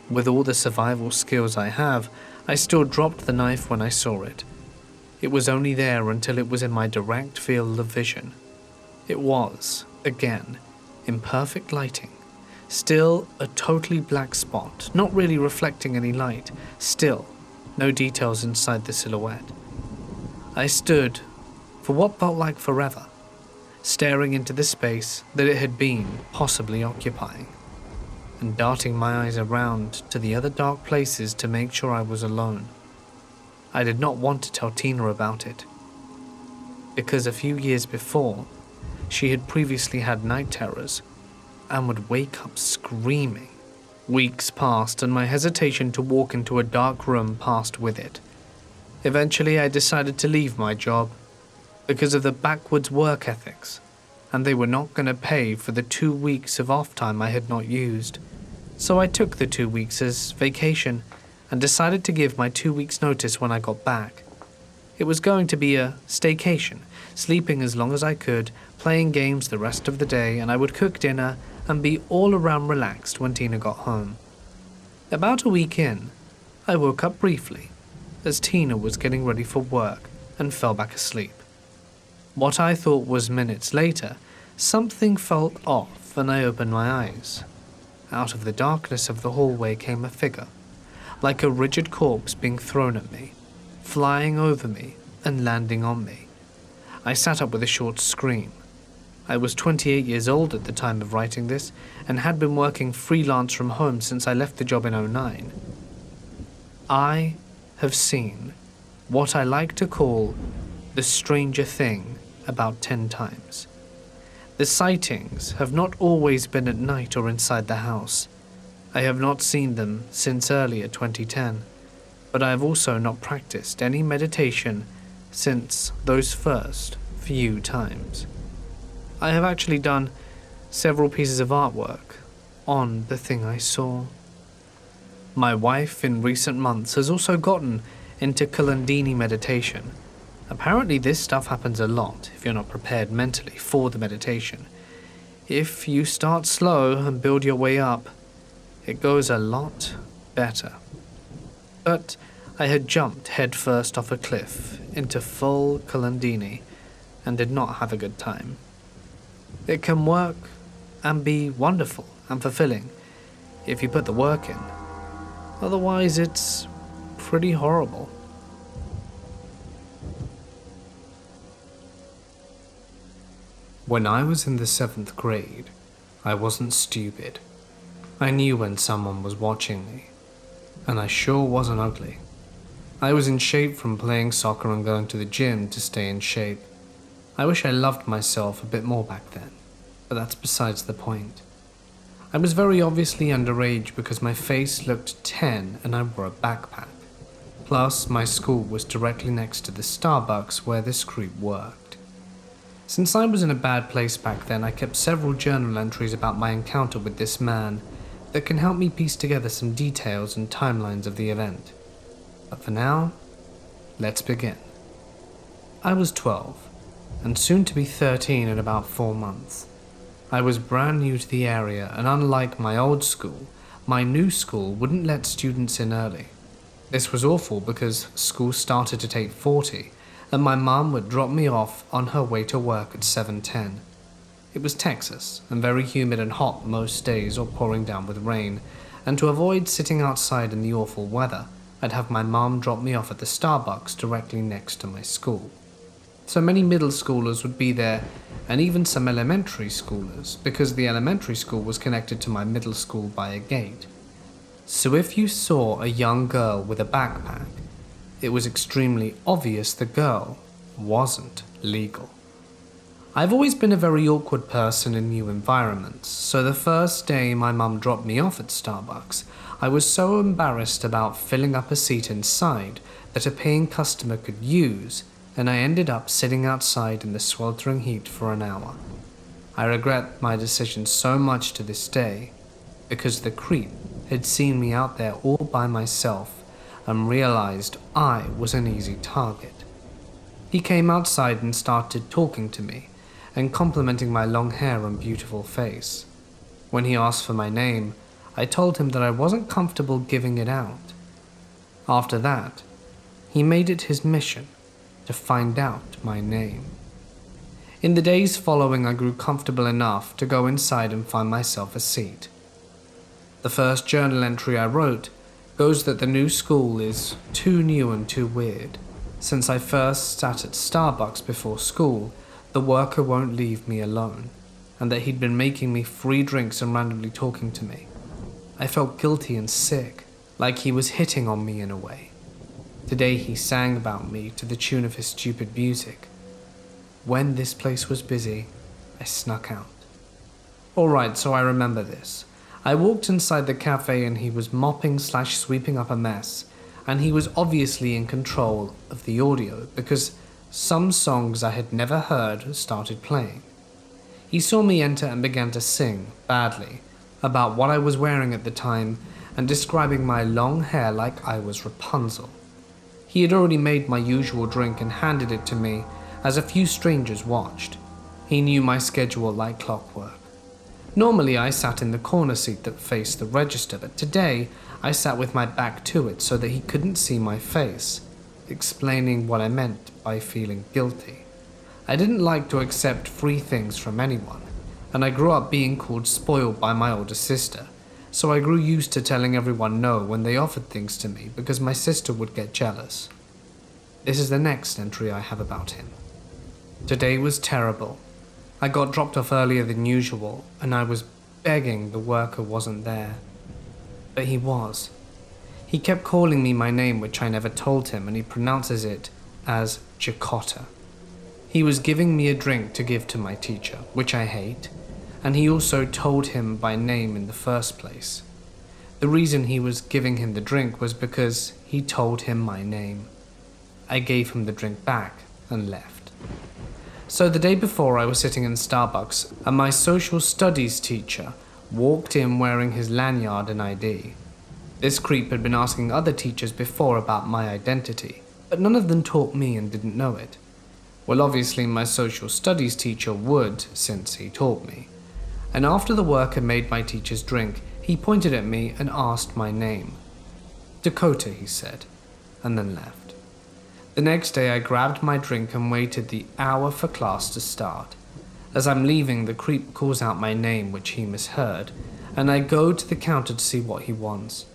A: With all the survival skills I have, I still dropped the knife when I saw it. It was only there until it was in my direct field of vision. It was, again, in perfect lighting. Still a totally black spot, not really reflecting any light. Still, no details inside the silhouette. I stood for what felt like forever, staring into the space that it had been possibly occupying, and darting my eyes around to the other dark places to make sure I was alone. I did not want to tell Tina about it, because a few years before, she had previously had night terrors and would wake up screaming. Weeks passed and my hesitation to walk into a dark room passed with it. Eventually I decided to leave my job because of the backwards work ethics, and they were not going to pay for the 2 weeks of off time I had not used. So I took the 2 weeks as vacation and decided to give my 2 weeks notice when I got back. It was going to be a staycation, sleeping as long as I could, playing games the rest of the day, and I would cook dinner and be all around relaxed when Tina got home. About a week in, I woke up briefly as Tina was getting ready for work and fell back asleep. What I thought was minutes later, something felt off and I opened my eyes. Out of the darkness of the hallway came a figure, like a rigid corpse being thrown at me, flying over me and landing on me. I sat up with a short scream. I was 28 years old at the time of writing this and had been working freelance from home since I left the job in 2009. I have seen what I like to call the stranger thing about 10 times. The sightings have not always been at night or inside the house. I have not seen them since earlier 2010, but I have also not practiced any meditation since those first few times. I have actually done several pieces of artwork on the thing I saw. My wife in recent months has also gotten into Kundalini meditation. Apparently this stuff happens a lot if you're not prepared mentally for the meditation. If you start slow and build your way up, it goes a lot better. But I had jumped headfirst off a cliff into full Kundalini and did not have a good time. It can work and be wonderful and fulfilling if you put the work in. Otherwise, it's pretty horrible. When I was in the 7th grade, I wasn't stupid. I knew when someone was watching me, and I sure wasn't ugly. I was in shape from playing soccer and going to the gym to stay in shape. I wish I loved myself a bit more back then, but that's besides the point. I was very obviously underage because my face looked 10 and I wore a backpack. Plus, my school was directly next to the Starbucks where this group worked. Since I was in a bad place back then, I kept several journal entries about my encounter with this man that can help me piece together some details and timelines of the event. But for now, let's begin. I was 12, and soon to be 13 in about 4 months. I was brand new to the area, and unlike my old school, my new school wouldn't let students in early. This was awful because school started at 8:40, and my mum would drop me off on her way to work at 7:10. It was Texas, and very humid and hot most days or pouring down with rain, and to avoid sitting outside in the awful weather, I'd have my mum drop me off at the Starbucks directly next to my school. So many middle schoolers would be there, and even some elementary schoolers, because the elementary school was connected to my middle school by a gate. So if you saw a young girl with a backpack, it was extremely obvious the girl wasn't legal. I've always been a very awkward person in new environments, so the first day my mum dropped me off at Starbucks, I was so embarrassed about filling up a seat inside that a paying customer could use, and I ended up sitting outside in the sweltering heat for an hour. I regret my decision so much to this day, because the creep had seen me out there all by myself and realized I was an easy target. He came outside and started talking to me and complimenting my long hair and beautiful face. When he asked for my name, I told him that I wasn't comfortable giving it out. After that, he made it his mission to find out my name. In the days following, I grew comfortable enough to go inside and find myself a seat. The first journal entry I wrote goes that the new school is too new and too weird. Since I first sat at Starbucks before school, the worker won't leave me alone, and that he'd been making me free drinks and randomly talking to me. I felt guilty and sick, like he was hitting on me in a way. Today he sang about me to the tune of his stupid music. When this place was busy, I snuck out. Alright, so I remember this. I walked inside the cafe and he was mopping/sweeping up a mess, and he was obviously in control of the audio because some songs I had never heard started playing. He saw me enter and began to sing, badly, about what I was wearing at the time and describing my long hair like I was Rapunzel. He had already made my usual drink and handed it to me as a few strangers watched. He knew my schedule like clockwork. Normally I sat in the corner seat that faced the register, but today I sat with my back to it so that he couldn't see my face, explaining what I meant by feeling guilty. I didn't like to accept free things from anyone, and I grew up being called spoiled by my older sister, so I grew used to telling everyone no when they offered things to me because my sister would get jealous. This is the next entry I have about him. Today was terrible. I got dropped off earlier than usual, and I was begging the worker wasn't there. But he was. He kept calling me my name, which I never told him, and he pronounces it as Jacotta. He was giving me a drink to give to my teacher, which I hate, and he also told him by name in the first place. The reason he was giving him the drink was because he told him my name. I gave him the drink back and left. So the day before, I was sitting in Starbucks, and my social studies teacher walked in wearing his lanyard and ID. This creep had been asking other teachers before about my identity, but none of them taught me and didn't know it. Well, obviously my social studies teacher would, since he taught me. And after the worker made my teacher's drink, he pointed at me and asked my name. Dakota, he said, and then left. The next day I grabbed my drink and waited the hour for class to start. As I'm leaving, the creep calls out my name, which he misheard, and I go to the counter to see what he wants.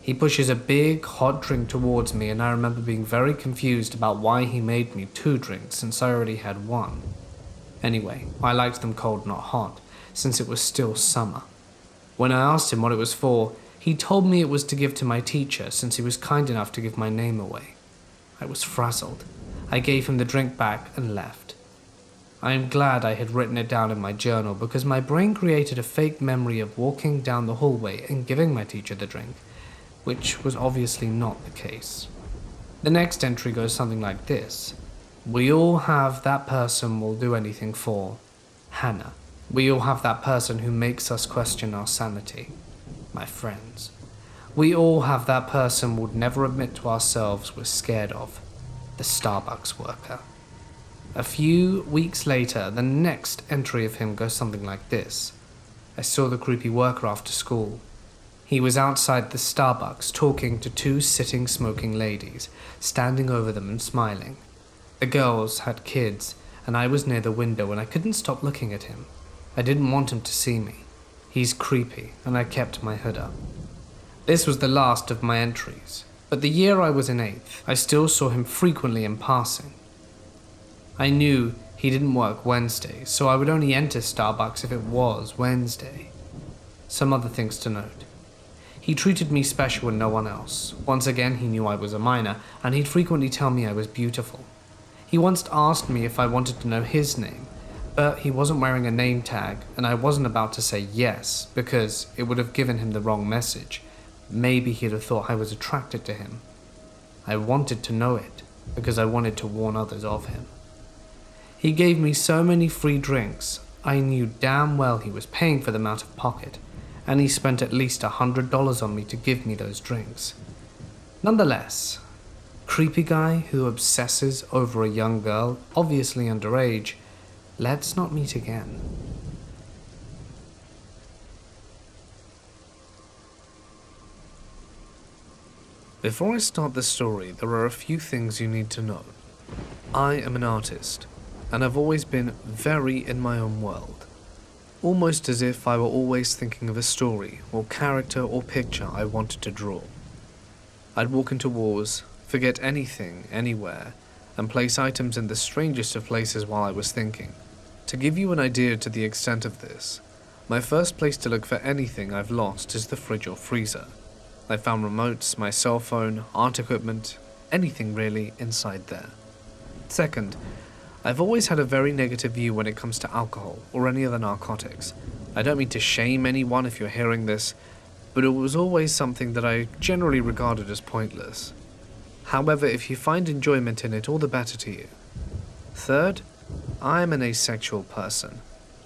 A: He pushes a big, hot drink towards me, and I remember being very confused about why he made me 2 drinks since I already had 1. Anyway, I liked them cold, not hot, since it was still summer. When I asked him what it was for, he told me it was to give to my teacher since he was kind enough to give my name away. I was frazzled. I gave him the drink back and left. I am glad I had written it down in my journal because my brain created a fake memory of walking down the hallway and giving my teacher the drink, which was obviously not the case. The next entry goes something like this. We all have that person we'll do anything for. Hannah. We all have that person who makes us question our sanity. My friends. We all have that person we'd never admit to ourselves we're scared of. The Starbucks worker. A few weeks later, the next entry of him goes something like this. I saw the creepy worker after school. He was outside the Starbucks talking to two sitting smoking ladies, standing over them and smiling. The girls had kids, and I was near the window and I couldn't stop looking at him. I didn't want him to see me. He's creepy, and I kept my hood up. This was the last of my entries, but the year I was in 8th, I still saw him frequently in passing. I knew he didn't work Wednesdays, so I would only enter Starbucks if it was Wednesday. Some other things to note. He treated me special and no one else. Once again, he knew I was a minor, and he'd frequently tell me I was beautiful. He once asked me if I wanted to know his name, but he wasn't wearing a name tag, and I wasn't about to say yes, because it would have given him the wrong message. Maybe he'd have thought I was attracted to him. I wanted to know it, because I wanted to warn others of him. He gave me so many free drinks, I knew damn well he was paying for them out of pocket, and he spent at least $100 on me to give me those drinks. Nonetheless, creepy guy who obsesses over a young girl, obviously underage, let's not meet again. Before I start the story, there are a few things you need to know. I am an artist, and I've always been very in my own world. Almost as if I were always thinking of a story, or character, or picture I wanted to draw. I'd walk into wars, forget anything, anywhere, and place items in the strangest of places while I was thinking. To give you an idea to the extent of this, my first place to look for anything I've lost is the fridge or freezer. I found remotes, my cell phone, art equipment, anything really inside there. Second, I've always had a very negative view when it comes to alcohol or any other narcotics. I don't mean to shame anyone if you're hearing this, but it was always something that I generally regarded as pointless. However, if you find enjoyment in it, all the better to you. Third, I'm an asexual person.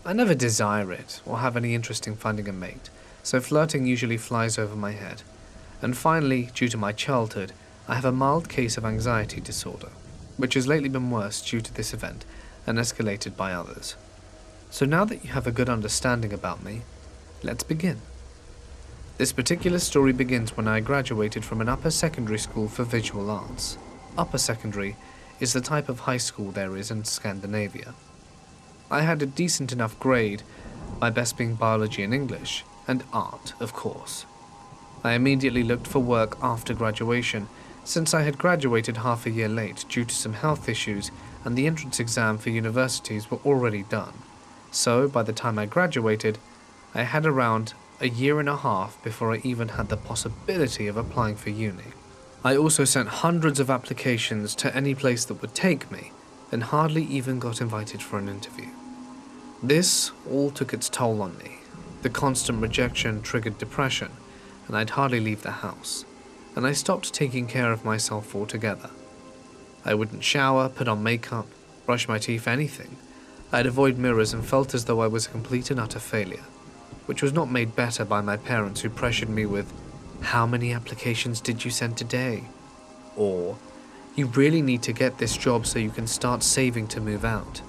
A: I never desire it or have any interest in finding a mate, so flirting usually flies over my head. And finally, due to my childhood, I have a mild case of anxiety disorder, which has lately been worse due to this event and escalated by others. So now that you have a good understanding about me, let's begin. This particular story begins when I graduated from an upper secondary school for visual arts. Upper secondary is the type of high school there is in Scandinavia. I had a decent enough grade, my best being biology and English, and art, of course. I immediately looked for work after graduation, since I had graduated half a year late due to some health issues and the entrance exam for universities were already done. So, by the time I graduated, I had around a year and a half before I even had the possibility of applying for uni. I also sent hundreds of applications to any place that would take me, and hardly even got invited for an interview. This all took its toll on me. The constant rejection triggered depression, and I'd hardly leave the house, and I stopped taking care of myself altogether. I wouldn't shower, put on makeup, brush my teeth, anything. I'd avoid mirrors and felt as though I was a complete and utter failure, which was not made better by my parents who pressured me with, "How many applications did you send today?" Or, "You really need to get this job so you can start saving to move out."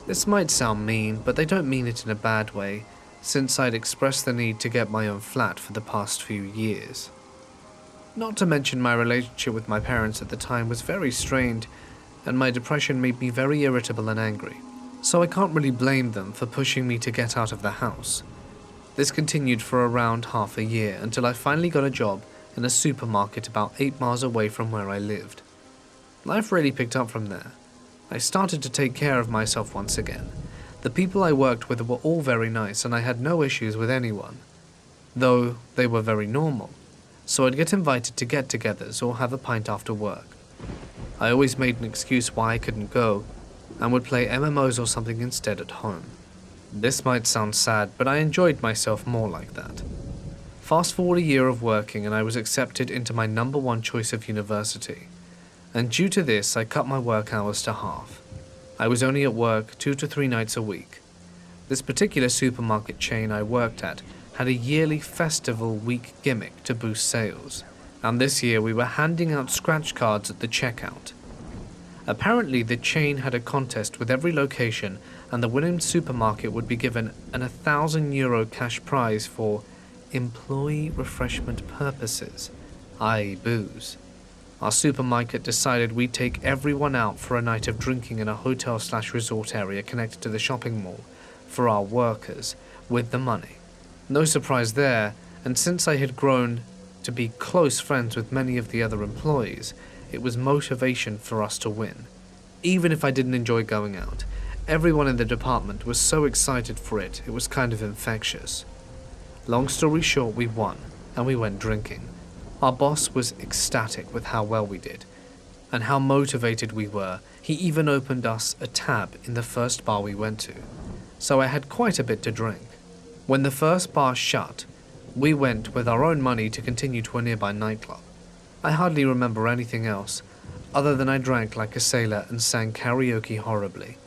A: This might sound mean, but they don't mean it in a bad way, since I'd expressed the need to get my own flat for the past few years. Not to mention my relationship with my parents at the time was very strained, and my depression made me very irritable and angry, so I can't really blame them for pushing me to get out of the house. This continued for around half a year until I finally got a job in a supermarket about 8 miles away from where I lived. Life really picked up from there. I started to take care of myself once again. The people I worked with were all very nice and I had no issues with anyone, though they were very normal, so I'd get invited to get-togethers or have a pint after work. I always made an excuse why I couldn't go and would play MMOs or something instead at home. This might sound sad, but I enjoyed myself more like that. Fast forward a year of working and I was accepted into my number one choice of university, and due to this I cut my work hours to half. I was only at work 2 to 3 nights a week. This particular supermarket chain I worked at had a yearly festival week gimmick to boost sales, and this year we were handing out scratch cards at the checkout. Apparently, the chain had a contest with every location, and the winning supermarket would be given an €1,000 cash prize for employee refreshment purposes, i.e. booze. Our supermarket decided we'd take everyone out for a night of drinking in a hotel/resort area connected to the shopping mall for our workers with the money. No surprise there, and since I had grown to be close friends with many of the other employees, it was motivation for us to win. Even if I didn't enjoy going out, everyone in the department was so excited for it, it was kind of infectious. Long story short, we won, and we went drinking. Our boss was ecstatic with how well we did, and how motivated we were. He even opened us a tab in the first bar we went to, so I had quite a bit to drink. When the first bar shut, we went with our own money to continue to a nearby nightclub. I hardly remember anything else, other than I drank like a sailor and sang karaoke horribly.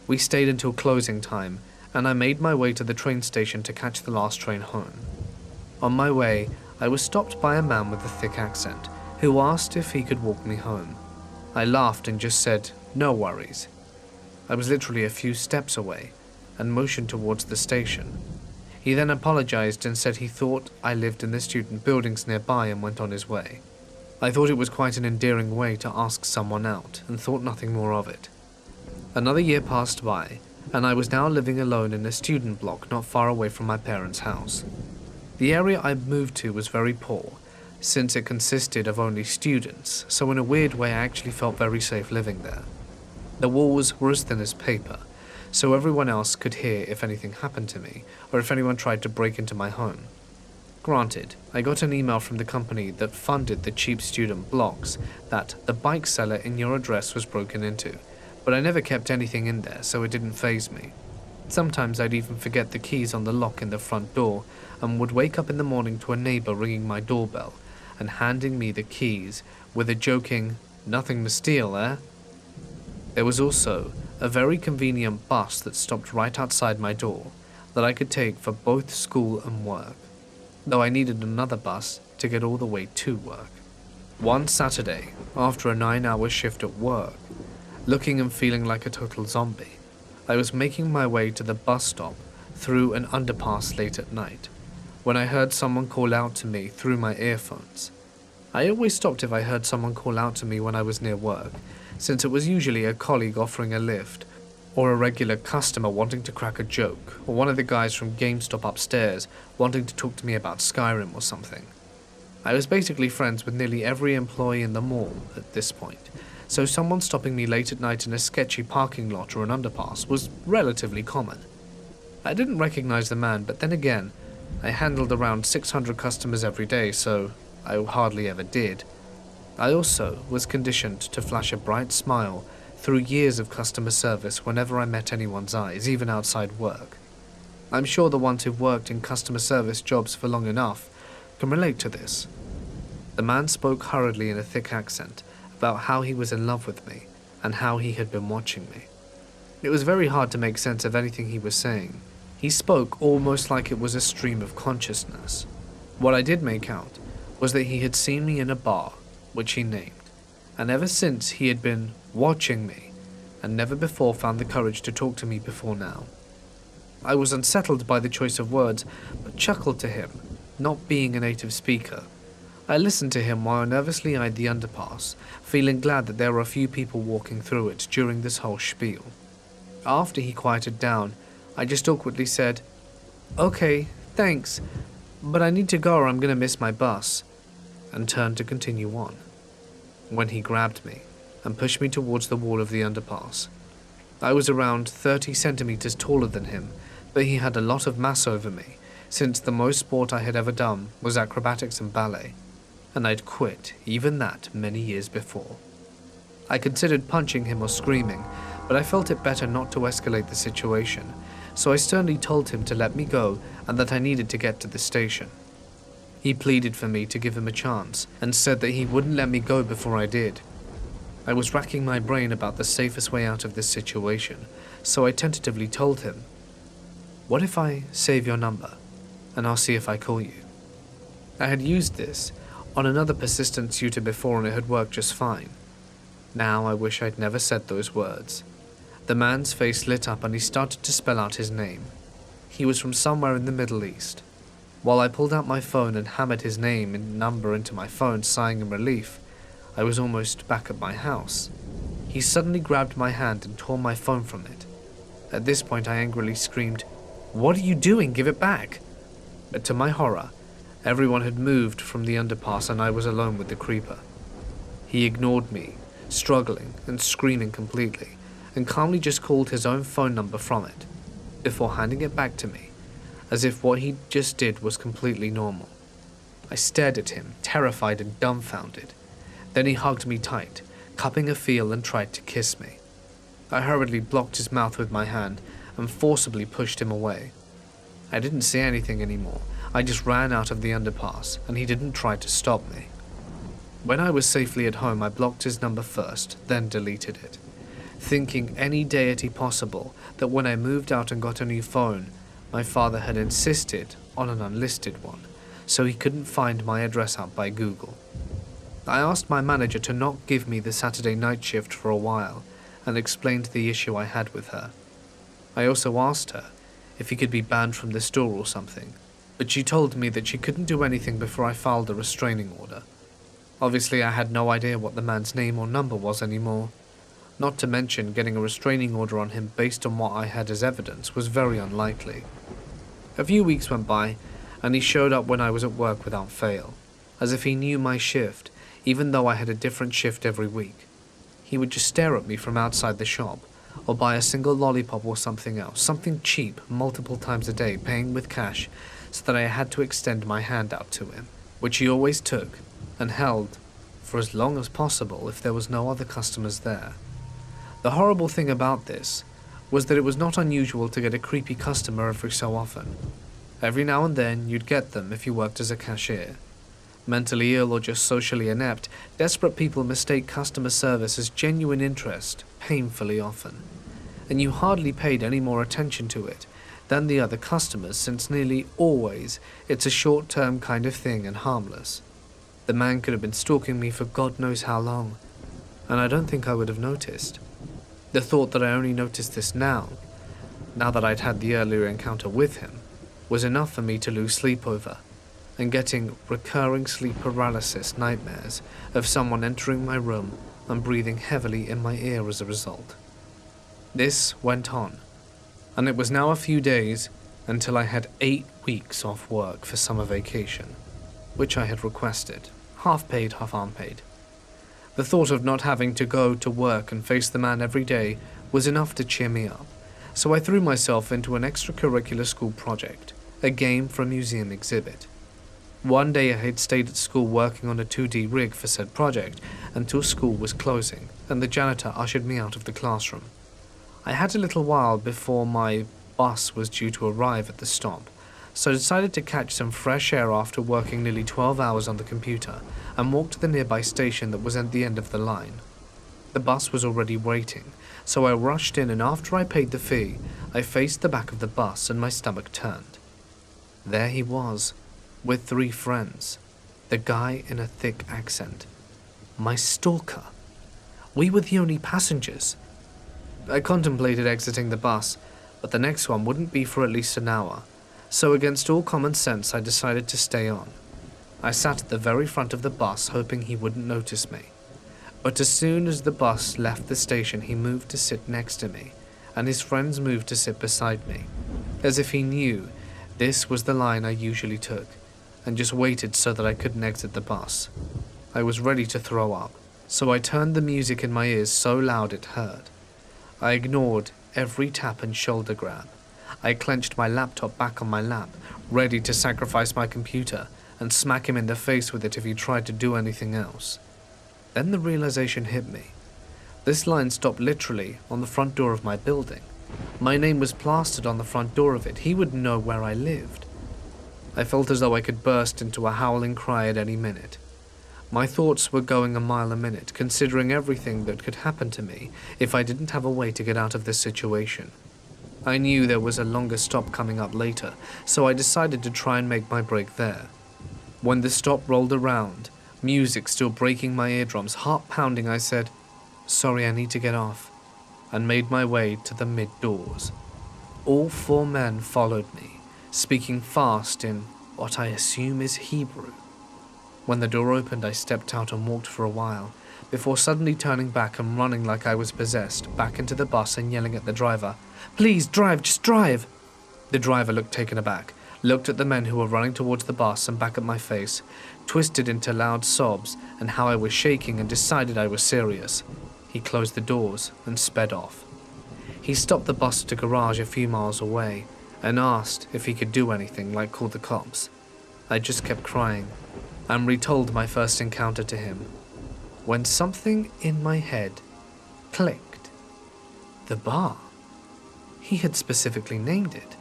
A: We stayed until closing time, and I made my way to the train station to catch the last train home. On my way, I was stopped by a man with a thick accent, who asked if he could walk me home. I laughed and just said, "No worries." I was literally a few steps away, and motioned towards the station. He then apologized and said he thought I lived in the student buildings nearby and went on his way. I thought it was quite an endearing way to ask someone out, and thought nothing more of it. Another year passed by, and I was now living alone in a student block not far away from my parents' house. The area I moved to was very poor, since it consisted of only students, so in a weird way I actually felt very safe living there. The walls were as thin as paper, so everyone else could hear if anything happened to me, or if anyone tried to break into my home. Granted, I got an email from the company that funded the cheap student blocks that the bike seller in your address was broken into, but I never kept anything in there, so it didn't faze me. Sometimes I'd even forget the keys on the lock in the front door, and would wake up in the morning to a neighbor ringing my doorbell and handing me the keys with a joking, "Nothing to steal, eh?" There was also a very convenient bus that stopped right outside my door that I could take for both school and work, though I needed another bus to get all the way to work. One Saturday, after a 9-hour shift at work, looking and feeling like a total zombie, I was making my way to the bus stop through an underpass late at night, when I heard someone call out to me through my earphones. I always stopped if I heard someone call out to me when I was near work, since it was usually a colleague offering a lift, or a regular customer wanting to crack a joke, or one of the guys from GameStop upstairs wanting to talk to me about Skyrim or something. I was basically friends with nearly every employee in the mall at this point, so someone stopping me late at night in a sketchy parking lot or an underpass was relatively common. I didn't recognize the man, but then again, I handled around 600 customers every day, so I hardly ever did. I also was conditioned to flash a bright smile through years of customer service whenever I met anyone's eyes, even outside work. I'm sure the ones who've worked in customer service jobs for long enough can relate to this. The man spoke hurriedly in a thick accent about how he was in love with me and how he had been watching me. It was very hard to make sense of anything he was saying. He spoke almost like it was a stream of consciousness. What I did make out was that he had seen me in a bar, which he named, and ever since he had been watching me, and never before found the courage to talk to me before now. I was unsettled by the choice of words, but chuckled to him, not being a native speaker. I listened to him while I nervously eyed the underpass, feeling glad that there were a few people walking through it during this whole spiel. After he quieted down, I just awkwardly said, "Okay, thanks, but I need to go or I'm gonna miss my bus," and turned to continue on, when he grabbed me and pushed me towards the wall of the underpass. I was around 30 centimeters taller than him, but he had a lot of mass over me, since the most sport I had ever done was acrobatics and ballet, and I'd quit even that many years before. I considered punching him or screaming, but I felt it better not to escalate the situation, so I sternly told him to let me go and that I needed to get to the station. He pleaded for me to give him a chance and said that he wouldn't let me go before I did. I was racking my brain about the safest way out of this situation, so I tentatively told him, "What if I save your number and I'll see if I call you. I had used this on another persistent suitor before and it had worked just fine. Now I wish I'd never said those words. The man's face lit up and he started to spell out his name. He was from somewhere in the Middle East. While I pulled out my phone and hammered his name and number into my phone, sighing in relief, I was almost back at my house. He suddenly grabbed my hand and tore my phone from it. At this point I angrily screamed, "What are you doing? Give it back!" But to my horror, everyone had moved from the underpass and I was alone with the creeper. He ignored me, struggling and screaming completely, and calmly just called his own phone number from it, before handing it back to me, as if what he just did was completely normal. I stared at him, terrified and dumbfounded. Then he hugged me tight, cupping a feel and tried to kiss me. I hurriedly blocked his mouth with my hand and forcibly pushed him away. I didn't say anything anymore. I just ran out of the underpass, and he didn't try to stop me. When I was safely at home, I blocked his number first, then deleted it, thinking any deity possible that when I moved out and got a new phone, my father had insisted on an unlisted one, so he couldn't find my address out by Google. I asked my manager to not give me the Saturday night shift for a while, and explained the issue I had with her. I also asked her if he could be banned from the store or something, but she told me that she couldn't do anything before I filed a restraining order. Obviously, I had no idea what the man's name or number was anymore. Not to mention, getting a restraining order on him based on what I had as evidence was very unlikely. A few weeks went by, and he showed up when I was at work without fail, as if he knew my shift, even though I had a different shift every week. He would just stare at me from outside the shop, or buy a single lollipop or something else, something cheap, multiple times a day, paying with cash, so that I had to extend my hand out to him, which he always took, and held for as long as possible if there was no other customers there. The horrible thing about this was that it was not unusual to get a creepy customer every so often. Every now and then you'd get them if you worked as a cashier. Mentally ill or just socially inept, desperate people mistake customer service as genuine interest, painfully often. And you hardly paid any more attention to it than the other customers, since nearly always it's a short-term kind of thing and harmless. The man could have been stalking me for God knows how long, and I don't think I would have noticed. The thought that I only noticed this now that I'd had the earlier encounter with him, was enough for me to lose sleep over, and getting recurring sleep paralysis nightmares of someone entering my room and breathing heavily in my ear as a result. This went on, and it was now a few days until I had 8 weeks off work for summer vacation, which I had requested, half paid, half unpaid. The thought of not having to go to work and face the man every day was enough to cheer me up, so I threw myself into an extracurricular school project, a game for a museum exhibit. One day I had stayed at school working on a 2D rig for said project until school was closing, and the janitor ushered me out of the classroom. I had a little while before my bus was due to arrive at the stop, so I decided to catch some fresh air after working nearly 12 hours on the computer and walked to the nearby station that was at the end of the line. The bus was already waiting, so I rushed in, and after I paid the fee, I faced the back of the bus and my stomach turned. There he was, with 3 friends, the guy in a thick accent. My stalker. We were the only passengers. I contemplated exiting the bus, but the next one wouldn't be for at least an hour, so against all common sense I decided to stay on. I sat at the very front of the bus hoping he wouldn't notice me, but as soon as the bus left the station he moved to sit next to me, and his friends moved to sit beside me, as if he knew this was the line I usually took, and just waited so that I couldn't exit the bus. I was ready to throw up, so I turned the music in my ears so loud it hurt. I ignored every tap and shoulder grab. I clenched my laptop back on my lap, ready to sacrifice my computer and smack him in the face with it if he tried to do anything else. Then the realization hit me. This line stopped literally on the front door of my building. My name was plastered on the front door of it. He would know where I lived. I felt as though I could burst into a howling cry at any minute. My thoughts were going a mile a minute, considering everything that could happen to me if I didn't have a way to get out of this situation. I knew there was a longer stop coming up later, so I decided to try and make my break there. When the stop rolled around, music still breaking my eardrums, heart pounding, I said, "Sorry, I need to get off," and made my way to the mid-doors. All 4 men followed me, speaking fast in what I assume is Hebrew. When the door opened, I stepped out and walked for a while, before suddenly turning back and running like I was possessed, back into the bus and yelling at the driver, "Please, drive, just drive!" The driver looked taken aback, looked at the men who were running towards the bus and back at my face, twisted into loud sobs and how I was shaking, and decided I was serious. He closed the doors and sped off. He stopped the bus at a garage a few miles away and asked if he could do anything, like call the cops. I just kept crying and retold my first encounter to him, when something in my head clicked. The bar. He had specifically named it.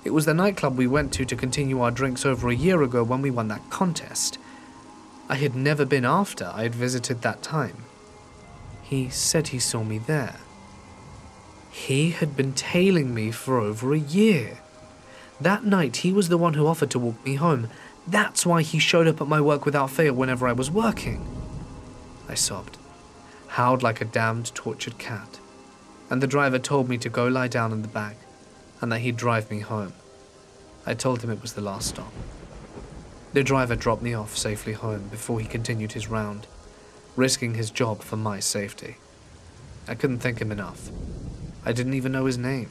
A: It was the nightclub we went to continue our drinks over a year ago when we won that contest. I had never been after I had visited that time. He said he saw me there. He had been tailing me for over a year. That night, he was the one who offered to walk me home. That's why he showed up at my work without fail whenever I was working. I sobbed, howled like a damned tortured cat, and the driver told me to go lie down in the back and that he'd drive me home. I told him it was the last stop. The driver dropped me off safely home before he continued his round, risking his job for my safety. I couldn't thank him enough. I didn't even know his name.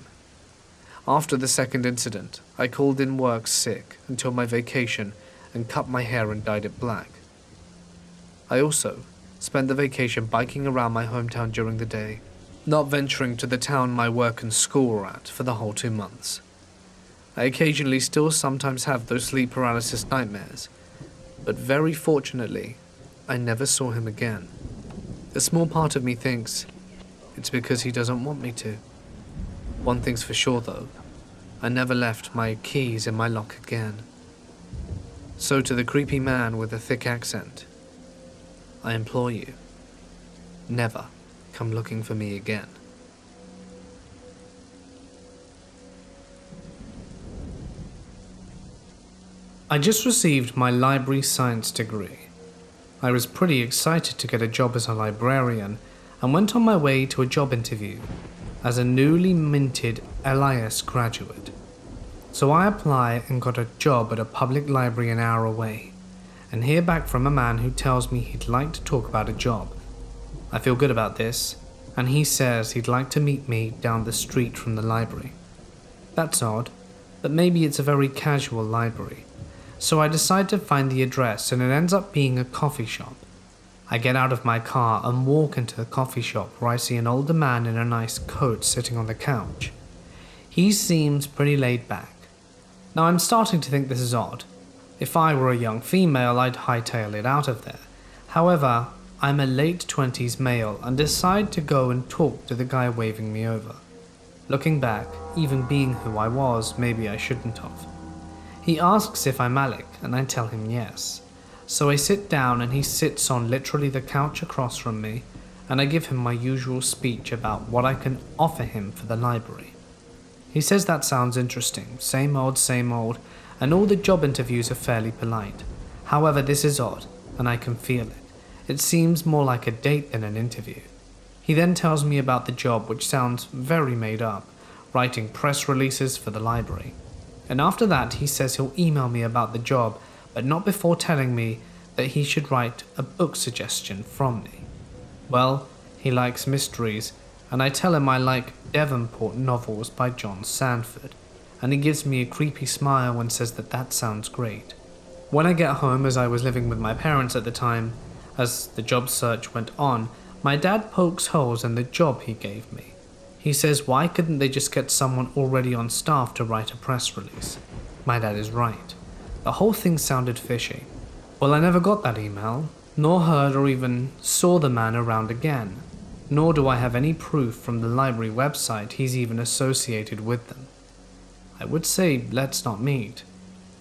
A: After the second incident, I called in work sick until my vacation and cut my hair and dyed it black. I also spent the vacation biking around my hometown during the day, not venturing to the town my work and school were at for the whole 2 months. I occasionally still sometimes have those sleep paralysis nightmares, but very fortunately, I never saw him again. A small part of me thinks it's because he doesn't want me to. One thing's for sure though, I never left my keys in my lock again. So to the creepy man with the thick accent, I implore you, never come looking for me again. I just received my library science degree. I was pretty excited to get a job as a librarian and went on my way to a job interview as a newly minted LIS graduate. So I apply and got a job at a public library an hour away, and hear back from a man who tells me he'd like to talk about a job. I feel good about this, and he says he'd like to meet me down the street from the library. That's odd, but maybe it's a very casual library. So I decide to find the address, and it ends up being a coffee shop. I get out of my car and walk into the coffee shop where I see an older man in a nice coat sitting on the couch. He seems pretty laid back. Now I'm starting to think this is odd. If I were a young female, I'd hightail it out of there. However, I'm a late 20s male and decide to go and talk to the guy waving me over. Looking back, even being who I was, maybe I shouldn't have. He asks if I'm Alec, and I tell him yes. So I sit down and he sits on literally the couch across from me, and I give him my usual speech about what I can offer him for the library. He says that sounds interesting, same old, and all the job interviews are fairly polite. However, this is odd, and I can feel it. It seems more like a date than an interview. He then tells me about the job, which sounds very made up, writing press releases for the library. And after that, he says he'll email me about the job, but not before telling me that he should write a book suggestion from me. Well, he likes mysteries, and I tell him I like Devonport novels by John Sandford, and he gives me a creepy smile and says that sounds great. When I get home, as I was living with my parents at the time, as the job search went on, my dad pokes holes in the job he gave me. He says why couldn't they just get someone already on staff to write a press release? My dad is right. The whole thing sounded fishy. Well, I never got that email, nor heard or even saw the man around again, nor do I have any proof from the library website he's even associated with them. I would say let's not meet,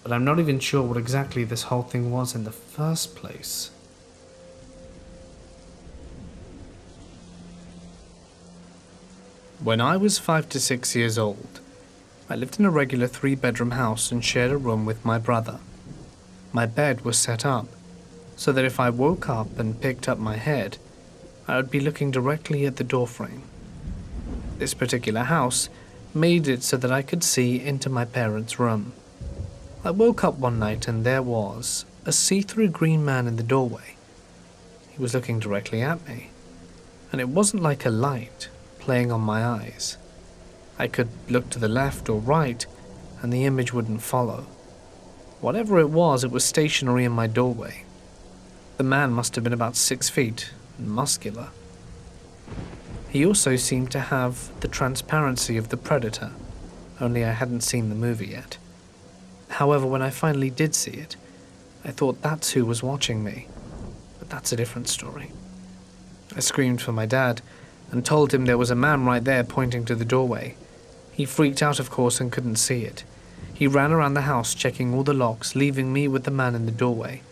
A: but I'm not even sure what exactly this whole thing was in the first place. When I was 5 to 6 years old, I lived in a regular 3-bedroom house and shared a room with my brother. My bed was set up so that if I woke up and picked up my head, I would be looking directly at the doorframe. This particular house made it so that I could see into my parents' room. I woke up one night and there was a see-through green man in the doorway. He was looking directly at me, and it wasn't like a light playing on my eyes. I could look to the left or right, and the image wouldn't follow. Whatever it was stationary in my doorway. The man must have been about 6 feet and muscular. He also seemed to have the transparency of the Predator, only I hadn't seen the movie yet. However, when I finally did see it, I thought that's who was watching me, but that's a different story. I screamed for my dad and told him there was a man right there pointing to the doorway. He freaked out, of course, and couldn't see it. He ran around the house checking all the locks, leaving me with the man in the doorway.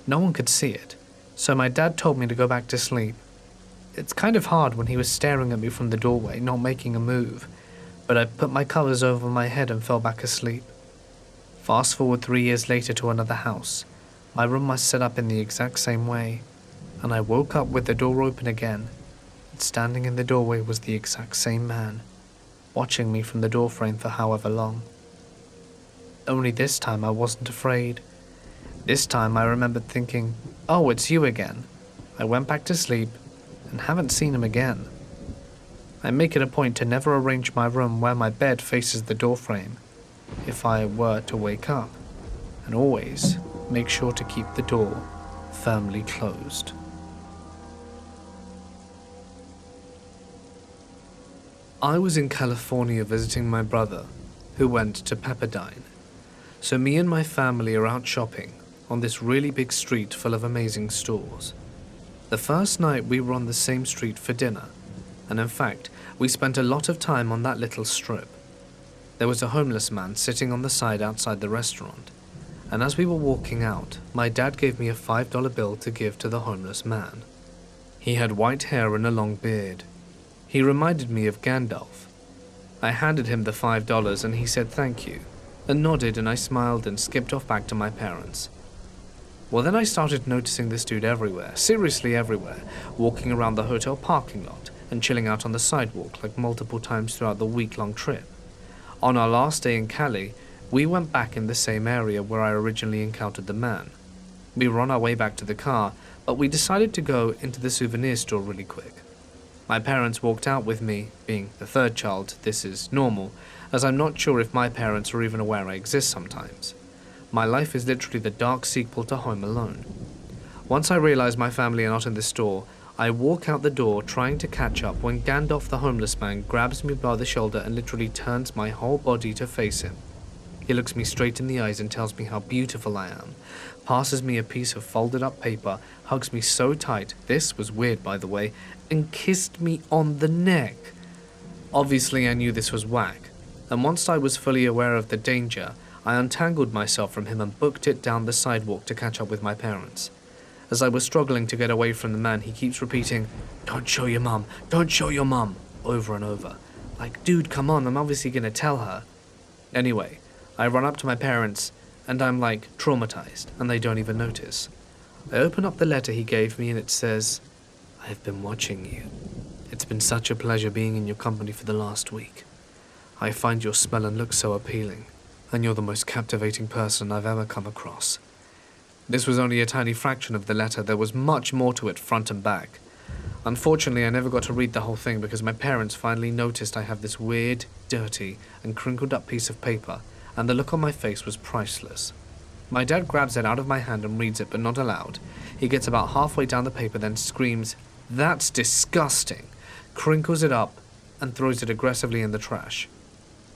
A: No one could see it, so my dad told me to go back to sleep. It's kind of hard when he was staring at me from the doorway, not making a move, but I put my covers over my head and fell back asleep. Fast forward 3 years later to another house. My room was set up in the exact same way, and I woke up with the door open again, and standing in the doorway was the exact same man, watching me from the doorframe for however long. Only this time I wasn't afraid. This time I remembered thinking, "Oh, it's you again." I went back to sleep and haven't seen him again. I make it a point to never arrange my room where my bed faces the doorframe if I were to wake up, and always make sure to keep the door firmly closed. I was in California visiting my brother, who went to Pepperdine. So me and my family are out shopping on this really big street full of amazing stores. The first night we were on the same street for dinner, and in fact, we spent a lot of time on that little strip. There was a homeless man sitting on the side outside the restaurant, and as we were walking out, my dad gave me a $5 bill to give to the homeless man. He had white hair and a long beard. He reminded me of Gandalf. I handed him the $5 and he said thank you, and nodded, and I smiled and skipped off back to my parents. Well, then I started noticing this dude everywhere, seriously everywhere, walking around the hotel parking lot and chilling out on the sidewalk like multiple times throughout the week-long trip. On our last day in Cali, we went back in the same area where I originally encountered the man. We were on our way back to the car, but we decided to go into the souvenir store really quick. My parents walked out with me. Being the third child, this is normal, as I'm not sure if my parents are even aware I exist sometimes. My life is literally the dark sequel to Home Alone. Once I realize my family are not in the store, I walk out the door trying to catch up when Gandalf the homeless man grabs me by the shoulder and literally turns my whole body to face him. He looks me straight in the eyes and tells me how beautiful I am, passes me a piece of folded up paper, hugs me so tight, this was weird by the way, and kissed me on the neck. Obviously I knew this was whack, and once I was fully aware of the danger, I untangled myself from him and booked it down the sidewalk to catch up with my parents. As I was struggling to get away from the man, he keeps repeating, "Don't show your mum, don't show your mum," over and over. Like, dude, come on, I'm obviously gonna tell her. Anyway, I run up to my parents, and I'm like traumatized, and they don't even notice. I open up the letter he gave me and it says, "I have been watching you. It's been such a pleasure being in your company for the last week. I find your smell and look so appealing, and you're the most captivating person I've ever come across." This was only a tiny fraction of the letter. There was much more to it, front and back. Unfortunately, I never got to read the whole thing because my parents finally noticed I have this weird, dirty, and crinkled up piece of paper, and the look on my face was priceless. My dad grabs it out of my hand and reads it, but not aloud. He gets about halfway down the paper, then screams, "That's disgusting," crinkles it up, and throws it aggressively in the trash.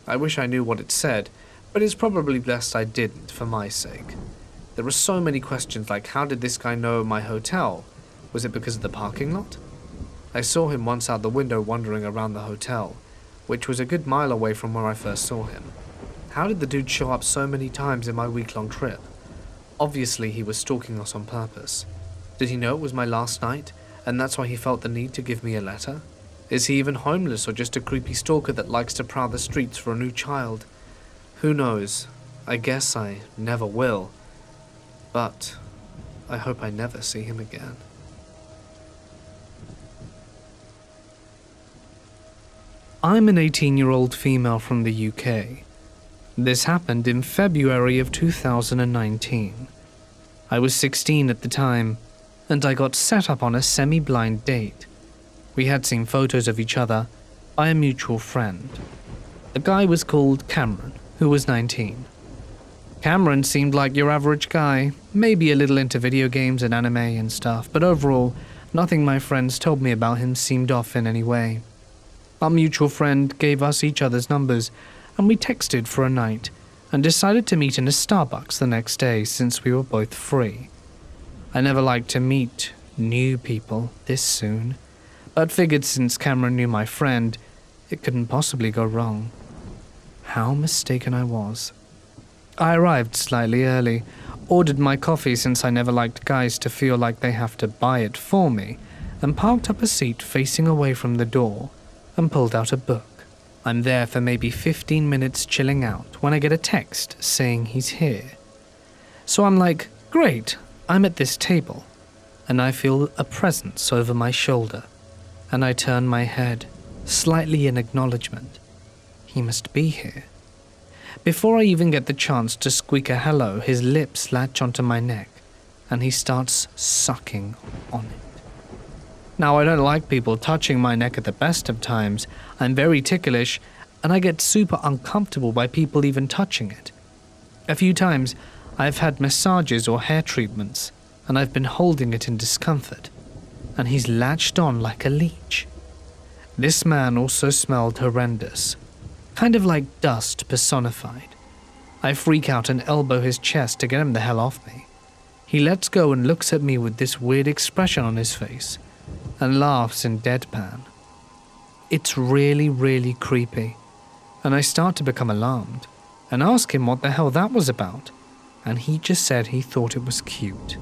A: I wish I knew what it said, but it's probably best I didn't for my sake. There were so many questions like, how did this guy know my hotel? Was it because of the parking lot? I saw him once out the window wandering around the hotel, which was a good mile away from where I first saw him. How did the dude show up so many times in my week-long trip? Obviously he was stalking us on purpose. Did he know it was my last night, and that's why he felt the need to give me a letter? Is he even homeless or just a creepy stalker that likes to prowl the streets for a new child? Who knows? I guess I never will. But I hope I never see him again. I'm an 18-year-old female from the UK. This happened in February of 2019. I was 16 at the time, and I got set up on a semi-blind date. We had seen photos of each other by a mutual friend. The guy was called Cameron, who was 19. Cameron seemed like your average guy, maybe a little into video games and anime and stuff, but overall, nothing my friends told me about him seemed off in any way. Our mutual friend gave us each other's numbers, and we texted for a night, and decided to meet in a Starbucks the next day since we were both free. I never liked to meet new people this soon, but figured since Cameron knew my friend, it couldn't possibly go wrong. How mistaken I was. I arrived slightly early, ordered my coffee since I never liked guys to feel like they have to buy it for me, and parked up a seat facing away from the door, and pulled out a book. I'm there for maybe 15 minutes chilling out when I get a text saying he's here. So I'm like, great, I'm at this table, and I feel a presence over my shoulder, and I turn my head, slightly in acknowledgement. He must be here. Before I even get the chance to squeak a hello, his lips latch onto my neck, and he starts sucking on it. Now, I don't like people touching my neck at the best of times. I'm very ticklish, and I get super uncomfortable by people even touching it. A few times, I've had massages or hair treatments, and I've been holding it in discomfort, and he's latched on like a leech. This man also smelled horrendous, kind of like dust personified. I freak out and elbow his chest to get him the hell off me. He lets go and looks at me with this weird expression on his face, and laughs in deadpan. It's really, really creepy, and I start to become alarmed, and ask him what the hell that was about, and he just said he thought it was cute.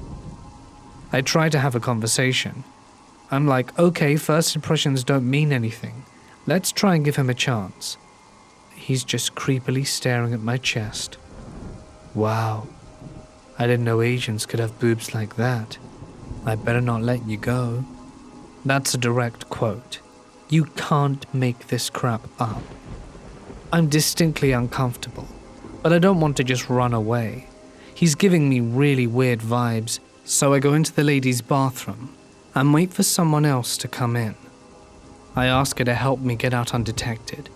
A: I try to have a conversation. I'm like, okay, first impressions don't mean anything. Let's try and give him a chance. He's just creepily staring at my chest. Wow, I didn't know Asians could have boobs like that. I better not let you go. That's a direct quote. You can't make this crap up. I'm distinctly uncomfortable, but I don't want to just run away. He's giving me really weird vibes, so I go into the ladies' bathroom and wait for someone else to come in. I ask her to help me get out undetected.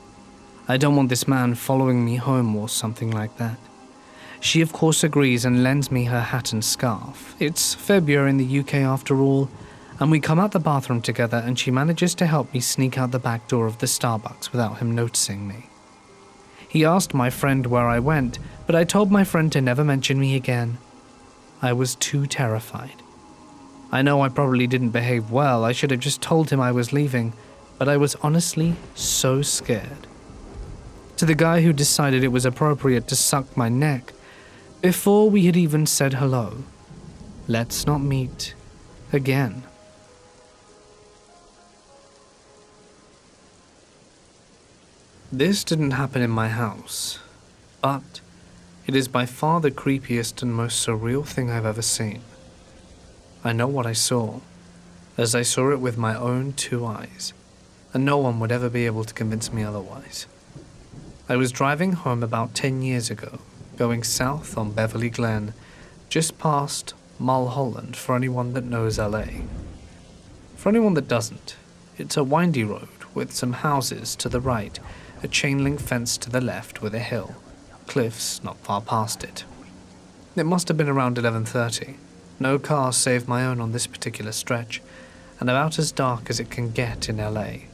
A: I don't want this man following me home or something like that. She of course agrees and lends me her hat and scarf. It's February in the UK after all, and we come out the bathroom together and she manages to help me sneak out the back door of the Starbucks without him noticing me. He asked my friend where I went, but I told my friend to never mention me again. I was too terrified. I know I probably didn't behave well, I should have just told him I was leaving, but I was honestly so scared. To the guy who decided it was appropriate to suck my neck, before we had even said hello, let's not meet again. This didn't happen in my house, but it is by far the creepiest and most surreal thing I've ever seen. I know what I saw, as I saw it with my own 2 eyes, and no one would ever be able to convince me otherwise. I was driving home about 10 years ago, going south on Beverly Glen, just past Mulholland for anyone that knows LA. For anyone that doesn't, it's a windy road with some houses to the right, a chain-link fence to the left with a hill, cliffs not far past it. It must have been around 11:30. No cars save my own on this particular stretch, and about as dark as it can get in LA.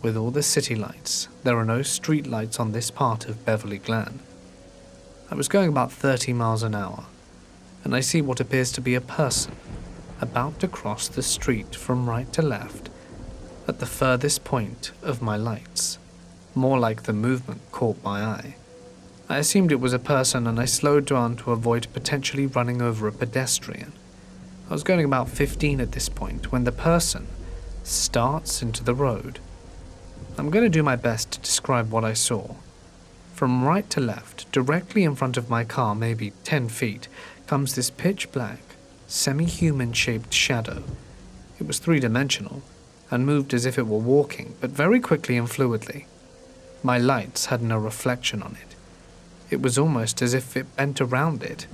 A: With all the city lights, there are no street lights on this part of Beverly Glen. I was going about 30 miles an hour, and I see what appears to be a person about to cross the street from right to left at the furthest point of my lights. More like the movement caught my eye. I assumed it was a person and I slowed down to avoid potentially running over a pedestrian. I was going about 15 at this point when the person starts into the road, I'm going to do my best to describe what I saw. From right to left, directly in front of my car, maybe 10 feet, comes this pitch-black, semi-human-shaped shadow. It was three-dimensional, and moved as if it were walking, but very quickly and fluidly. My lights had no reflection on it. It was almost as if it bent around it.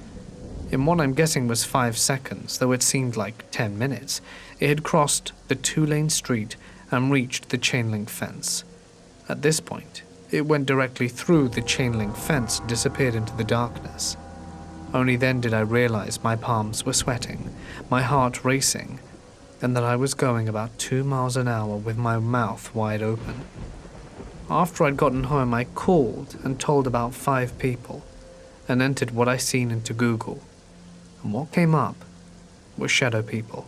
A: In what I'm guessing was 5 seconds, though it seemed like 10 minutes, it had crossed the 2-lane street and reached the chain-link fence. At this point, it went directly through the chain-link fence and disappeared into the darkness. Only then did I realize my palms were sweating, my heart racing, and that I was going about 2 miles an hour with my mouth wide open. After I'd gotten home, I called and told about 5 people, and entered what I seen into Google. And what came up were shadow people.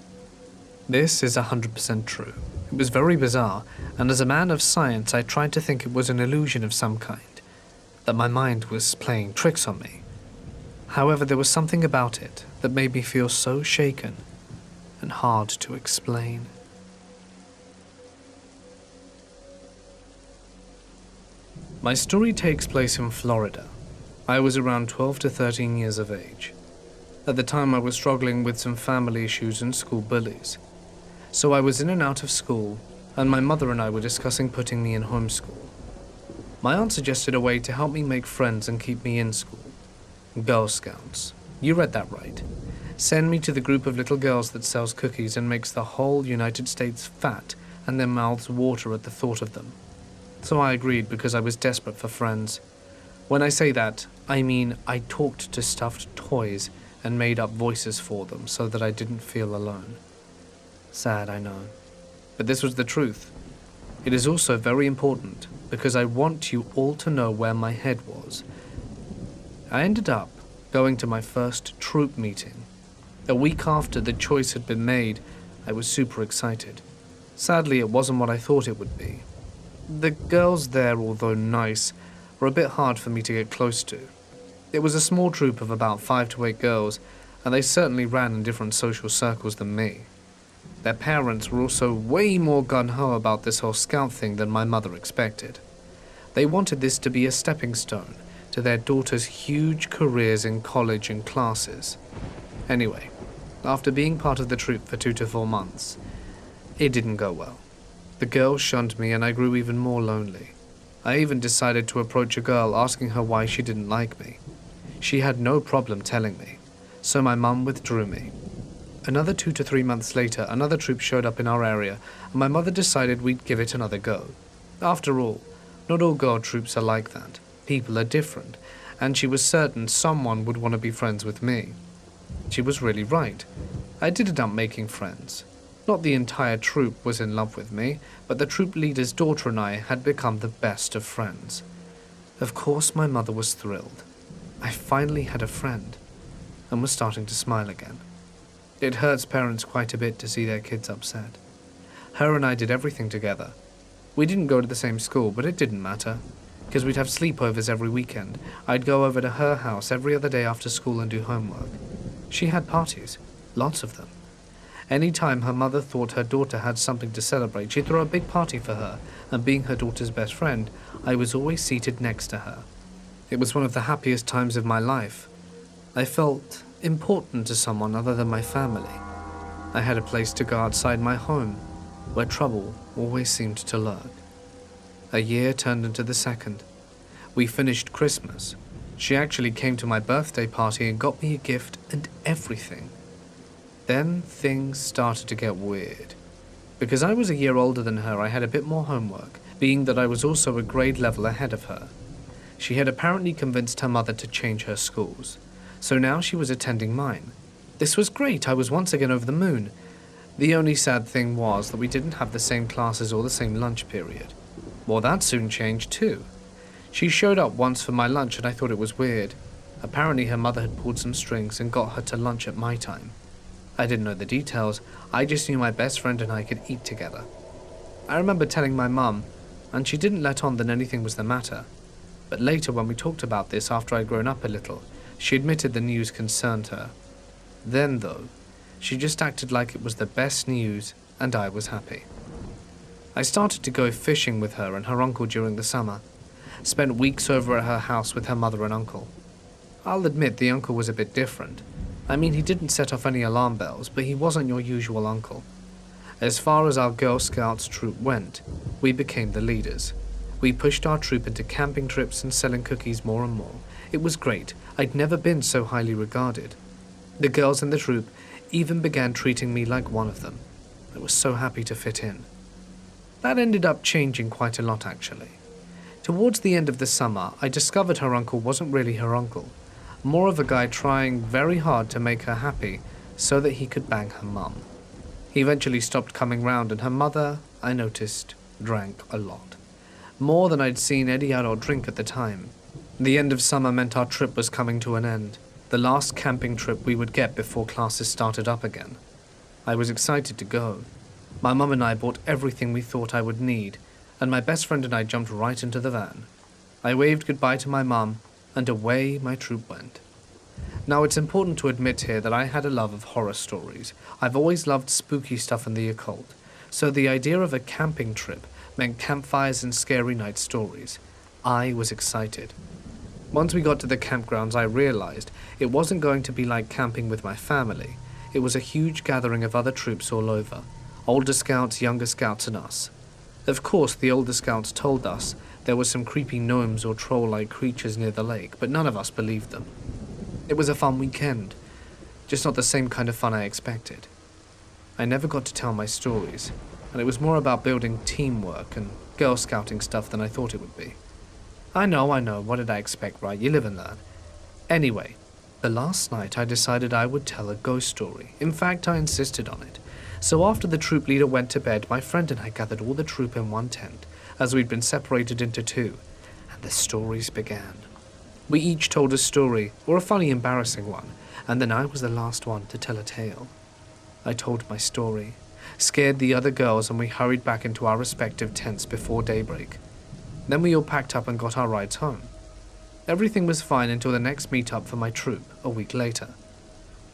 A: This is 100% true. It was very bizarre, and as a man of science, I tried to think it was an illusion of some kind, that my mind was playing tricks on me. However, there was something about it that made me feel so shaken and hard to explain. My story takes place in Florida. I was around 12 to 13 years of age. At the time, I was struggling with some family issues and school bullies. So I was in and out of school, and my mother and I were discussing putting me in homeschool. My aunt suggested a way to help me make friends and keep me in school. Girl Scouts. You read that right. Send me to the group of little girls that sells cookies and makes the whole United States fat and their mouths water at the thought of them. So I agreed because I was desperate for friends. When I say that, I mean I talked to stuffed toys and made up voices for them so that I didn't feel alone. Sad, I know. But this was the truth. It is also very important because I want you all to know where my head was. I ended up going to my first troop meeting. A week after the choice had been made, I was super excited. Sadly, it wasn't what I thought it would be. The girls there, although nice, were a bit hard for me to get close to. It was a small troop of about 5 to 8 girls, and they certainly ran in different social circles than me. Their parents were also way more gung-ho about this whole scout thing than my mother expected. They wanted this to be a stepping stone to their daughters' huge careers in college and classes. Anyway, after being part of the troop for 2 to 4 months, it didn't go well. The girls shunned me and I grew even more lonely. I even decided to approach a girl asking her why she didn't like me. She had no problem telling me, so my mum withdrew me. Another 2 to 3 months later, another troop showed up in our area, and my mother decided we'd give it another go. After all, not all girl troops are like that. People are different, and she was certain someone would want to be friends with me. She was really right. I did end up making friends. Not the entire troop was in love with me, but the troop leader's daughter and I had become the best of friends. Of course, my mother was thrilled. I finally had a friend, and was starting to smile again. It hurts parents quite a bit to see their kids upset. Her and I did everything together. We didn't go to the same school, but it didn't matter, because we'd have sleepovers every weekend. I'd go over to her house every other day after school and do homework. She had parties, lots of them. Any time her mother thought her daughter had something to celebrate, she'd throw a big party for her, and being her daughter's best friend, I was always seated next to her. It was one of the happiest times of my life. I felt important to someone other than my family. I had a place to go outside my home, where trouble always seemed to lurk. A year turned into the second. We finished Christmas. She actually came to my birthday party and got me a gift and everything. Then things started to get weird. Because I was a year older than her, I had a bit more homework, being that I was also a grade level ahead of her. She had apparently convinced her mother to change her schools, so now she was attending mine. This was great, I was once again over the moon. The only sad thing was that we didn't have the same classes or the same lunch period. Well, that soon changed too. She showed up once for my lunch and I thought it was weird. Apparently her mother had pulled some strings and got her to lunch at my time. I didn't know the details, I just knew my best friend and I could eat together. I remember telling my mum, and she didn't let on that anything was the matter. But later when we talked about this after I'd grown up a little, she admitted the news concerned her. Then though, she just acted like it was the best news and I was happy. I started to go fishing with her and her uncle during the summer. Spent weeks over at her house with her mother and uncle. I'll admit the uncle was a bit different. I mean, he didn't set off any alarm bells, but he wasn't your usual uncle. As far as our Girl Scouts troop went, we became the leaders. We pushed our troop into camping trips and selling cookies more and more. It was great. I'd never been so highly regarded. The girls in the troop even began treating me like one of them. I was so happy to fit in. That ended up changing quite a lot, actually. Towards the end of the summer, I discovered her uncle wasn't really her uncle, more of a guy trying very hard to make her happy so that he could bang her mum. He eventually stopped coming round, and her mother, I noticed, drank a lot. More than I'd seen any adult drink at the time. The end of summer meant our trip was coming to an end, the last camping trip we would get before classes started up again. I was excited to go. My mum and I bought everything we thought I would need, and my best friend and I jumped right into the van. I waved goodbye to my mum, and away my troop went. Now, it's important to admit here that I had a love of horror stories. I've always loved spooky stuff and the occult, so the idea of a camping trip meant campfires and scary night stories. I was excited. Once we got to the campgrounds, I realized it wasn't going to be like camping with my family. It was a huge gathering of other troops all over. Older scouts, younger scouts, and us. Of course, the older scouts told us there were some creepy gnomes or troll-like creatures near the lake, but none of us believed them. It was a fun weekend, just not the same kind of fun I expected. I never got to tell my stories, and it was more about building teamwork and Girl Scouting stuff than I thought it would be. I know, what did I expect, right? You live and learn. Anyway, the last night I decided I would tell a ghost story. In fact, I insisted on it. So after the troop leader went to bed, my friend and I gathered all the troop in one tent, as we'd been separated into two, and the stories began. We each told a story, or a funny, embarrassing one, and then I was the last one to tell a tale. I told my story, scared the other girls, and we hurried back into our respective tents before daybreak. Then we all packed up and got our rides home. Everything was fine until the next meet-up for my troop, a week later.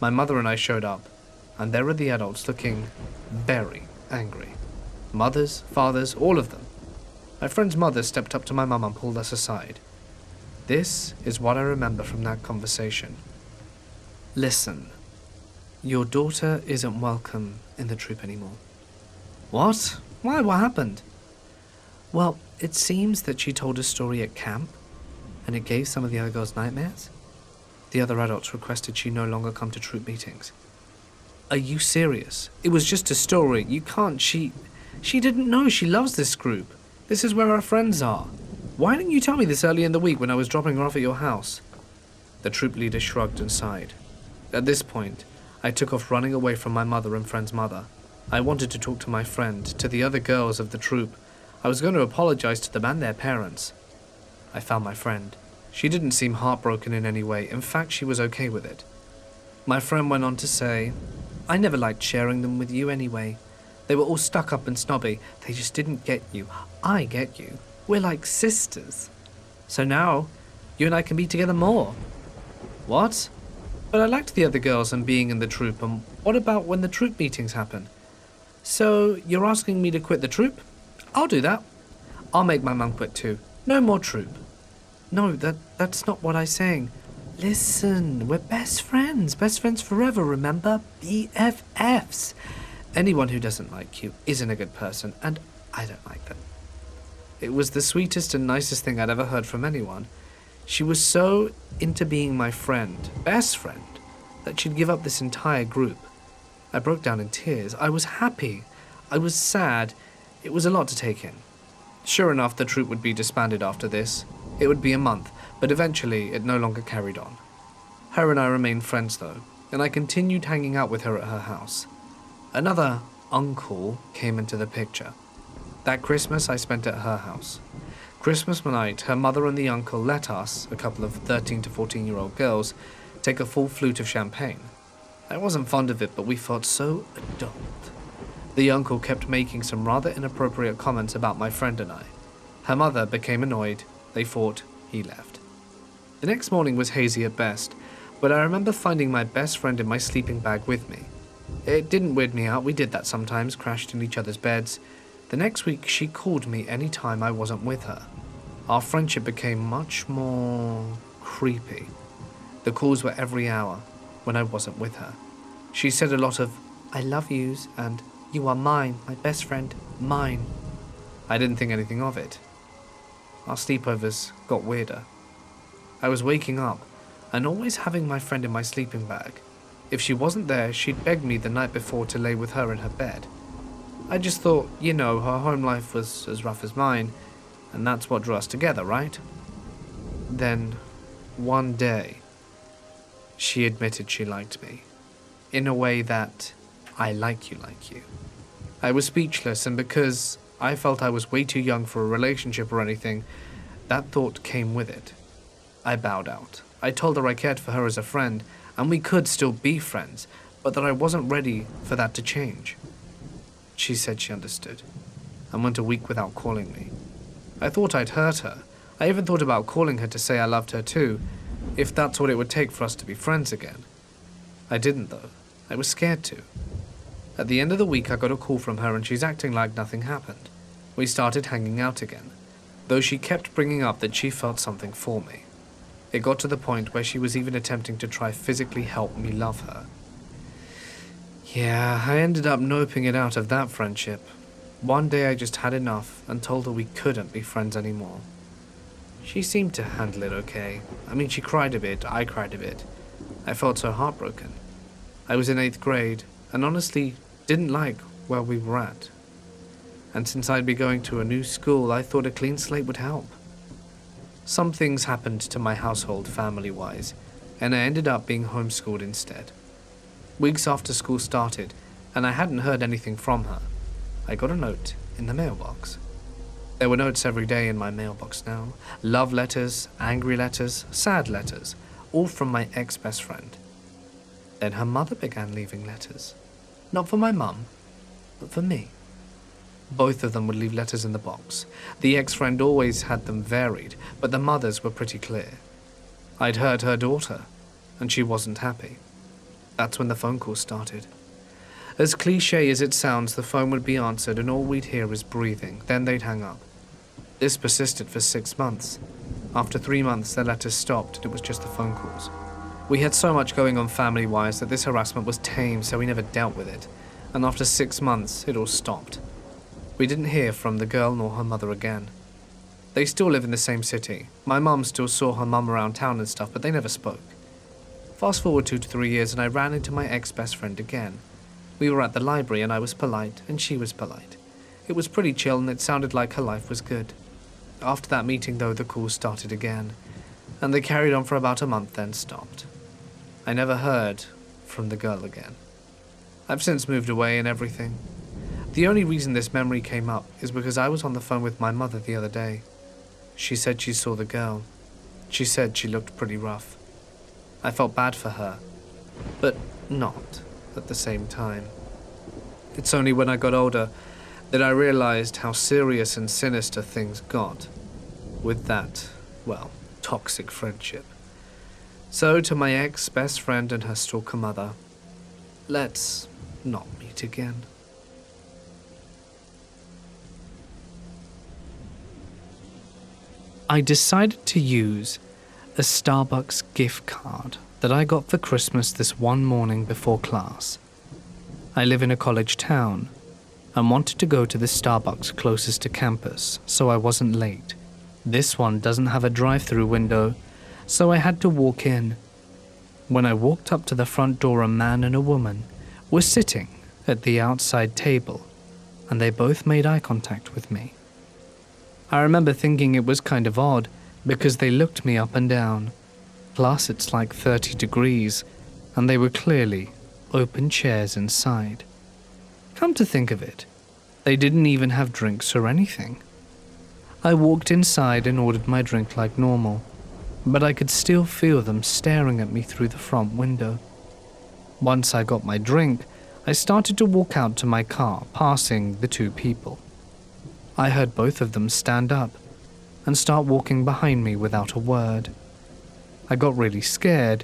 A: My mother and I showed up, and there were the adults looking very angry. Mothers, fathers, all of them. My friend's mother stepped up to my mum and pulled us aside. This is what I remember from that conversation. Listen, your daughter isn't welcome in the troop anymore. What? Why? What happened? Well, it seems that she told a story at camp, and it gave some of the other girls nightmares. The other adults requested she no longer come to troop meetings. Are you serious? It was just a story. You can't. She didn't know. She loves this group. This is where our friends are. Why didn't you tell me this early in the week when I was dropping her off at your house? The troop leader shrugged and sighed. At this point, I took off running away from my mother and friend's mother. I wanted to talk to my friend, to the other girls of the troop. I was going to apologize to them and their parents. I found my friend. She didn't seem heartbroken in any way. In fact, she was okay with it. My friend went on to say, I never liked sharing them with you anyway. They were all stuck up and snobby. They just didn't get you. I get you. We're like sisters. So now, you and I can be together more. What? But I liked the other girls and being in the troop, and what about when the troop meetings happen? So, you're asking me to quit the troop? I'll do that. I'll make my mum quit too. No more troop. No, that's not what I'm saying. Listen, we're best friends forever, remember? BFFs. Anyone who doesn't like you isn't a good person, and I don't like them. It was the sweetest and nicest thing I'd ever heard from anyone. She was so into being my friend, best friend, that she'd give up this entire group. I broke down in tears. I was happy. I was sad. It was a lot to take in. Sure enough, the troop would be disbanded after this. It would be a month, but eventually it no longer carried on. Her and I remained friends though, and I continued hanging out with her at her house. Another uncle came into the picture. That Christmas I spent at her house. Christmas night, her mother and the uncle let us, a couple of 13 to 14-year-old girls, take a full flute of champagne. I wasn't fond of it, but we felt so adult. The uncle kept making some rather inappropriate comments about my friend and I. Her mother became annoyed. They fought. He left. The next morning was hazy at best, but I remember finding my best friend in my sleeping bag with me. It didn't weird me out. We did that sometimes, crashed in each other's beds. The next week, she called me any time I wasn't with her. Our friendship became much more creepy. The calls were every hour when I wasn't with her. She said a lot of, "I love yous," and "You are mine, my best friend, mine." I didn't think anything of it. Our sleepovers got weirder. I was waking up and always having my friend in my sleeping bag. If she wasn't there, she'd beg me the night before to lay with her in her bed. I just thought, her home life was as rough as mine, and that's what drew us together, right? Then, one day, she admitted she liked me, in a way that I like you. I was speechless, and because I felt I was way too young for a relationship or anything, that thought came with it. I bowed out. I told her I cared for her as a friend, and we could still be friends, but that I wasn't ready for that to change. She said she understood, and went a week without calling me. I thought I'd hurt her. I even thought about calling her to say I loved her too, if that's what it would take for us to be friends again. I didn't though. I was scared to. At the end of the week I got a call from her and she's acting like nothing happened. We started hanging out again, though she kept bringing up that she felt something for me. It got to the point where she was even attempting to try physically help me love her. Yeah, I ended up noping it out of that friendship. One day I just had enough and told her we couldn't be friends anymore. She seemed to handle it okay. I mean, she cried a bit, I cried a bit. I felt so heartbroken. I was in 8th grade and honestly didn't like where we were at. And since I'd be going to a new school, I thought a clean slate would help. Some things happened to my household family-wise, and I ended up being homeschooled instead. Weeks after school started, and I hadn't heard anything from her, I got a note in the mailbox. There were notes every day in my mailbox now. Love letters, angry letters, sad letters, all from my ex-best friend. Then her mother began leaving letters. Not for my mum, but for me. Both of them would leave letters in the box. The ex-friend always had them varied, but the mothers were pretty clear. I'd hurt her daughter, and she wasn't happy. That's when the phone call started. As cliché as it sounds, the phone would be answered and all we'd hear is breathing, then they'd hang up. This persisted for 6 months. After 3 months, the letters stopped and it was just the phone calls. We had so much going on family-wise that this harassment was tame, so we never dealt with it. And after 6 months, it all stopped. We didn't hear from the girl nor her mother again. They still live in the same city. My mum still saw her mum around town and stuff, but they never spoke. Fast forward 2 to 3 years and I ran into my ex-best friend again. We were at the library and I was polite and she was polite. It was pretty chill and it sounded like her life was good. After that meeting though, the calls started again. And they carried on for about a month then stopped. I never heard from the girl again. I've since moved away and everything. The only reason this memory came up is because I was on the phone with my mother the other day. She said she saw the girl. She said she looked pretty rough. I felt bad for her, but not at the same time. It's only when I got older that I realized how serious and sinister things got with that, toxic friendship. So to my ex-best friend and her stalker mother, let's not meet again. I decided to use a Starbucks gift card that I got for Christmas this one morning before class. I live in a college town and wanted to go to the Starbucks closest to campus, so I wasn't late. This one doesn't have a drive-through window, so I had to walk in. When I walked up to the front door, a man and a woman were sitting at the outside table, and they both made eye contact with me. I remember thinking it was kind of odd because they looked me up and down. Plus it's like 30 degrees, and they were clearly open chairs inside. Come to think of it, they didn't even have drinks or anything. I walked inside and ordered my drink like normal, but I could still feel them staring at me through the front window. Once I got my drink, I started to walk out to my car, passing the two people. I heard both of them stand up and start walking behind me without a word. I got really scared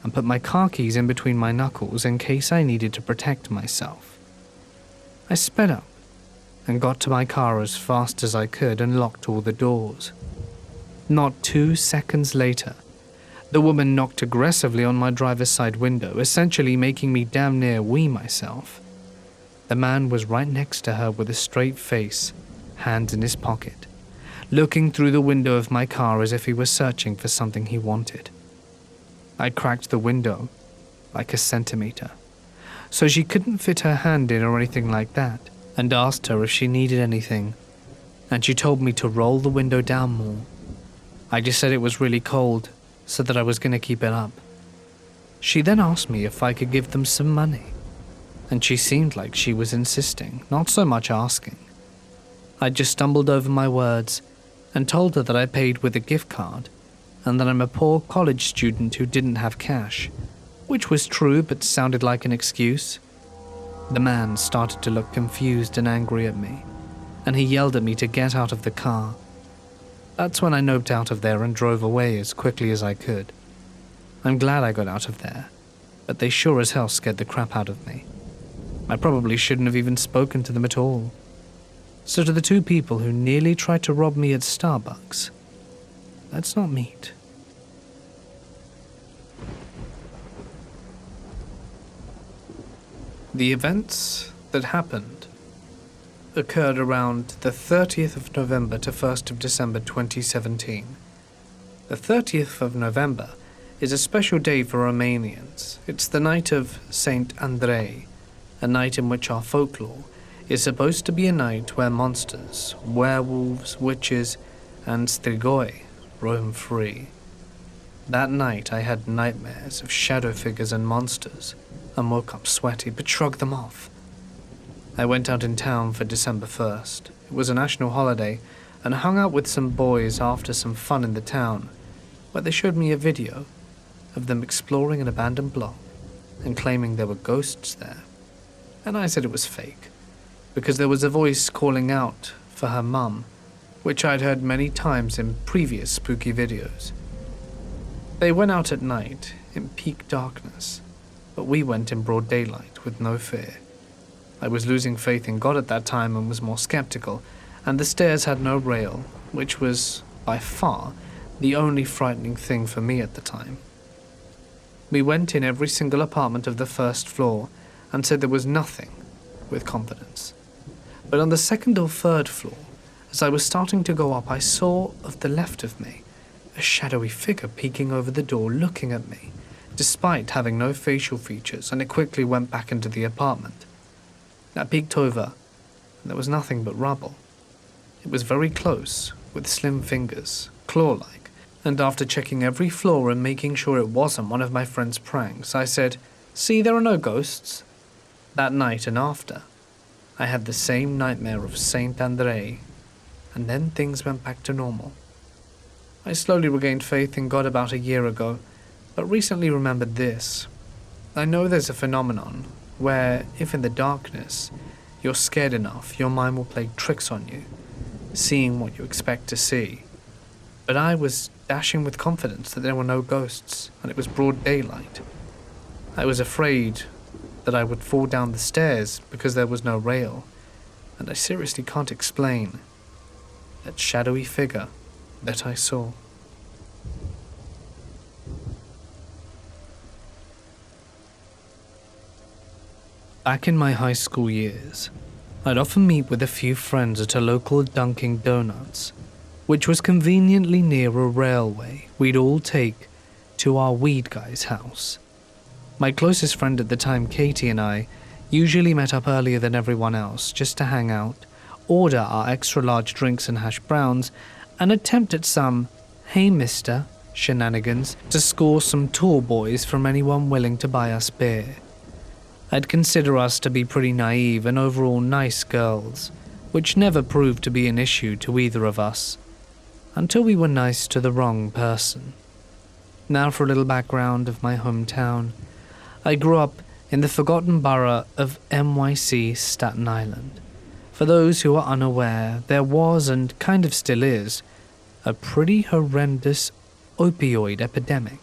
A: and put my car keys in between my knuckles in case I needed to protect myself. I sped up and got to my car as fast as I could and locked all the doors. Not 2 seconds later, the woman knocked aggressively on my driver's side window, essentially making me damn near wee myself. The man was right next to her with a straight face, hands in his pocket, looking through the window of my car as if he was searching for something he wanted. I cracked the window like a centimeter, so she couldn't fit her hand in or anything like that, and asked her if she needed anything, and she told me to roll the window down more. I just said it was really cold, so that I was going to keep it up. She then asked me if I could give them some money, and she seemed like she was insisting, not so much asking. I just stumbled over my words and told her that I paid with a gift card and that I'm a poor college student who didn't have cash, which was true but sounded like an excuse. The man started to look confused and angry at me, and he yelled at me to get out of the car. That's when I noped out of there and drove away as quickly as I could. I'm glad I got out of there, but they sure as hell scared the crap out of me. I probably shouldn't have even spoken to them at all. So to the 2 people who nearly tried to rob me at Starbucks, let's not meet. The events that happened occurred around the 30th of November to 1st of December 2017. The 30th of November is a special day for Romanians. It's the night of Saint Andrei, a night in which our folklore is supposed to be a night where monsters, werewolves, witches, and strigoi roam free. That night I had nightmares of shadow figures and monsters, and woke up sweaty but shrugged them off. I went out in town for December 1st. It was a national holiday, and hung out with some boys after some fun in the town, where they showed me a video of them exploring an abandoned block and claiming there were ghosts there. And I said it was fake, because there was a voice calling out for her mum, which I'd heard many times in previous spooky videos. They went out at night, in peak darkness, but we went in broad daylight with no fear. I was losing faith in God at that time and was more skeptical, and the stairs had no rail, which was, by far, the only frightening thing for me at the time. We went in every single apartment of the first floor and said there was nothing, with confidence. But on the 2nd or 3rd floor, as I was starting to go up, I saw, of the left of me, a shadowy figure peeking over the door looking at me, despite having no facial features, and it quickly went back into the apartment. I peeked over, and there was nothing but rubble. It was very close, with slim fingers, claw-like, and after checking every floor and making sure it wasn't one of my friend's pranks, I said, "See, there are no ghosts." That night and after, I had the same nightmare of Saint Andrei, and then things went back to normal. I slowly regained faith in God about a year ago, but recently remembered this. I know there's a phenomenon where, if in the darkness, you're scared enough, your mind will play tricks on you, seeing what you expect to see. But I was dashing with confidence that there were no ghosts, and it was broad daylight. I was afraid that I would fall down the stairs because there was no rail, and I seriously can't explain that shadowy figure that I saw. Back in my high school years, I'd often meet with a few friends at a local Dunkin' Donuts, which was conveniently near a railway we'd all take to our weed guy's house. My closest friend at the time, Katie, and I usually met up earlier than everyone else just to hang out, order our extra large drinks and hash browns, and attempt at some "hey mister" shenanigans to score some tall boys from anyone willing to buy us beer. I'd consider us to be pretty naive and overall nice girls, which never proved to be an issue to either of us, until we were nice to the wrong person. Now for a little background of my hometown. I grew up in the forgotten borough of NYC, Staten Island. For those who are unaware, there was, and kind of still is, a pretty horrendous opioid epidemic,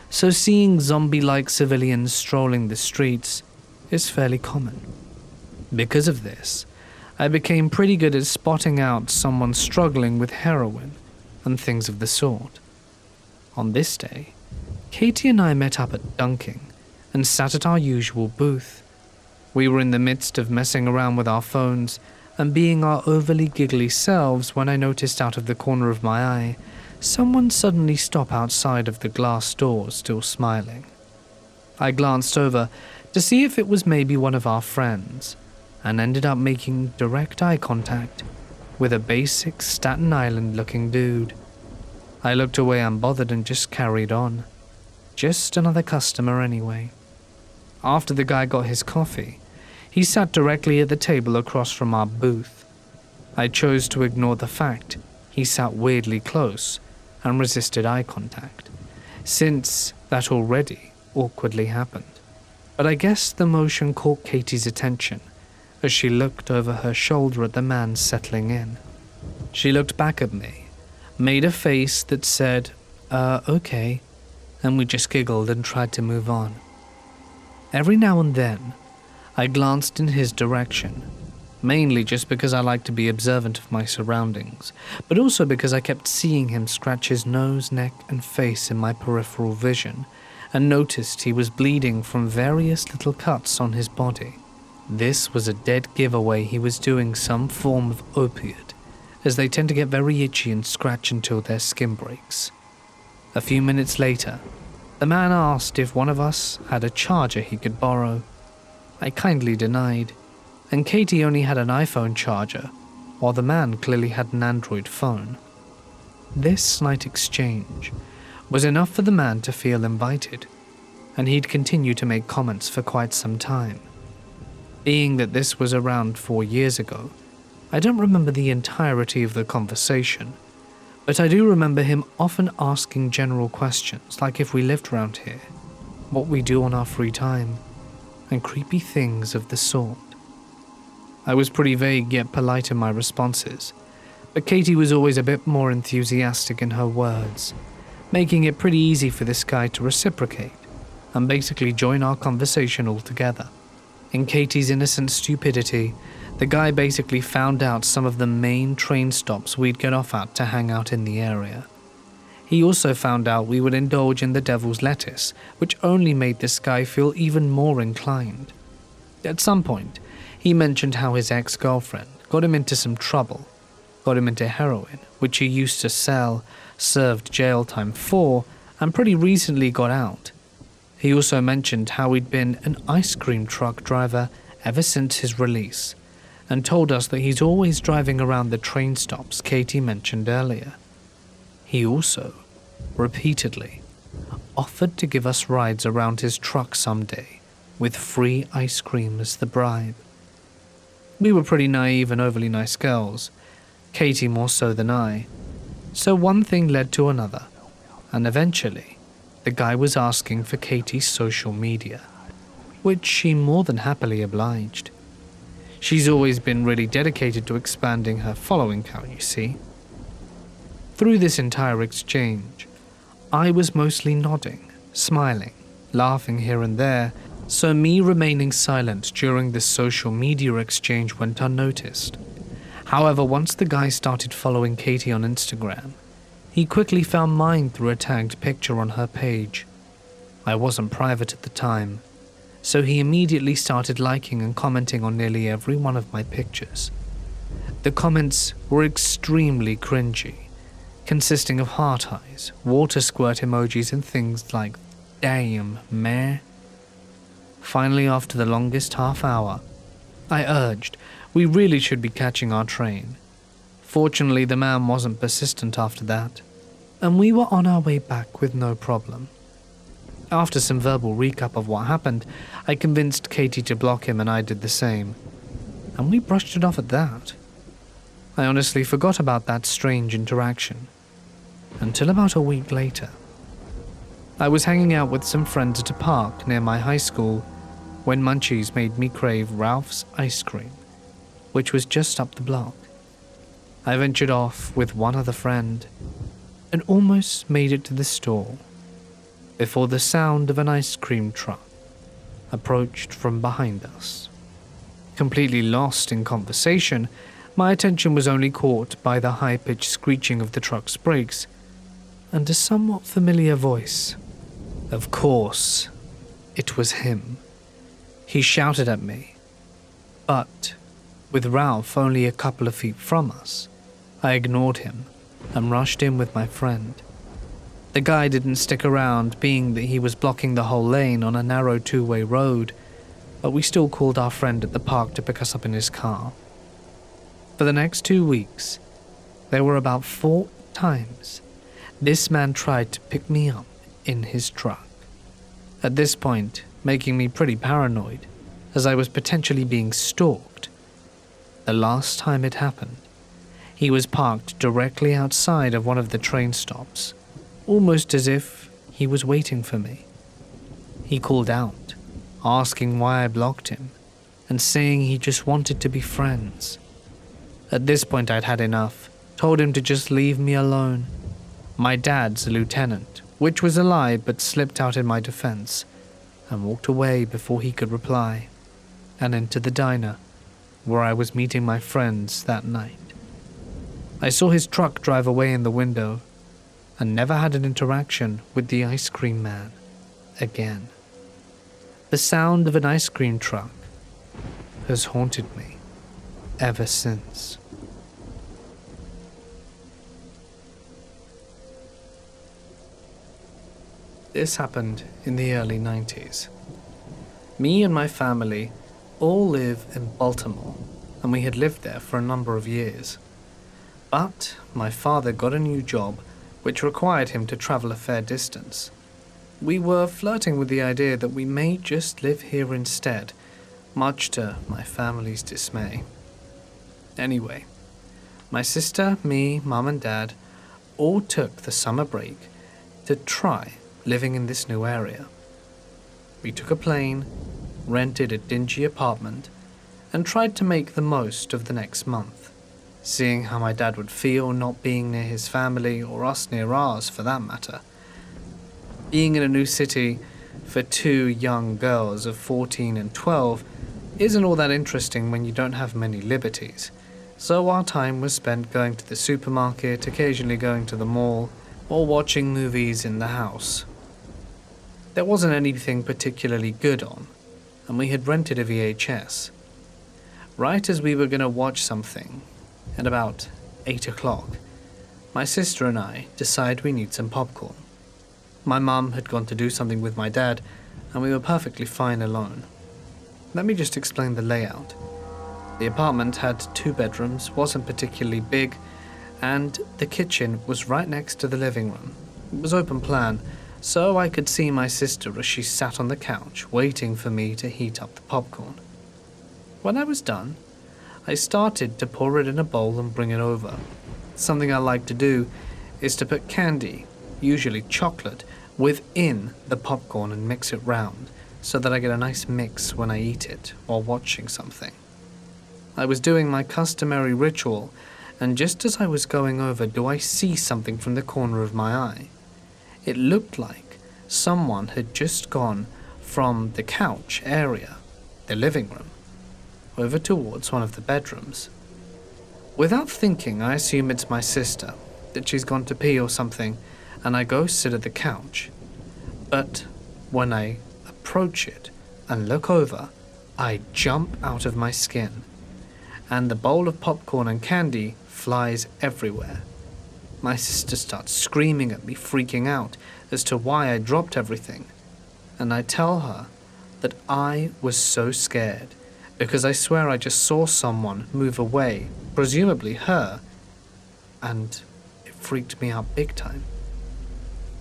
A: so seeing zombie-like civilians strolling the streets is fairly common. Because of this, I became pretty good at spotting out someone struggling with heroin and things of the sort. On this day, Katie and I met up at Dunking and sat at our usual booth. We were in the midst of messing around with our phones and being our overly giggly selves when I noticed out of the corner of my eye someone suddenly stop outside of the glass doors, still smiling. I glanced over to see if it was maybe one of our friends, and ended up making direct eye contact with a basic Staten Island-looking dude. I looked away unbothered and just carried on. Just another customer anyway. After the guy got his coffee, he sat directly at the table across from our booth. I chose to ignore the fact he sat weirdly close and resisted eye contact, since that already awkwardly happened. But I guess the motion caught Katie's attention as she looked over her shoulder at the man settling in. She looked back at me, made a face that said, okay, and we just giggled and tried to move on. Every now and then, I glanced in his direction, mainly just because I like to be observant of my surroundings, but also because I kept seeing him scratch his nose, neck, and face in my peripheral vision, and noticed he was bleeding from various little cuts on his body. This was a dead giveaway he was doing some form of opiate, as they tend to get very itchy and scratch until their skin breaks. A few minutes later, the man asked if one of us had a charger he could borrow. I kindly denied, and Katie only had an iPhone charger, while the man clearly had an Android phone. This slight exchange was enough for the man to feel invited, and he'd continue to make comments for quite some time. Being that this was around 4 years ago, I don't remember the entirety of the conversation, but I do remember him often asking general questions like if we lived around here, what we do on our free time, and creepy things of the sort. I was pretty vague yet polite in my responses, but Katie was always a bit more enthusiastic in her words, making it pretty easy for this guy to reciprocate and basically join our conversation altogether. In Katie's innocent stupidity, the guy basically found out some of the main train stops we'd get off at to hang out in the area. He also found out we would indulge in the devil's lettuce, which only made this guy feel even more inclined. At some point, he mentioned how his ex-girlfriend got him into some trouble, got him into heroin, which he used to sell, served jail time for, and pretty recently got out. He also mentioned how he'd been an ice cream truck driver ever since his release, and told us that he's always driving around the train stops Katie mentioned earlier. He also, repeatedly, offered to give us rides around his truck someday, with free ice cream as the bribe. We were pretty naive and overly nice girls, Katie more so than I, so one thing led to another, and eventually, the guy was asking for Katie's social media, which she more than happily obliged. She's always been really dedicated to expanding her following count, you see. Through this entire exchange, I was mostly nodding, smiling, laughing here and there, so me remaining silent during this social media exchange went unnoticed. However, once the guy started following Katie on Instagram, he quickly found mine through a tagged picture on her page. I wasn't private at the time, so he immediately started liking and commenting on nearly every one of my pictures. The comments were extremely cringy, consisting of heart eyes, water squirt emojis, and things like, "Damn, man." Finally, after the longest half hour, I urged we really should be catching our train. Fortunately, the man wasn't persistent after that, and we were on our way back with no problem. After some verbal recap of what happened, I convinced Katie to block him and I did the same, and we brushed it off at that. I honestly forgot about that strange interaction, until about a week later. I was hanging out with some friends at a park near my high school when munchies made me crave Ralph's ice cream, which was just up the block. I ventured off with one other friend and almost made it to the store before the sound of an ice cream truck approached from behind us. Completely lost in conversation, my attention was only caught by the high-pitched screeching of the truck's brakes and a somewhat familiar voice. Of course, it was him. He shouted at me, but with Ralph only a couple of feet from us, I ignored him and rushed in with my friend. The guy didn't stick around, being that he was blocking the whole lane on a narrow two-way road, but we still called our friend at the park to pick us up in his car. For the next 2 weeks, there were about 4 times this man tried to pick me up in his truck. At this point, making me pretty paranoid, as I was potentially being stalked. The last time it happened, he was parked directly outside of one of the train stops, almost as if he was waiting for me. He called out, asking why I blocked him, and saying he just wanted to be friends. At this point I'd had enough, told him to just leave me alone. My dad's a lieutenant, which was a lie but slipped out in my defense, and walked away before he could reply, and into the diner, where I was meeting my friends that night. I saw his truck drive away in the window, and never had an interaction with the ice cream man again. The sound of an ice cream truck has haunted me ever since. This happened in the early 90s. Me and my family all live in Baltimore, and we had lived there for a number of years. But my father got a new job which required him to travel a fair distance. We were flirting with the idea that we may just live here instead, much to my family's dismay. Anyway, my sister, me, Mum and Dad all took the summer break to try living in this new area. We took a plane, rented a dingy apartment, and tried to make the most of the next month, seeing how my dad would feel not being near his family or us near ours for that matter. Being in a new city for 2 young girls of 14 and 12 isn't all that interesting when you don't have many liberties, so our time was spent going to the supermarket, occasionally going to the mall, or watching movies in the house. There wasn't anything particularly good on, and we had rented a VHS. Right as we were going to watch something, at about 8 o'clock, my sister and I decide we need some popcorn. My mum had gone to do something with my dad, and we were perfectly fine alone. Let me just explain the layout. The apartment had 2 bedrooms, wasn't particularly big, and the kitchen was right next to the living room. It was open plan, so I could see my sister as she sat on the couch waiting for me to heat up the popcorn. When I was done, I started to pour it in a bowl and bring it over. Something I like to do is to put candy, usually chocolate, within the popcorn and mix it round, so that I get a nice mix when I eat it while watching something. I was doing my customary ritual, and just as I was going over, do I see something from the corner of my eye. It looked like someone had just gone from the couch area, the living room, over towards one of the bedrooms. Without thinking, I assume it's my sister, that she's gone to pee or something, and I go sit at the couch. But when I approach it and look over, I jump out of my skin, and the bowl of popcorn and candy flies everywhere. My sister starts screaming at me, freaking out as to why I dropped everything, and I tell her that I was so scared because I swear I just saw someone move away, presumably her, and it freaked me out big time.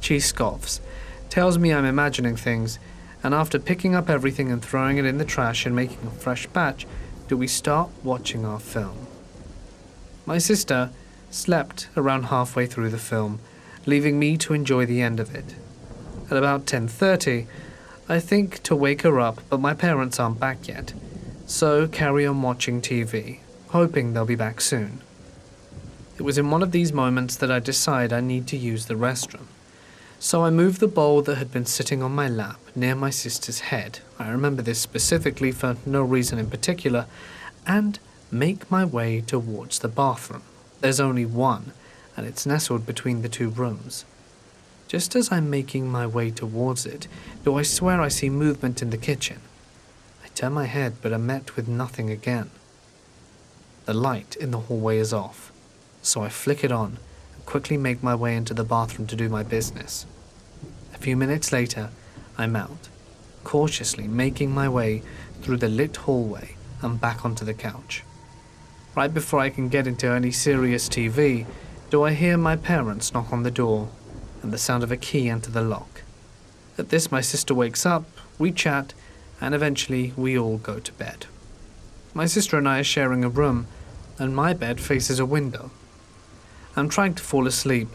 A: She scoffs, tells me I'm imagining things, and after picking up everything and throwing it in the trash and making a fresh batch, do we start watching our film. My sister slept around halfway through the film, leaving me to enjoy the end of it. At about 10:30, I think to wake her up, but my parents aren't back yet, so carry on watching TV, hoping they'll be back soon. It was in one of these moments that I decide I need to use the restroom, so I move the bowl that had been sitting on my lap near my sister's head I remember this specifically for no reason in particular, and make my way towards the bathroom. There's only one, and it's nestled between the two rooms. Just as I'm making my way towards it, do I swear I see movement in the kitchen. I turn my head, but am met with nothing again. The light in the hallway is off, so I flick it on and quickly make my way into the bathroom to do my business. A few minutes later, I'm out, cautiously making my way through the lit hallway and back onto the couch. Right before I can get into any serious TV, do I hear my parents knock on the door and the sound of a key enter the lock. At this, my sister wakes up, we chat, and eventually we all go to bed. My sister and I are sharing a room, and my bed faces a window. I'm trying to fall asleep,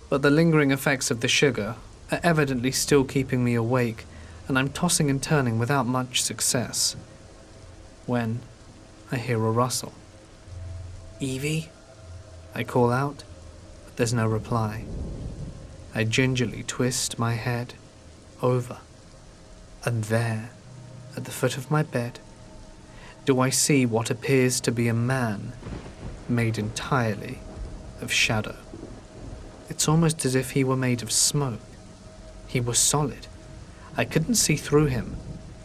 A: but the lingering effects of the sugar are evidently still keeping me awake, and I'm tossing and turning without much success. When I hear a rustle. "Evie?" I call out, but there's no reply. I gingerly twist my head over, and there, at the foot of my bed, do I see what appears to be a man made entirely of shadow. It's almost as if he were made of smoke. He was solid. I couldn't see through him,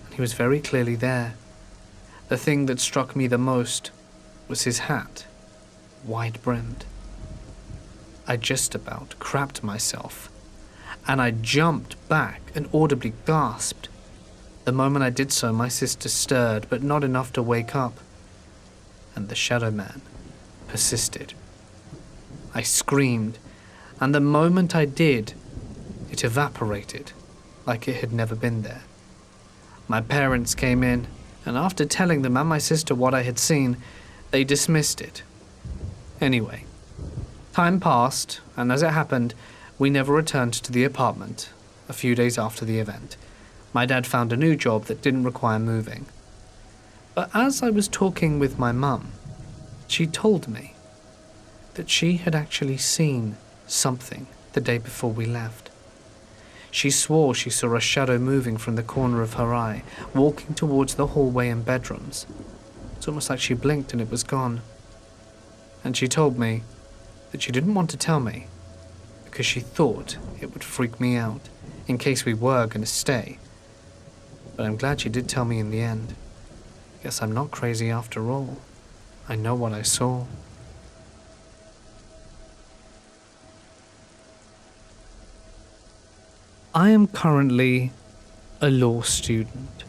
A: and he was very clearly there. The thing that struck me the most was his hat, wide-brimmed. I just about crapped myself, and I jumped back and audibly gasped. The moment I did so, my sister stirred, but not enough to wake up, and the shadow man persisted. I screamed, and the moment I did, it evaporated like it had never been there. My parents came in, and after telling them and my sister what I had seen, they dismissed it. Anyway, time passed, and as it happened, we never returned to the apartment. A few days after the event, my dad found a new job that didn't require moving. But as I was talking with my mum, she told me that she had actually seen something the day before we left. She swore she saw a shadow moving from the corner of her eye, walking towards the hallway and bedrooms. It's almost like she blinked and it was gone. And she told me that she didn't want to tell me because she thought it would freak me out in case we were going to stay. But I'm glad she did tell me in the end. Guess I'm not crazy after all. I know what I saw. I am currently a law student,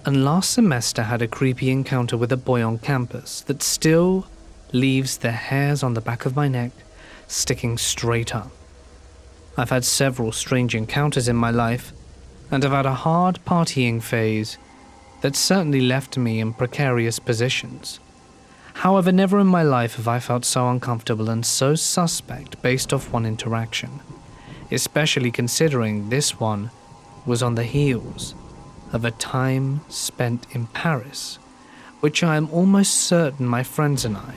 A: and last semester had a creepy encounter with a boy on campus that still leaves the hairs on the back of my neck sticking straight up. I've had several strange encounters in my life, and have had a hard partying phase that certainly left me in precarious positions. However, never in my life have I felt so uncomfortable and so suspect based off one interaction, especially considering this one was on the heels of a time spent in Paris, which I am almost certain my friends and I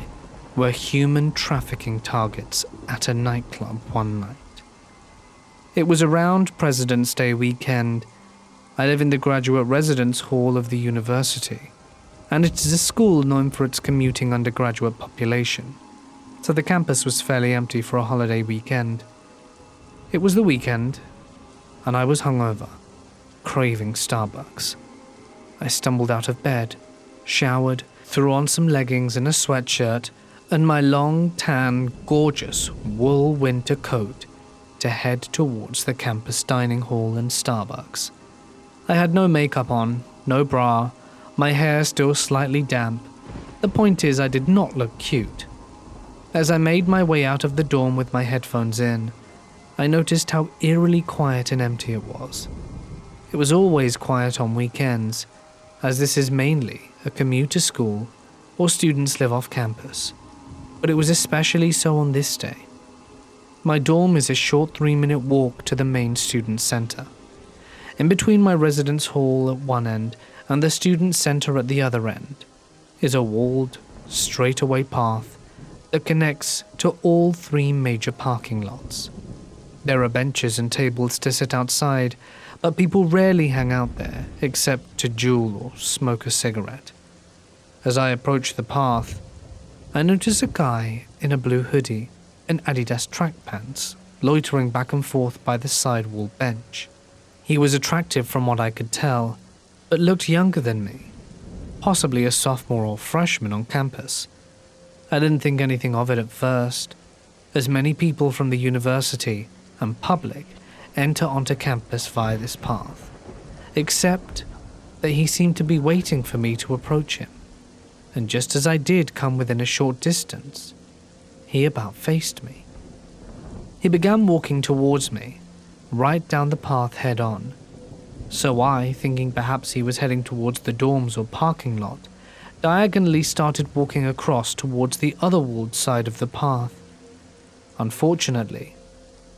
A: were human trafficking targets at a nightclub one night. It was around President's Day weekend. I live in the graduate residence hall of the university, and it is a school known for its commuting undergraduate population, so the campus was fairly empty for a holiday weekend. It was the weekend, and I was hungover, craving Starbucks. I stumbled out of bed, showered, threw on some leggings and a sweatshirt, and my long, tan, gorgeous wool winter coat to head towards the campus dining hall and Starbucks. I had no makeup on, no bra, my hair still slightly damp. The point is, I did not look cute. As I made my way out of the dorm with my headphones in, I noticed how eerily quiet and empty it was. It was always quiet on weekends, as this is mainly a commuter school or students live off campus, but it was especially so on this day. My dorm is a short 3-minute walk to the main student center. In between my residence hall at one end and the student center at the other end is a walled, straightaway path that connects to all 3 major parking lots. There are benches and tables to sit outside, but people rarely hang out there except to jewel or smoke a cigarette. As I approach the path, I notice a guy in a blue hoodie and Adidas track pants loitering back and forth by the sidewall bench. He was attractive from what I could tell, but looked younger than me, possibly a sophomore or freshman on campus. I didn't think anything of it at first, as many people from the university and public enter onto campus via this path, except that he seemed to be waiting for me to approach him, and just as I did come within a short distance, he about faced me. He began walking towards me, right down the path head-on, so I, thinking perhaps he was heading towards the dorms or parking lot, diagonally started walking across towards the other walled side of the path. Unfortunately,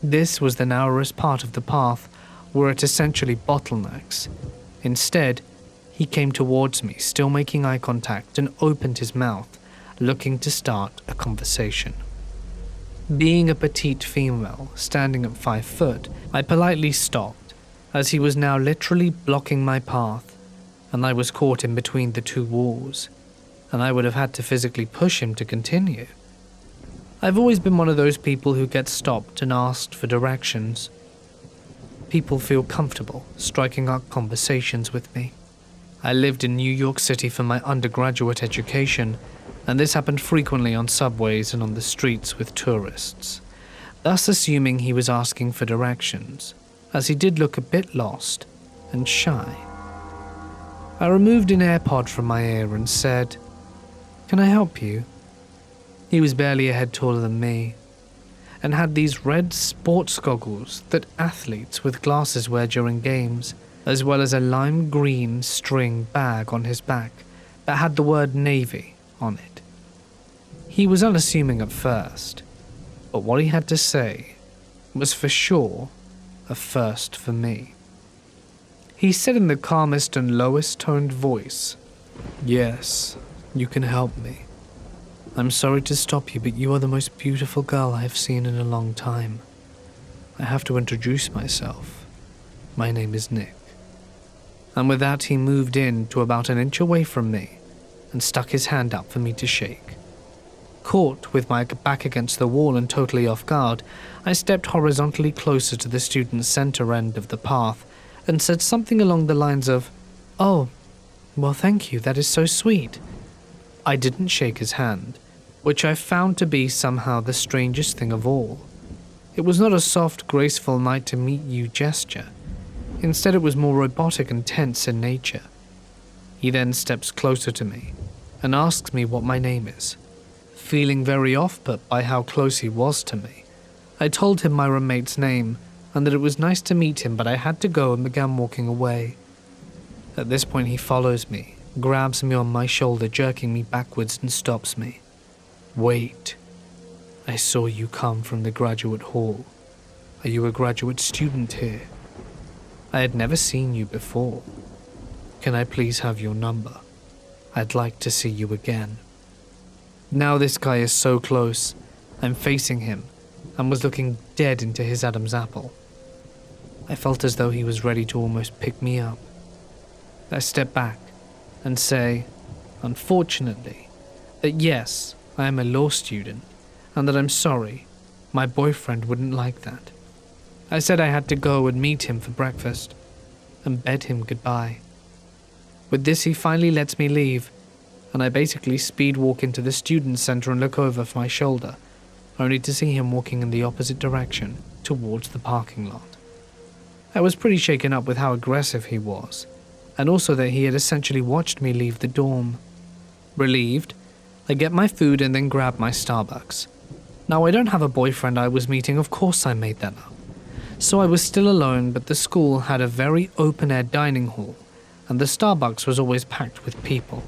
A: this was the narrowest part of the path where it essentially bottlenecks. Instead, he came towards me, still making eye contact, and opened his mouth, looking to start a conversation. Being a petite female, standing at 5 foot, I politely stopped, as he was now literally blocking my path, and I was caught in between the two walls, and I would have had to physically push him to continue. I've always been one of those people who gets stopped and asked for directions. People feel comfortable striking up conversations with me. I lived in New York City for my undergraduate education, and this happened frequently on subways and on the streets with tourists, thus assuming he was asking for directions, as he did look a bit lost and shy. I removed an AirPod from my ear and said, "Can I help you?" He was barely a head taller than me, and had these red sports goggles that athletes with glasses wear during games, as well as a lime green string bag on his back that had the word Navy on it. He was unassuming at first, but what he had to say was for sure a first for me. He said in the calmest and lowest toned voice, "Yes, you can help me. I'm sorry to stop you, but you are the most beautiful girl I have seen in a long time. I have to introduce myself. My name is Nick." And with that he moved in to about an inch away from me and stuck his hand out for me to shake. Caught with my back against the wall and totally off guard, I stepped horizontally closer to the student center end of the path and said something along the lines of, "Oh, well thank you, that is so sweet." I didn't shake his hand, which I found to be somehow the strangest thing of all. It was not a soft, graceful night to meet you gesture. Instead it was more robotic and tense in nature. He then steps closer to me and asks me what my name is. Feeling very off-put by how close he was to me, I told him my roommate's name and that it was nice to meet him, but I had to go, and began walking away. At this point he follows me, grabs me on my shoulder, jerking me backwards, and stops me. "Wait, I saw you come from the graduate hall. Are you a graduate student here? I had never seen you before. Can I please have your number? I'd like to see you again." Now this guy is so close, I'm facing him, and was looking dead into his Adam's apple. I felt as though he was ready to almost pick me up. I step back and say, unfortunately, that yes, I am a law student, and that I'm sorry, my boyfriend wouldn't like that. I said I had to go and meet him for breakfast, and bid him goodbye. With this he finally lets me leave, and I basically speed walk into the student center and look over my shoulder, only to see him walking in the opposite direction, towards the parking lot. I was pretty shaken up with how aggressive he was, and also that he had essentially watched me leave the dorm. Relieved, I get my food and then grab my Starbucks. Now I don't have a boyfriend I was meeting, of course I made that up. So I was still alone, but the school had a very open-air dining hall, and the Starbucks was always packed with people.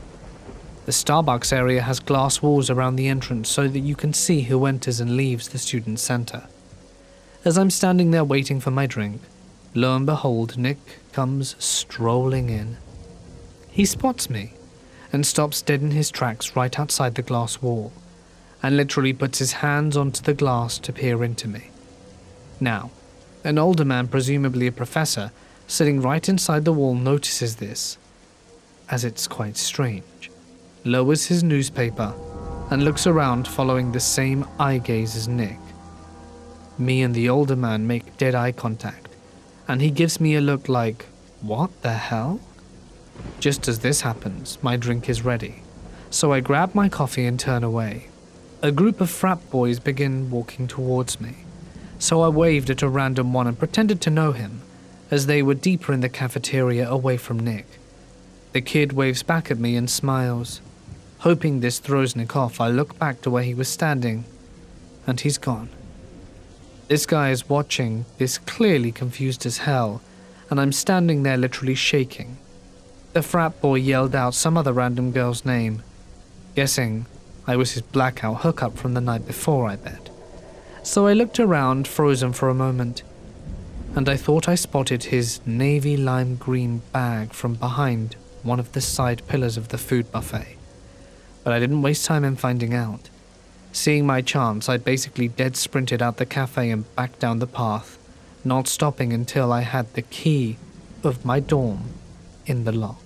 A: The Starbucks area has glass walls around the entrance so that you can see who enters and leaves the student center. As I'm standing there waiting for my drink, lo and behold, Nick comes strolling in. He spots me and stops dead in his tracks right outside the glass wall, and literally puts his hands onto the glass to peer into me. Now, an older man, presumably a professor, sitting right inside the wall, notices this, as it's quite strange, lowers his newspaper, and looks around following the same eye gaze as Nick. Me and the older man make dead eye contact, and he gives me a look like, "What the hell?" Just as this happens, my drink is ready, so I grab my coffee and turn away. A group of frat boys begin walking towards me, so I waved at a random one and pretended to know him, as they were deeper in the cafeteria away from Nick. The kid waves back at me and smiles. Hoping this throws Nick off, I look back to where he was standing, and he's gone. This guy is watching this, clearly confused as hell, and I'm standing there literally shaking. The frat boy yelled out some other random girl's name, guessing I was his blackout hookup from the night before, I bet. So I looked around, frozen for a moment, and I thought I spotted his navy lime green bag from behind one of the side pillars of the food buffet. But I didn't waste time in finding out. Seeing my chance, I basically dead sprinted out the cafe and back down the path, not stopping until I had the key of my dorm in the lock.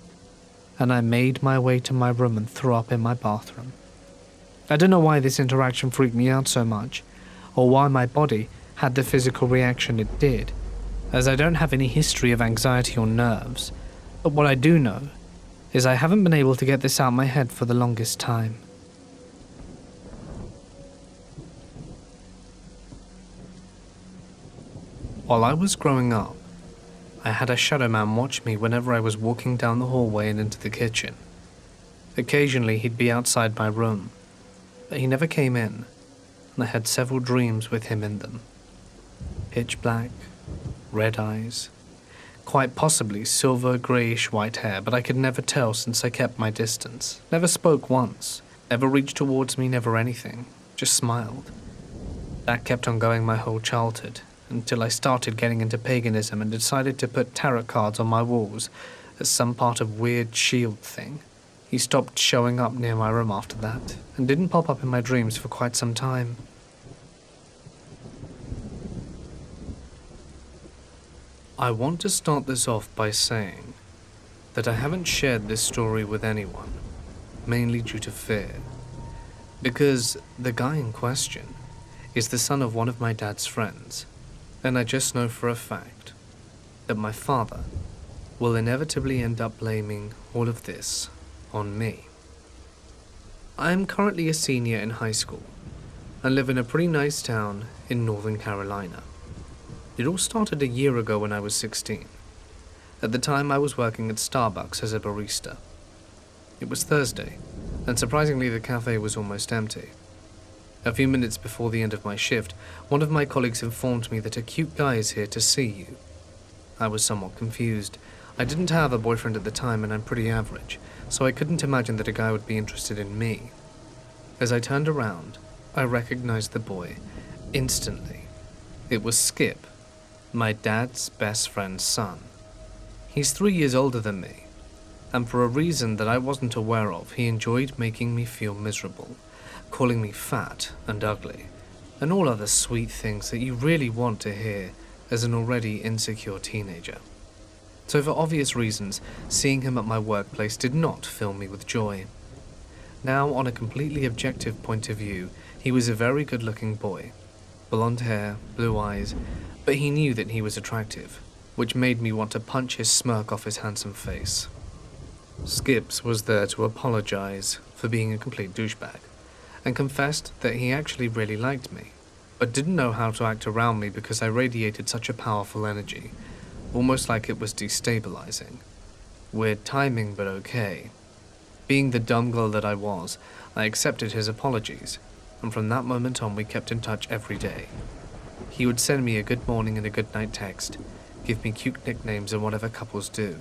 A: And I made my way to my room and threw up in my bathroom. I don't know why this interaction freaked me out so much, or why my body had the physical reaction it did, as I don't have any history of anxiety or nerves, but what I do know is I haven't been able to get this out of my head for the longest time. While I was growing up, I had a shadow man watch me whenever I was walking down the hallway and into the kitchen. Occasionally he'd be outside my room, but he never came in, and I had several dreams with him in them. Pitch black, red eyes, quite possibly silver greyish white hair, but I could never tell since I kept my distance. Never spoke once, never reached towards me, never anything, just smiled. That kept on going my whole childhood, until I started getting into paganism and decided to put tarot cards on my walls as some part of weird shield thing. He stopped showing up near my room after that, and didn't pop up in my dreams for quite some time. I want to start this off by saying that I haven't shared this story with anyone, mainly due to fear, because the guy in question is the son of one of my dad's friends, and I just know for a fact that my father will inevitably end up blaming all of this on me. I am currently a senior in high school and live in a pretty nice town in Northern Carolina. It all started a year ago when I was 16. At the time, I was working at Starbucks as a barista. It was Thursday, and surprisingly the cafe was almost empty. A few minutes before the end of my shift, one of my colleagues informed me that a cute guy is here to see you. I was somewhat confused. I didn't have a boyfriend at the time, and I'm pretty average, so I couldn't imagine that a guy would be interested in me. As I turned around, I recognized the boy instantly. It was Skip, my dad's best friend's son. He's 3 years older than me, and for a reason that I wasn't aware of, he enjoyed making me feel miserable, calling me fat and ugly, and all other sweet things that you really want to hear as an already insecure teenager. So for obvious reasons, seeing him at my workplace did not fill me with joy. Now, on a completely objective point of view, he was a very good-looking boy. Blonde hair, blue eyes, but he knew that he was attractive, which made me want to punch his smirk off his handsome face. Skips was there to apologize for being a complete douchebag, and confessed that he actually really liked me, but didn't know how to act around me because I radiated such a powerful energy, almost like it was destabilizing. Weird timing, but okay. Being the dumb girl that I was, I accepted his apologies, and from that moment on we kept in touch every day. He would send me a good morning and a good night text, give me cute nicknames and whatever couples do.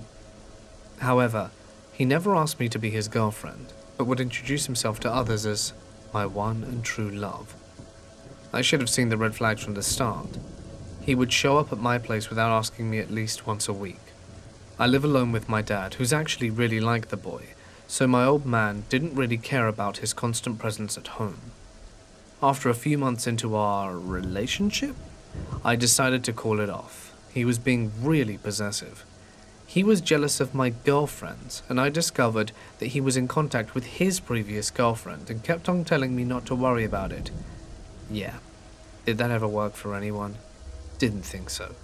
A: However, he never asked me to be his girlfriend, but would introduce himself to others as my one and true love. I should have seen the red flags from the start. He would show up at my place without asking me at least once a week. I live alone with my dad, who's actually really like the boy, so my old man didn't really care about his constant presence at home. After a few months into our relationship, I decided to call it off. he was being really possessive. He was jealous of my girlfriends, and I discovered that he was in contact with his previous girlfriend and kept on telling me not to worry about it. Yeah, did that ever work for anyone? Didn't think so.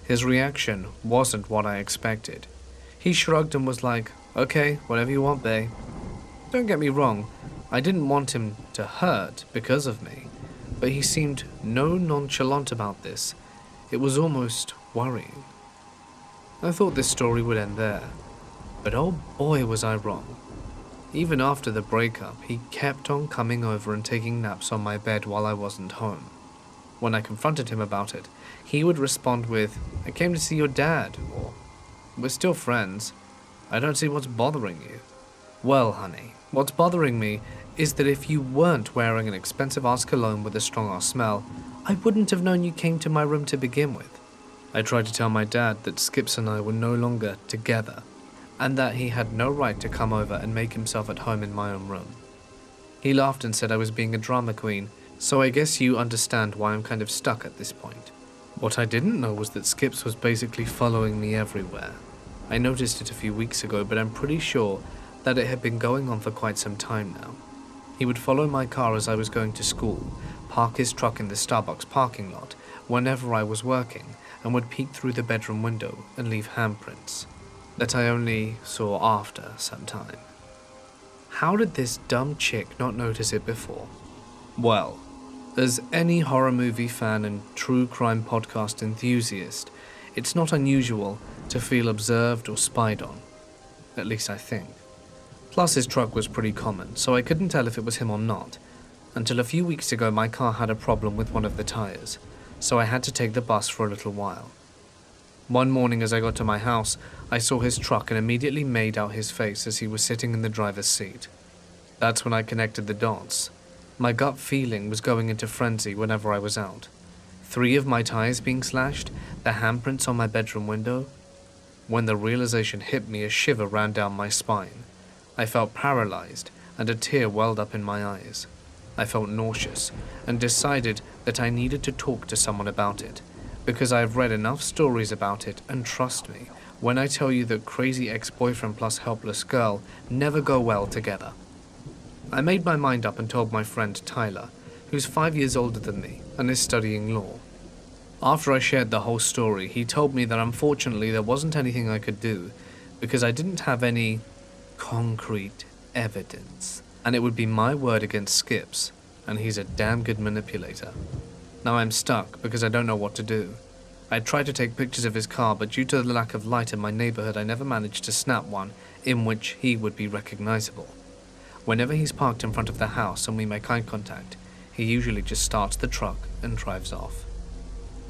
A: His reaction wasn't what I expected. He shrugged and was like, "Okay, whatever you want, bae." Don't get me wrong, I didn't want him to hurt because of me, but he seemed no nonchalant about this. It was almost worrying. I thought this story would end there, but oh boy was I wrong. Even after the breakup, he kept on coming over and taking naps on my bed while I wasn't home. When I confronted him about it, he would respond with, "I came to see your dad," or "We're still friends. I don't see what's bothering you." Well, honey, what's bothering me is that if you weren't wearing an expensive-ass cologne with a strong-ass smell, I wouldn't have known you came to my room to begin with. I tried to tell my dad that Skips and I were no longer together, and that he had no right to come over and make himself at home in my own room. He laughed and said I was being a drama queen, so I guess you understand why I'm kind of stuck at this point. What I didn't know was that Skips was basically following me everywhere. I noticed it a few weeks ago, but I'm pretty sure that it had been going on for quite some time now. He would follow my car as I was going to school, park his truck in the Starbucks parking lot whenever I was working, and would peek through the bedroom window and leave handprints that I only saw after some time. How did this dumb chick not notice it before? Well, as any horror movie fan and true crime podcast enthusiast, it's not unusual to feel observed or spied on. At least I think. Plus his truck was pretty common, so I couldn't tell if it was him or not. Until a few weeks ago my car had a problem with one of the tires, so I had to take the bus for a little while. One morning as I got to my house, I saw his truck and immediately made out his face as he was sitting in the driver's seat. That's when I connected the dots. My gut feeling was going into frenzy whenever I was out. 3 of my tires being slashed, the handprints on my bedroom window. When the realization hit me, a shiver ran down my spine. I felt paralyzed, and a tear welled up in my eyes. I felt nauseous, and decided that I needed to talk to someone about it, because I've read enough stories about it, and trust me, when I tell you that crazy ex-boyfriend plus helpless girl never go well together. I made my mind up and told my friend Tyler, who's 5 years older than me and is studying law. After I shared the whole story, he told me that unfortunately there wasn't anything I could do, because I didn't have any concrete evidence, and it would be my word against Skip's, and he's a damn good manipulator. Now I'm stuck because I don't know what to do. I tried to take pictures of his car, but due to the lack of light in my neighborhood, I never managed to snap one in which he would be recognizable. Whenever he's parked in front of the house and we make eye contact, he usually just starts the truck and drives off.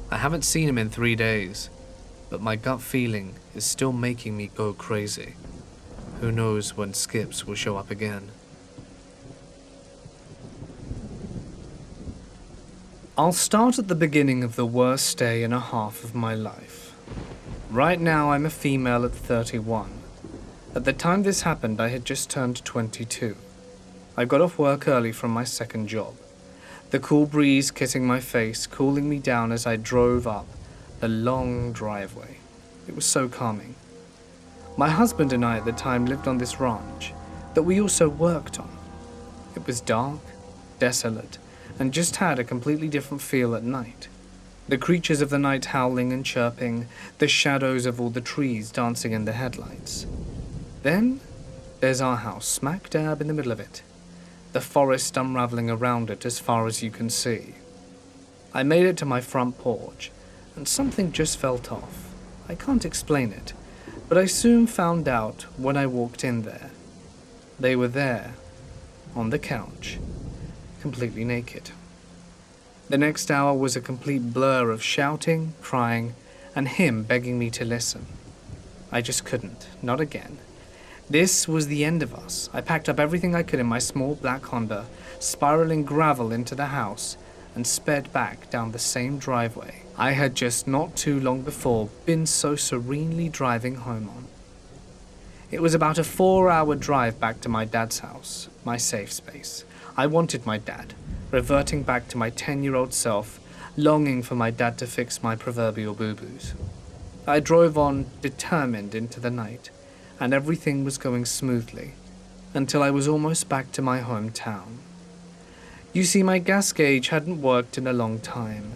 A: I haven't seen him in 3 days, but my gut feeling is still making me go crazy. Who knows when Skips will show up again. I'll start at the beginning of the worst day and a half of my life. Right now I'm a female at 31. At the time this happened, I had just turned 22. I got off work early from my second job. The cool breeze kissing my face, cooling me down as I drove up the long driveway. It was so calming. My husband and I at the time lived on this ranch that we also worked on. It was dark, desolate, and just had a completely different feel at night. The creatures of the night howling and chirping, the shadows of all the trees dancing in the headlights. Then there's our house, smack dab in the middle of it. The forest unraveling around it as far as you can see. I made it to my front porch, and something just felt off. I can't explain it, but I soon found out when I walked in there. They were there, on the couch, completely naked. The next hour was a complete blur of shouting, crying, and him begging me to listen. I just couldn't, not again. This was the end of us. I packed up everything I could in my small black Honda, spiraling gravel into the house, and sped back down the same driveway I had just not too long before been so serenely driving home on. It was about a 4-hour drive back to my dad's house, my safe space. I wanted my dad, reverting back to my 10-year-old self, longing for my dad to fix my proverbial boo-boos. I drove on, determined, into the night, and everything was going smoothly, until I was almost back to my hometown. You see, my gas gauge hadn't worked in a long time,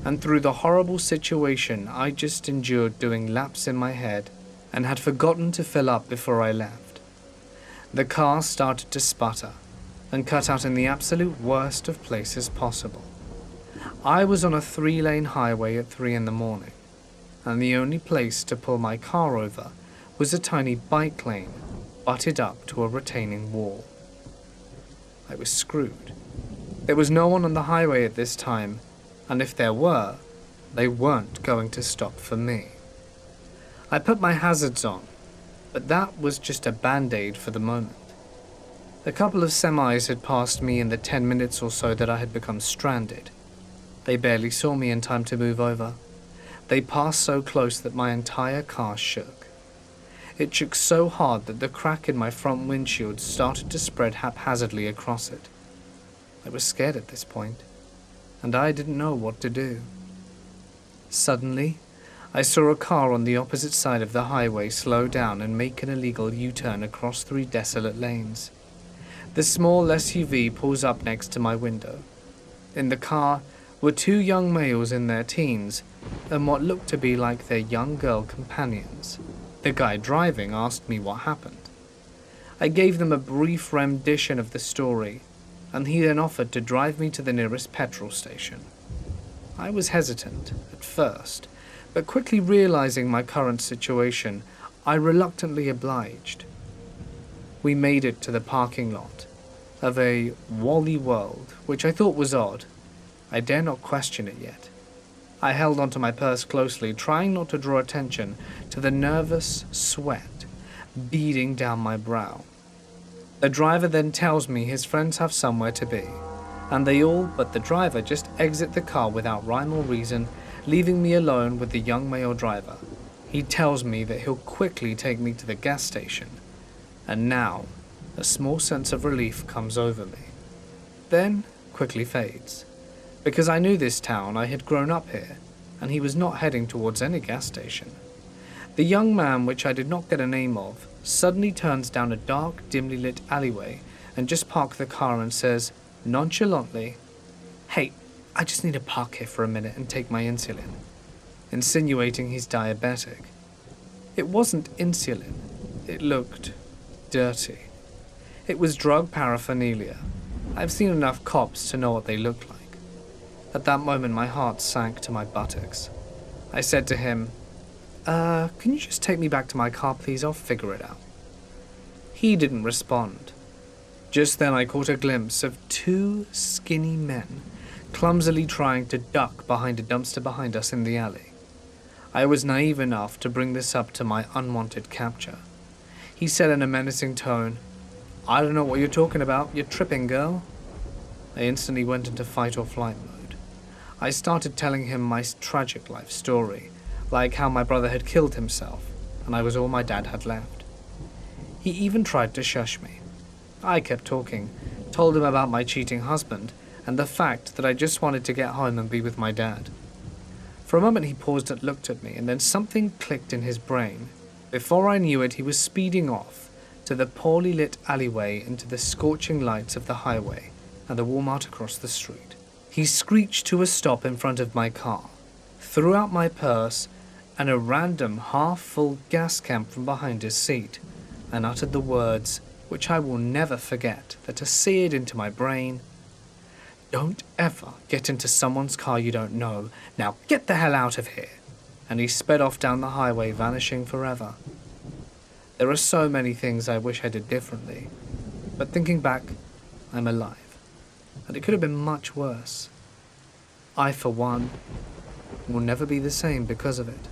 A: and through the horrible situation I just endured doing laps in my head and had forgotten to fill up before I left. The car started to sputter and cut out in the absolute worst of places possible. I was on a 3-lane highway at 3 in the morning, and the only place to pull my car over was a tiny bike lane butted up to a retaining wall. I was screwed. There was no one on the highway at this time, and if there were, they weren't going to stop for me. I put my hazards on, but that was just a band-aid for the moment. A couple of semis had passed me in the 10 minutes or so that I had become stranded. They barely saw me in time to move over. They passed so close that my entire car shook. It shook so hard that the crack in my front windshield started to spread haphazardly across it. I was scared at this point, and I didn't know what to do. Suddenly, I saw a car on the opposite side of the highway slow down and make an illegal U-turn across 3 desolate lanes. The small SUV pulls up next to my window. In the car were 2 young males in their teens and what looked to be like their young girl companions. The guy driving asked me what happened. I gave them a brief rendition of the story, and he then offered to drive me to the nearest petrol station. I was hesitant at first, but quickly realizing my current situation, I reluctantly obliged. We made it to the parking lot of a Wally World, which I thought was odd. I dare not question it yet. I held onto my purse closely, trying not to draw attention to the nervous sweat beading down my brow. The driver then tells me his friends have somewhere to be, and they all but the driver just exit the car without rhyme or reason, leaving me alone with the young male driver. He tells me that he'll quickly take me to the gas station, and now a small sense of relief comes over me. Then quickly fades, because I knew this town, I had grown up here, and he was not heading towards any gas station. The young man, which I did not get a name of, suddenly turns down a dark, dimly lit alleyway and just parks the car and says, nonchalantly, "Hey, I just need to park here for a minute and take my insulin," insinuating he's diabetic. It wasn't insulin. It looked dirty. It was drug paraphernalia. I've seen enough cops to know what they look like. At that moment, my heart sank to my buttocks. I said to him, can you just take me back to my car, please? I'll figure it out." He didn't respond. Just then I caught a glimpse of 2 skinny men clumsily trying to duck behind a dumpster behind us in the alley. I was naive enough to bring this up to my unwanted capture. He said in a menacing tone, "I don't know what you're talking about. You're tripping, girl." I instantly went into fight or flight mode. I started telling him my tragic life story, like how my brother had killed himself, and I was all my dad had left. He even tried to shush me. I kept talking, told him about my cheating husband, and the fact that I just wanted to get home and be with my dad. For a moment he paused and looked at me, and then something clicked in his brain. Before I knew it, he was speeding off to the poorly lit alleyway into the scorching lights of the highway and the Walmart across the street. He screeched to a stop in front of my car, threw out my purse and a random half-full gas can from behind his seat, and uttered the words, which I will never forget, that are seared into my brain: "Don't ever get into someone's car you don't know. Now get the hell out of here." And he sped off down the highway, vanishing forever. There are so many things I wish I did differently, but thinking back, I'm alive, and it could have been much worse. I, for one, will never be the same because of it.